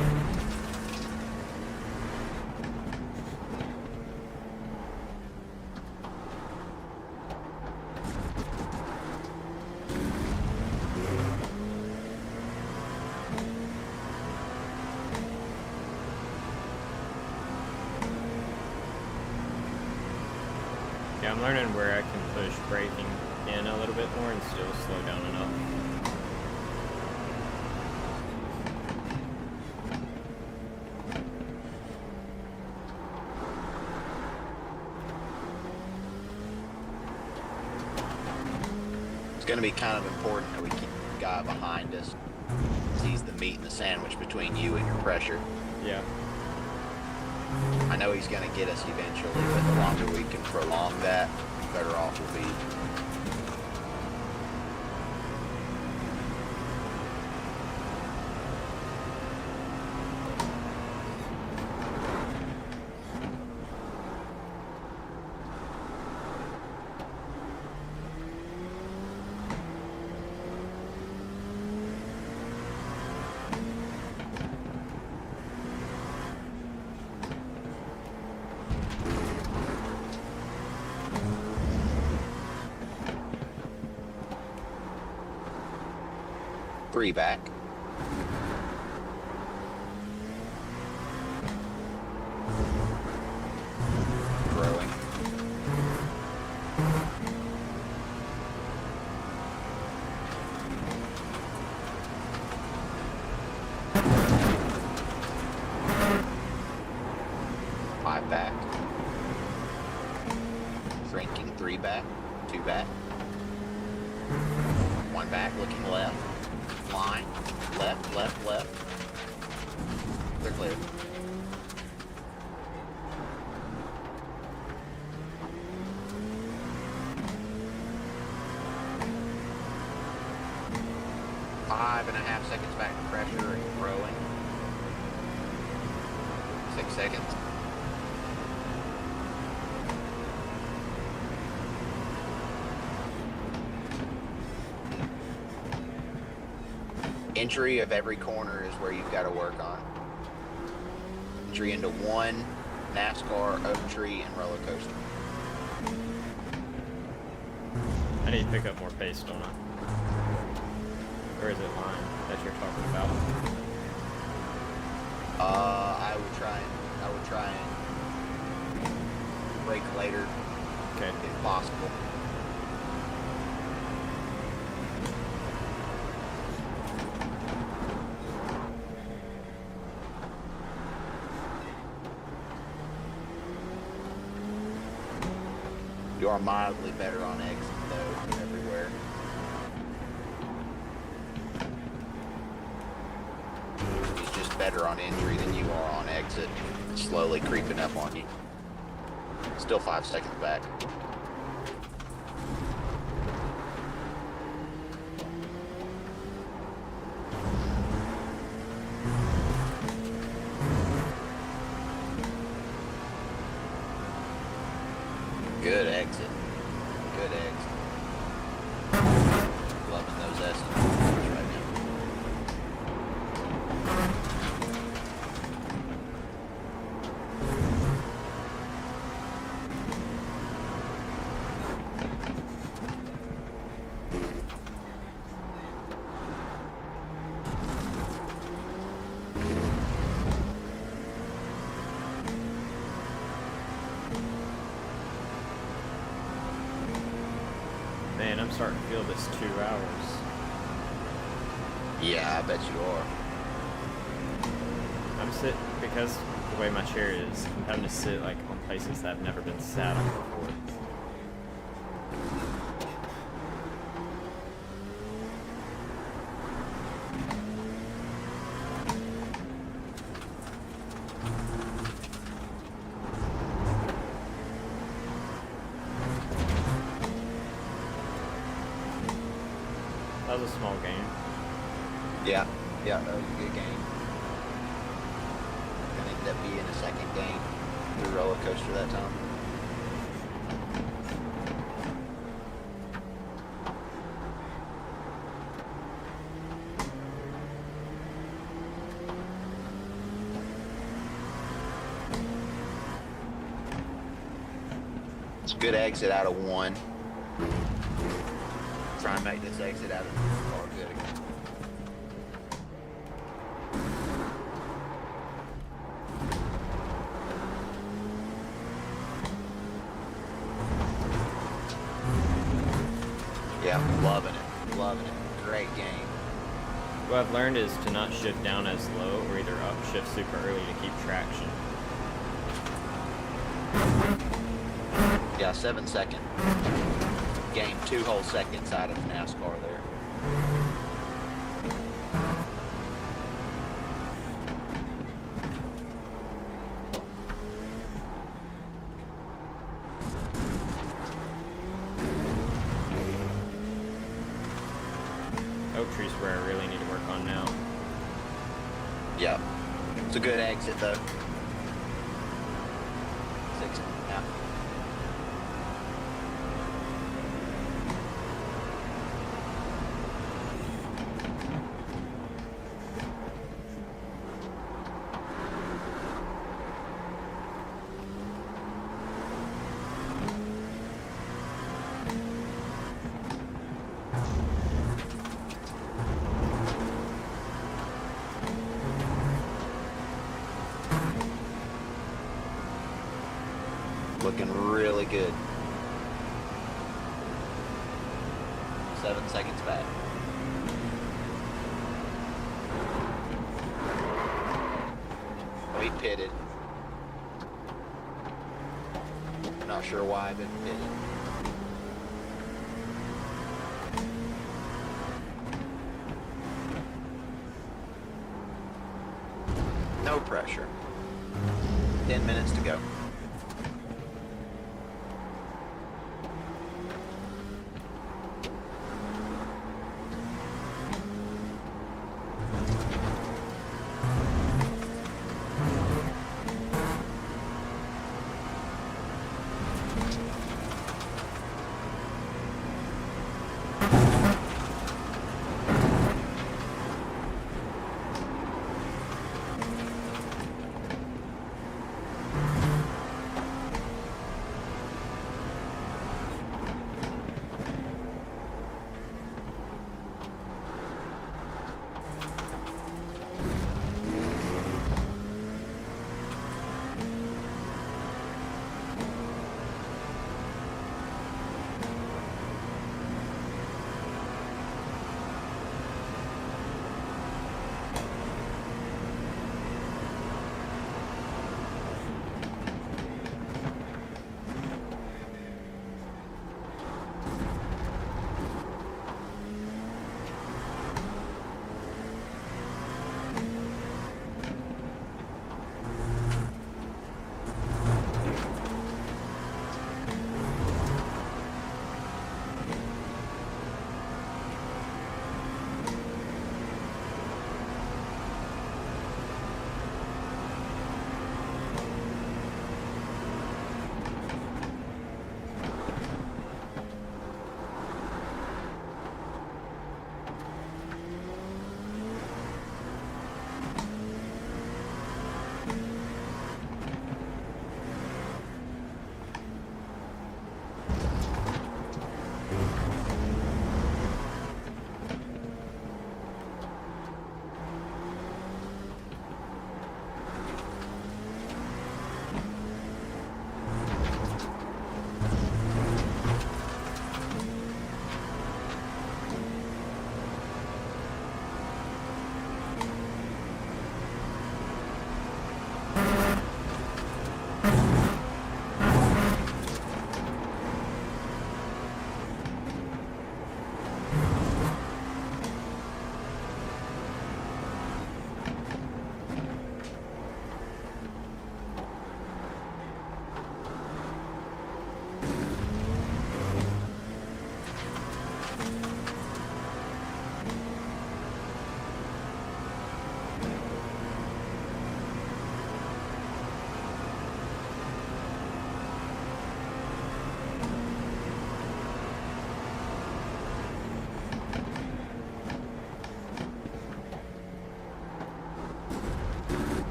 Yeah, I'm learning where I can push braking in a little bit more and still slow down enough. going to be kind of important that we keep the guy behind us. He's the meat and the sandwich between you and your pressure. Yeah. I know he's going to get us eventually, but the longer we can prolong that, the better off we'll be. Three back. Growing. Five back. Shrinking. Three back. Two back. One back, looking left. Line, left, left, left. They're clear. Five and a half seconds back to pressure and growing. 6 seconds. Entry of every corner is where you've got to work on. Entry into one, NASCAR, Oak Tree, and roller coaster. I need to pick up more pace, don't I? Or is it line that you're talking about? I would try and brake later, Okay. if possible. You are mildly better on exit though, everywhere. He's just better on entry than you are on exit. Slowly creeping up on you. Still 5 seconds back. Good exit. Good exit. Loving those S right now. Man, I'm starting to feel this 2 hours. Yeah, I bet you are. I'm sitting, because the way my chair is, I'm having to sit like on places that I've never been sat on before. That was a small game. Yeah, that was a good game. Gonna end up being a second game through roller coaster that time. It's a good exit out of one. Try and make this exit out of the car good again. Yeah, loving it. Loving it. Great game. What I've learned is to not shift down as low or either upshift super early to keep traction. Yeah, 7 seconds. gained 2 whole seconds out of NASCAR there. Oak tree's where I really need to work on now. Yep. It's a good exit though. 6 now. Looking really good. 7 seconds back. Oh, he pitted. Not sure why, but he pitted. No pressure. 10 minutes to go.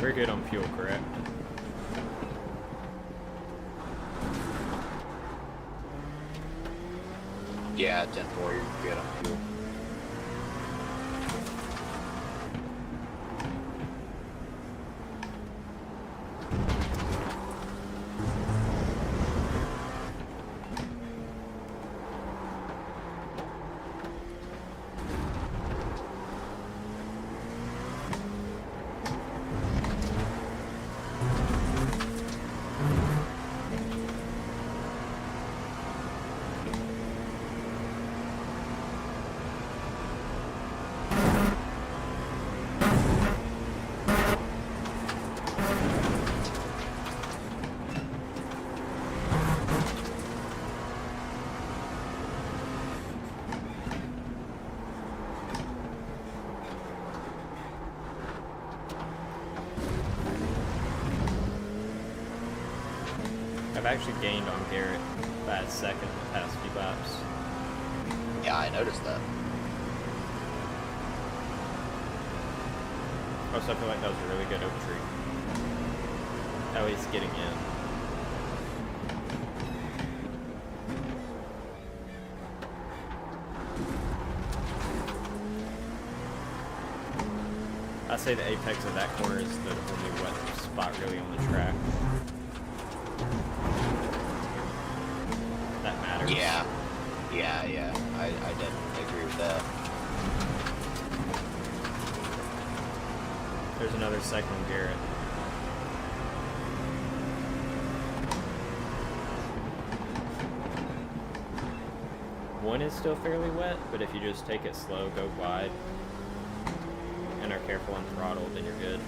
We're good on fuel, correct? Yeah, 10-4, you're good on fuel. I've actually gained on Garrett by a second in the past few laps. Yeah, I noticed that. Also, I feel like that was a really good oak tree. At least getting in. I say the apex of that corner is the only wet spot really on the track. That matters. Yeah. I definitely agree with that. There's another second on Garrett. One is still fairly wet, but if you just take it slow, go wide, and are careful on throttle, then you're good.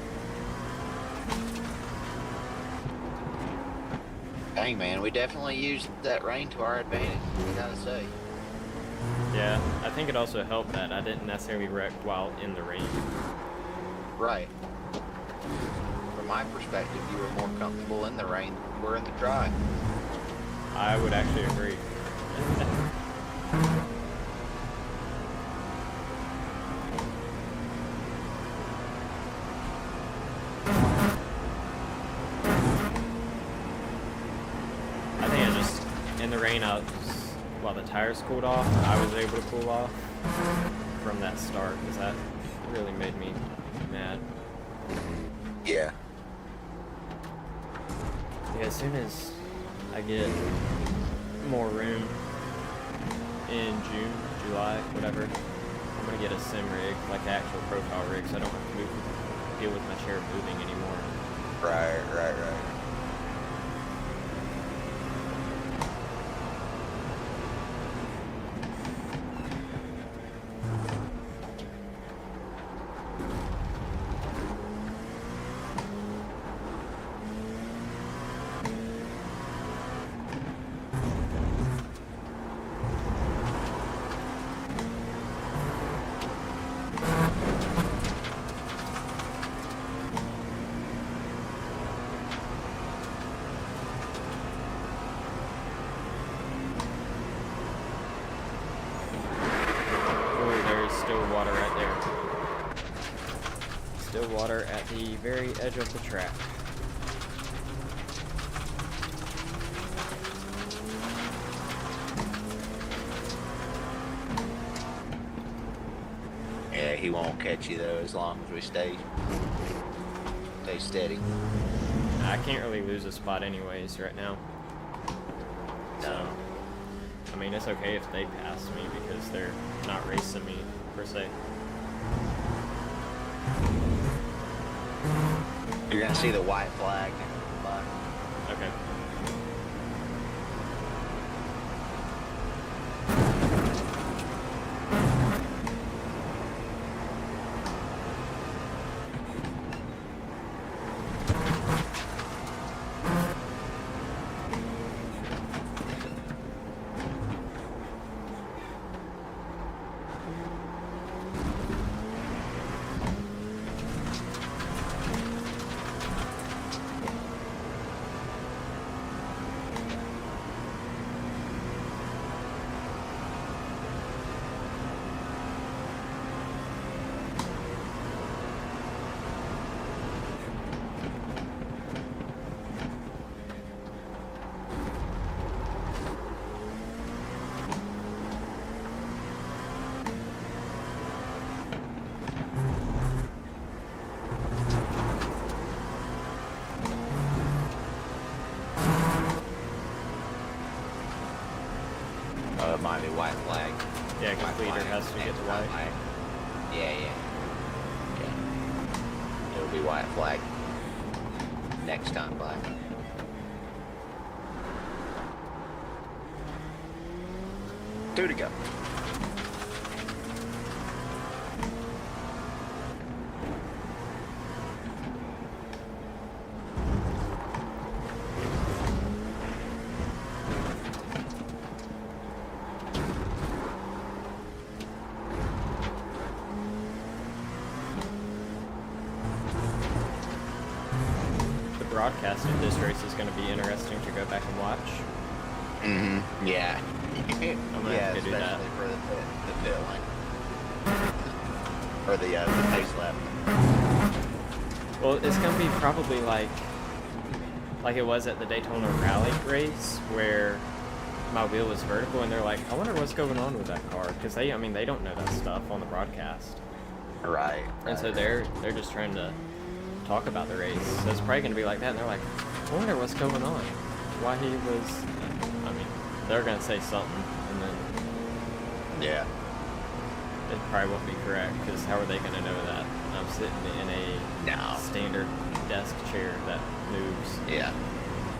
Dang, man, we definitely used that rain to our advantage, I gotta say. Yeah, I think it also helped that I didn't necessarily wreck while in the rain. Right. From my perspective, you were more comfortable in the rain than you were in the dry. I would actually agree. I think I just, in the rain, while the tires cooled off, I was able to cool off from that start, because that really made me mad. Yeah. Yeah, as soon as I get more room in June, July, whatever, I'm gonna get a sim rig, like an actual profile rig, so I don't have to deal with my chair moving anymore. Right. Water right there. Still water at the very edge of the track. Yeah, he won't catch you though as long as we stay steady. I can't really lose a spot anyways right now. So, I mean, it's okay if they pass me because they're not racing me, per se. You're gonna see the white flag next to the flag. Okay. It might be white flag. Yeah, because White leader flag has to get next the time white. Yeah. It'll be white flag. Next time black. Two to go. broadcast if this race is going to be interesting to go back and watch. Yeah. I'm gonna have to do that. Especially for the pit lane. Or the pace lap. Well, it's going to be probably like it was at the Daytona Rally race where my wheel was vertical, and they're like, I wonder what's going on with that car, because they don't know that stuff on the broadcast. Right. And so they're just trying to talk about the race. So it's probably going to be like that, and they're like, I wonder what's going on. Why he was... I mean, they're going to say something, and then... Yeah. It probably won't be correct, because how are they going to know that? I'm sitting in a standard desk chair that moves. Yeah.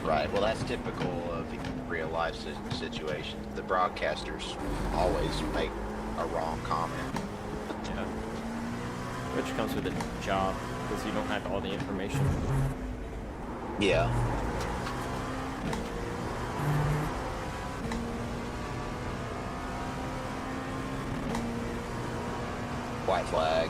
Right. Well, that's typical of real life situations. The broadcasters always make a wrong comment. Yeah. Which comes with a job, because you don't have all the information. Yeah. White flag.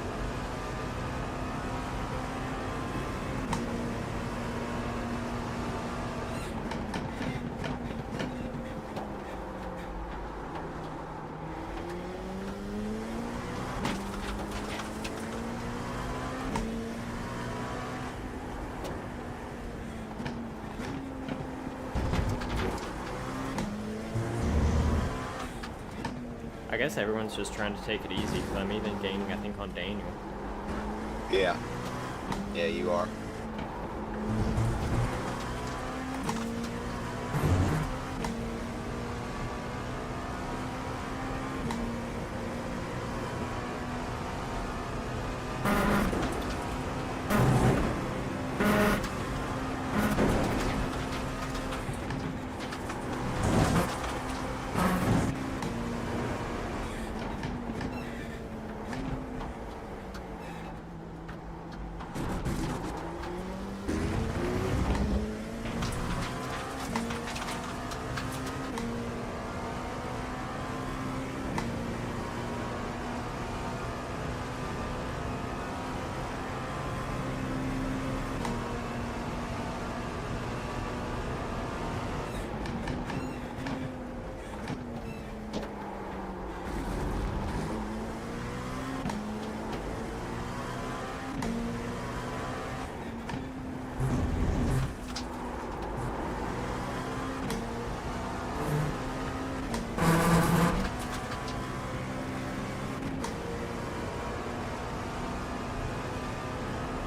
I guess everyone's just trying to take it easy, because I'm even gaining, I think, on Daniel. Yeah. Yeah, you are.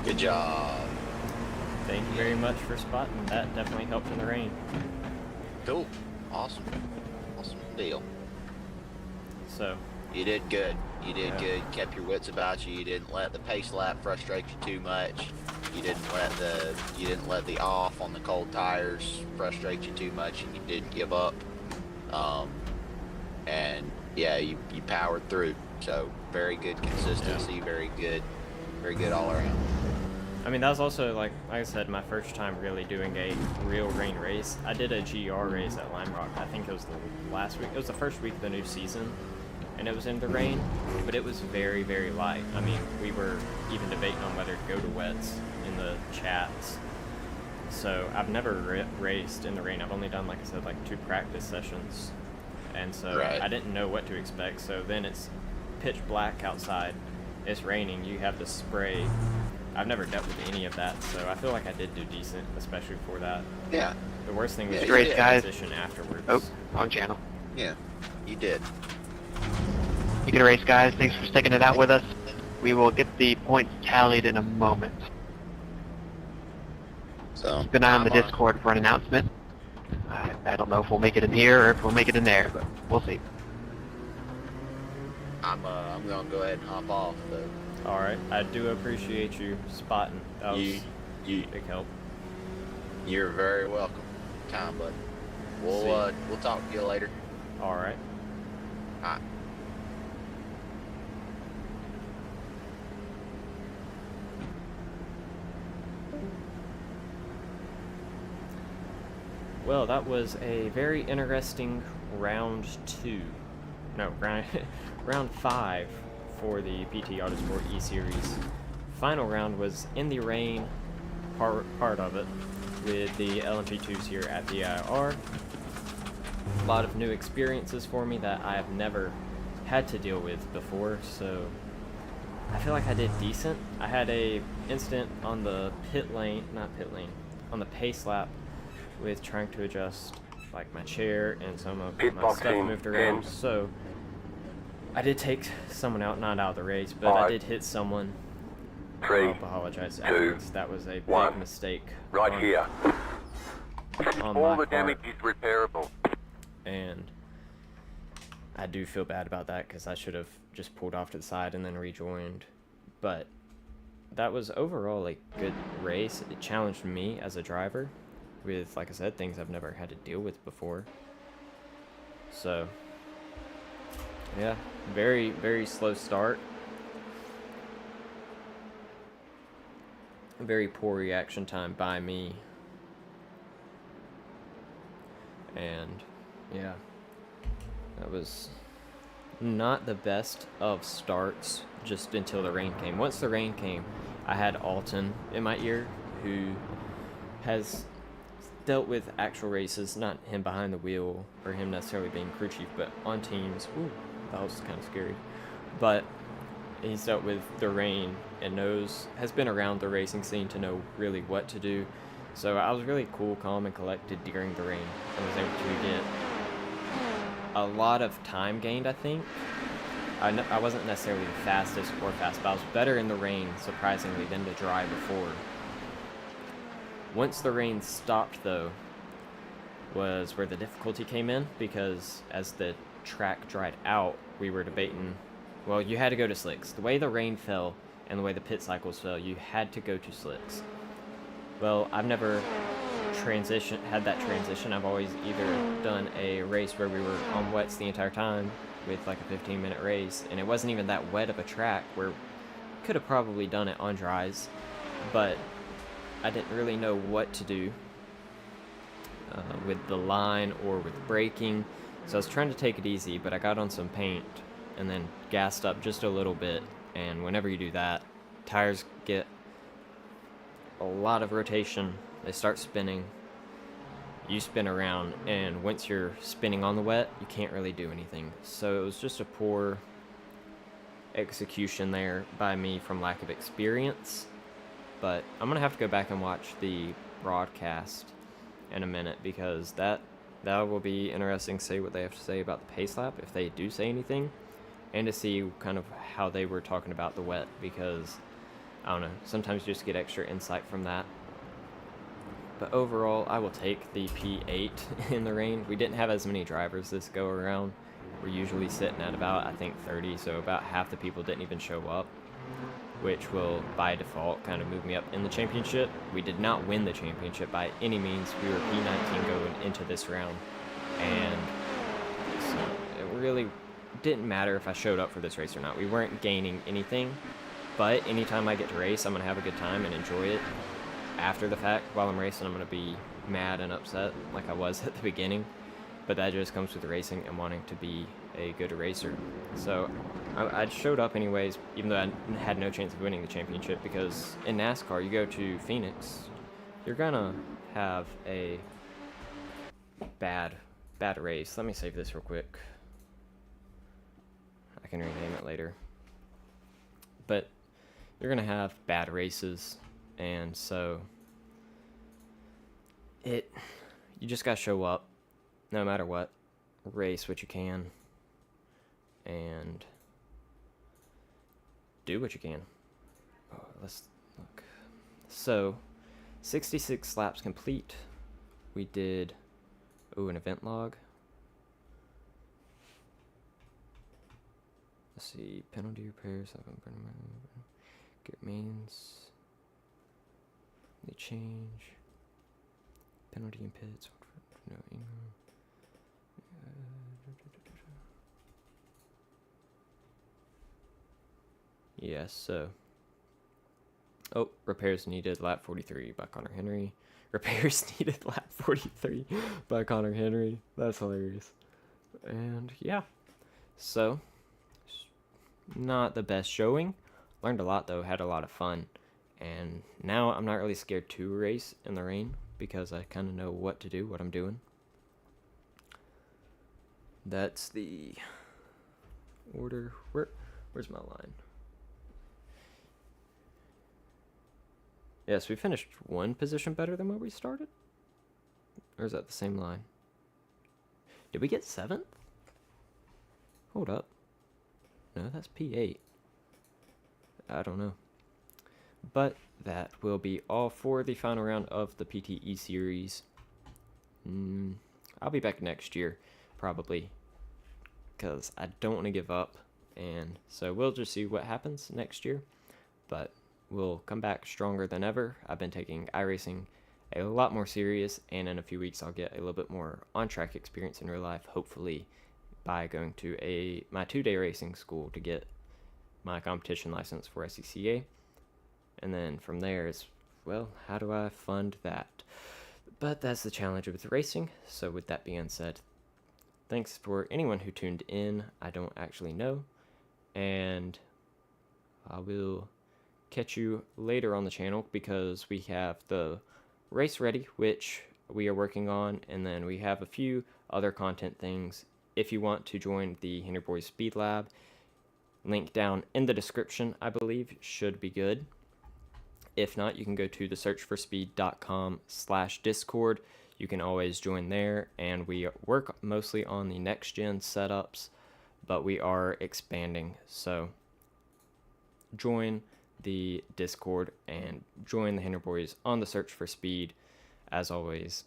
Good job. Thank you very much for spotting. That definitely helped in the rain. Cool. Awesome. Awesome deal. So, You did good. You did good. Kept your wits about you. You didn't let the pace lap frustrate you too much. You didn't let the off on the cold tires frustrate you too much, and you didn't give up. And yeah, you powered through. So very good consistency. Very good all around. I mean, that was also, like I said, my first time really doing a real rain race. I did a GR race at Lime Rock. I think it was the last week. It was the first week of the new season, and it was in the rain, but it was very, very light. I mean, we were even debating on whether to go to wets in the chats. So I've never raced in the rain. I've only done, like I said, like 2 practice sessions, and so Right. I didn't know what to expect. So then it's pitch black outside. It's raining. You have to spray. I've never dealt with any of that, so I feel like I did do decent, especially for that. Yeah. The worst thing was Yeah, the great, guys. transition afterwards. Oh, wrong channel. Yeah. You did. You good race, guys. Thanks for sticking it out with us. We will get the points tallied in a moment. So Keep an eye on the Discord for an announcement. I don't know if we'll make it in here or if we'll make it in there, but we'll see. I'm gonna go ahead and hop off. Though. All right, I do appreciate you spotting. That was You big help. You're very welcome. Time, bud. We'll talk to you later. All right. All right. Well, that was a very interesting round 2. No, round 5 for the PT Autosport eSeries. Final round was in the rain, part of it. with the LMP2s here at the IR. A lot of new experiences for me that I have never had to deal with before, so I feel like I did decent. I had a incident on the on the pace lap with trying to adjust like my chair and some of my stuff moved around. So I did take someone out, not out of the race, but I did hit someone. I'll apologize afterwards. That was a big mistake. Right here. On All my the damage part. is repairable. And I do feel bad about that because I should have just pulled off to the side and then rejoined. But that was overall a good race. It challenged me as a driver with, like I said, things I've never had to deal with before. So, yeah, very, very slow start. Very poor reaction time by me. And, yeah, that was not the best of starts just until the rain came. Once the rain came, I had Alton in my ear, who has dealt with actual races, not him behind the wheel or him necessarily being crew chief, but on teams. Ooh, that was kind of scary. But he's dealt with the rain and has been around the racing scene to know really what to do. So I was really cool, calm, and collected during the rain and was able to get a lot of time gained, I think. I wasn't necessarily the fastest or fast, but I was better in the rain, surprisingly, than the dry before. Once the rain stopped, though, was where the difficulty came in, because as the track dried out, we were debating, well, you had to go to slicks. The way the rain fell and the way the pit cycles fell, you had to go to slicks. Well, I've never had that transition. I've always either done a race where we were on wets the entire time with like a 15-minute race, and it wasn't even that wet of a track where could have probably done it on dries, but I didn't really know what to do with the line or with braking, so I was trying to take it easy, but I got on some paint and then gassed up just a little bit, and whenever you do that, tires get a lot of rotation, they start spinning, you spin around, and once you're spinning on the wet, you can't really do anything. So it was just a poor execution there by me from lack of experience. But I'm gonna have to go back and watch the broadcast in a minute, because that will be interesting to see what they have to say about the pace lap, if they do say anything, and to see kind of how they were talking about the wet, because I don't know, sometimes you just get extra insight from that. But overall, I will take the P8 in the rain. We didn't have as many drivers this go around. We're usually sitting at about, I think, 30, so about half the people didn't even show up, which will, by default, kind of move me up in the championship. We did not win the championship by any means. We were P19 going into this round, and so it really didn't matter if I showed up for this race or not. We weren't gaining anything, but anytime I get to race, I'm going to have a good time and enjoy it. After the fact, while I'm racing, I'm going to be mad and upset like I was at the beginning, but that just comes with racing and wanting to be a good racer. So I showed up anyways, even though I had no chance of winning the championship, because in NASCAR, you go to Phoenix, you're going to have a bad race. Let me save this real quick. I can rename it later. But you're going to have bad races. And so you just gotta show up no matter what, race what you can, and do what you can. Oh, let's look. So 66 laps complete. We did an event log. Let's see, penalty repairs, get mains. They change. Penalty in pits. No. Yes, so. Oh, repairs needed, lap 43 by Connor Henry. Repairs needed, lap 43 by Connor Henry. That's hilarious. And yeah, so not the best showing. Learned a lot though, had a lot of fun. And now I'm not really scared to race in the rain. because I kind of know what to do, what I'm doing. That's the order. Where's my line? Yes, we finished one position better than where we started? Or is that the same line? Did we get 7th? Hold up. No, that's P8. I don't know. But that will be all for the final round of the PT eSeries. I'll be back next year, probably, because I don't want to give up. And so we'll just see what happens next year. But we'll come back stronger than ever. I've been taking iRacing a lot more serious, and in a few weeks I'll get a little bit more on-track experience in real life, hopefully by going to my 2-day racing school to get my competition license for SCCA. And then from there is, well, how do I fund that? But that's the challenge with racing. So with that being said, thanks for anyone who tuned in. I don't actually know. And I will catch you later on the channel, because we have the race ready, which we are working on, and then we have a few other content things. If you want to join the Hinder Boys Speed Lab, link down in the description, I believe, should be good. If not, you can go to thesearchforspeed.com/discord. You can always join there, and we work mostly on the next gen setups, but we are expanding. So join the Discord and join the Hinder Boys on the Search for Speed. As always,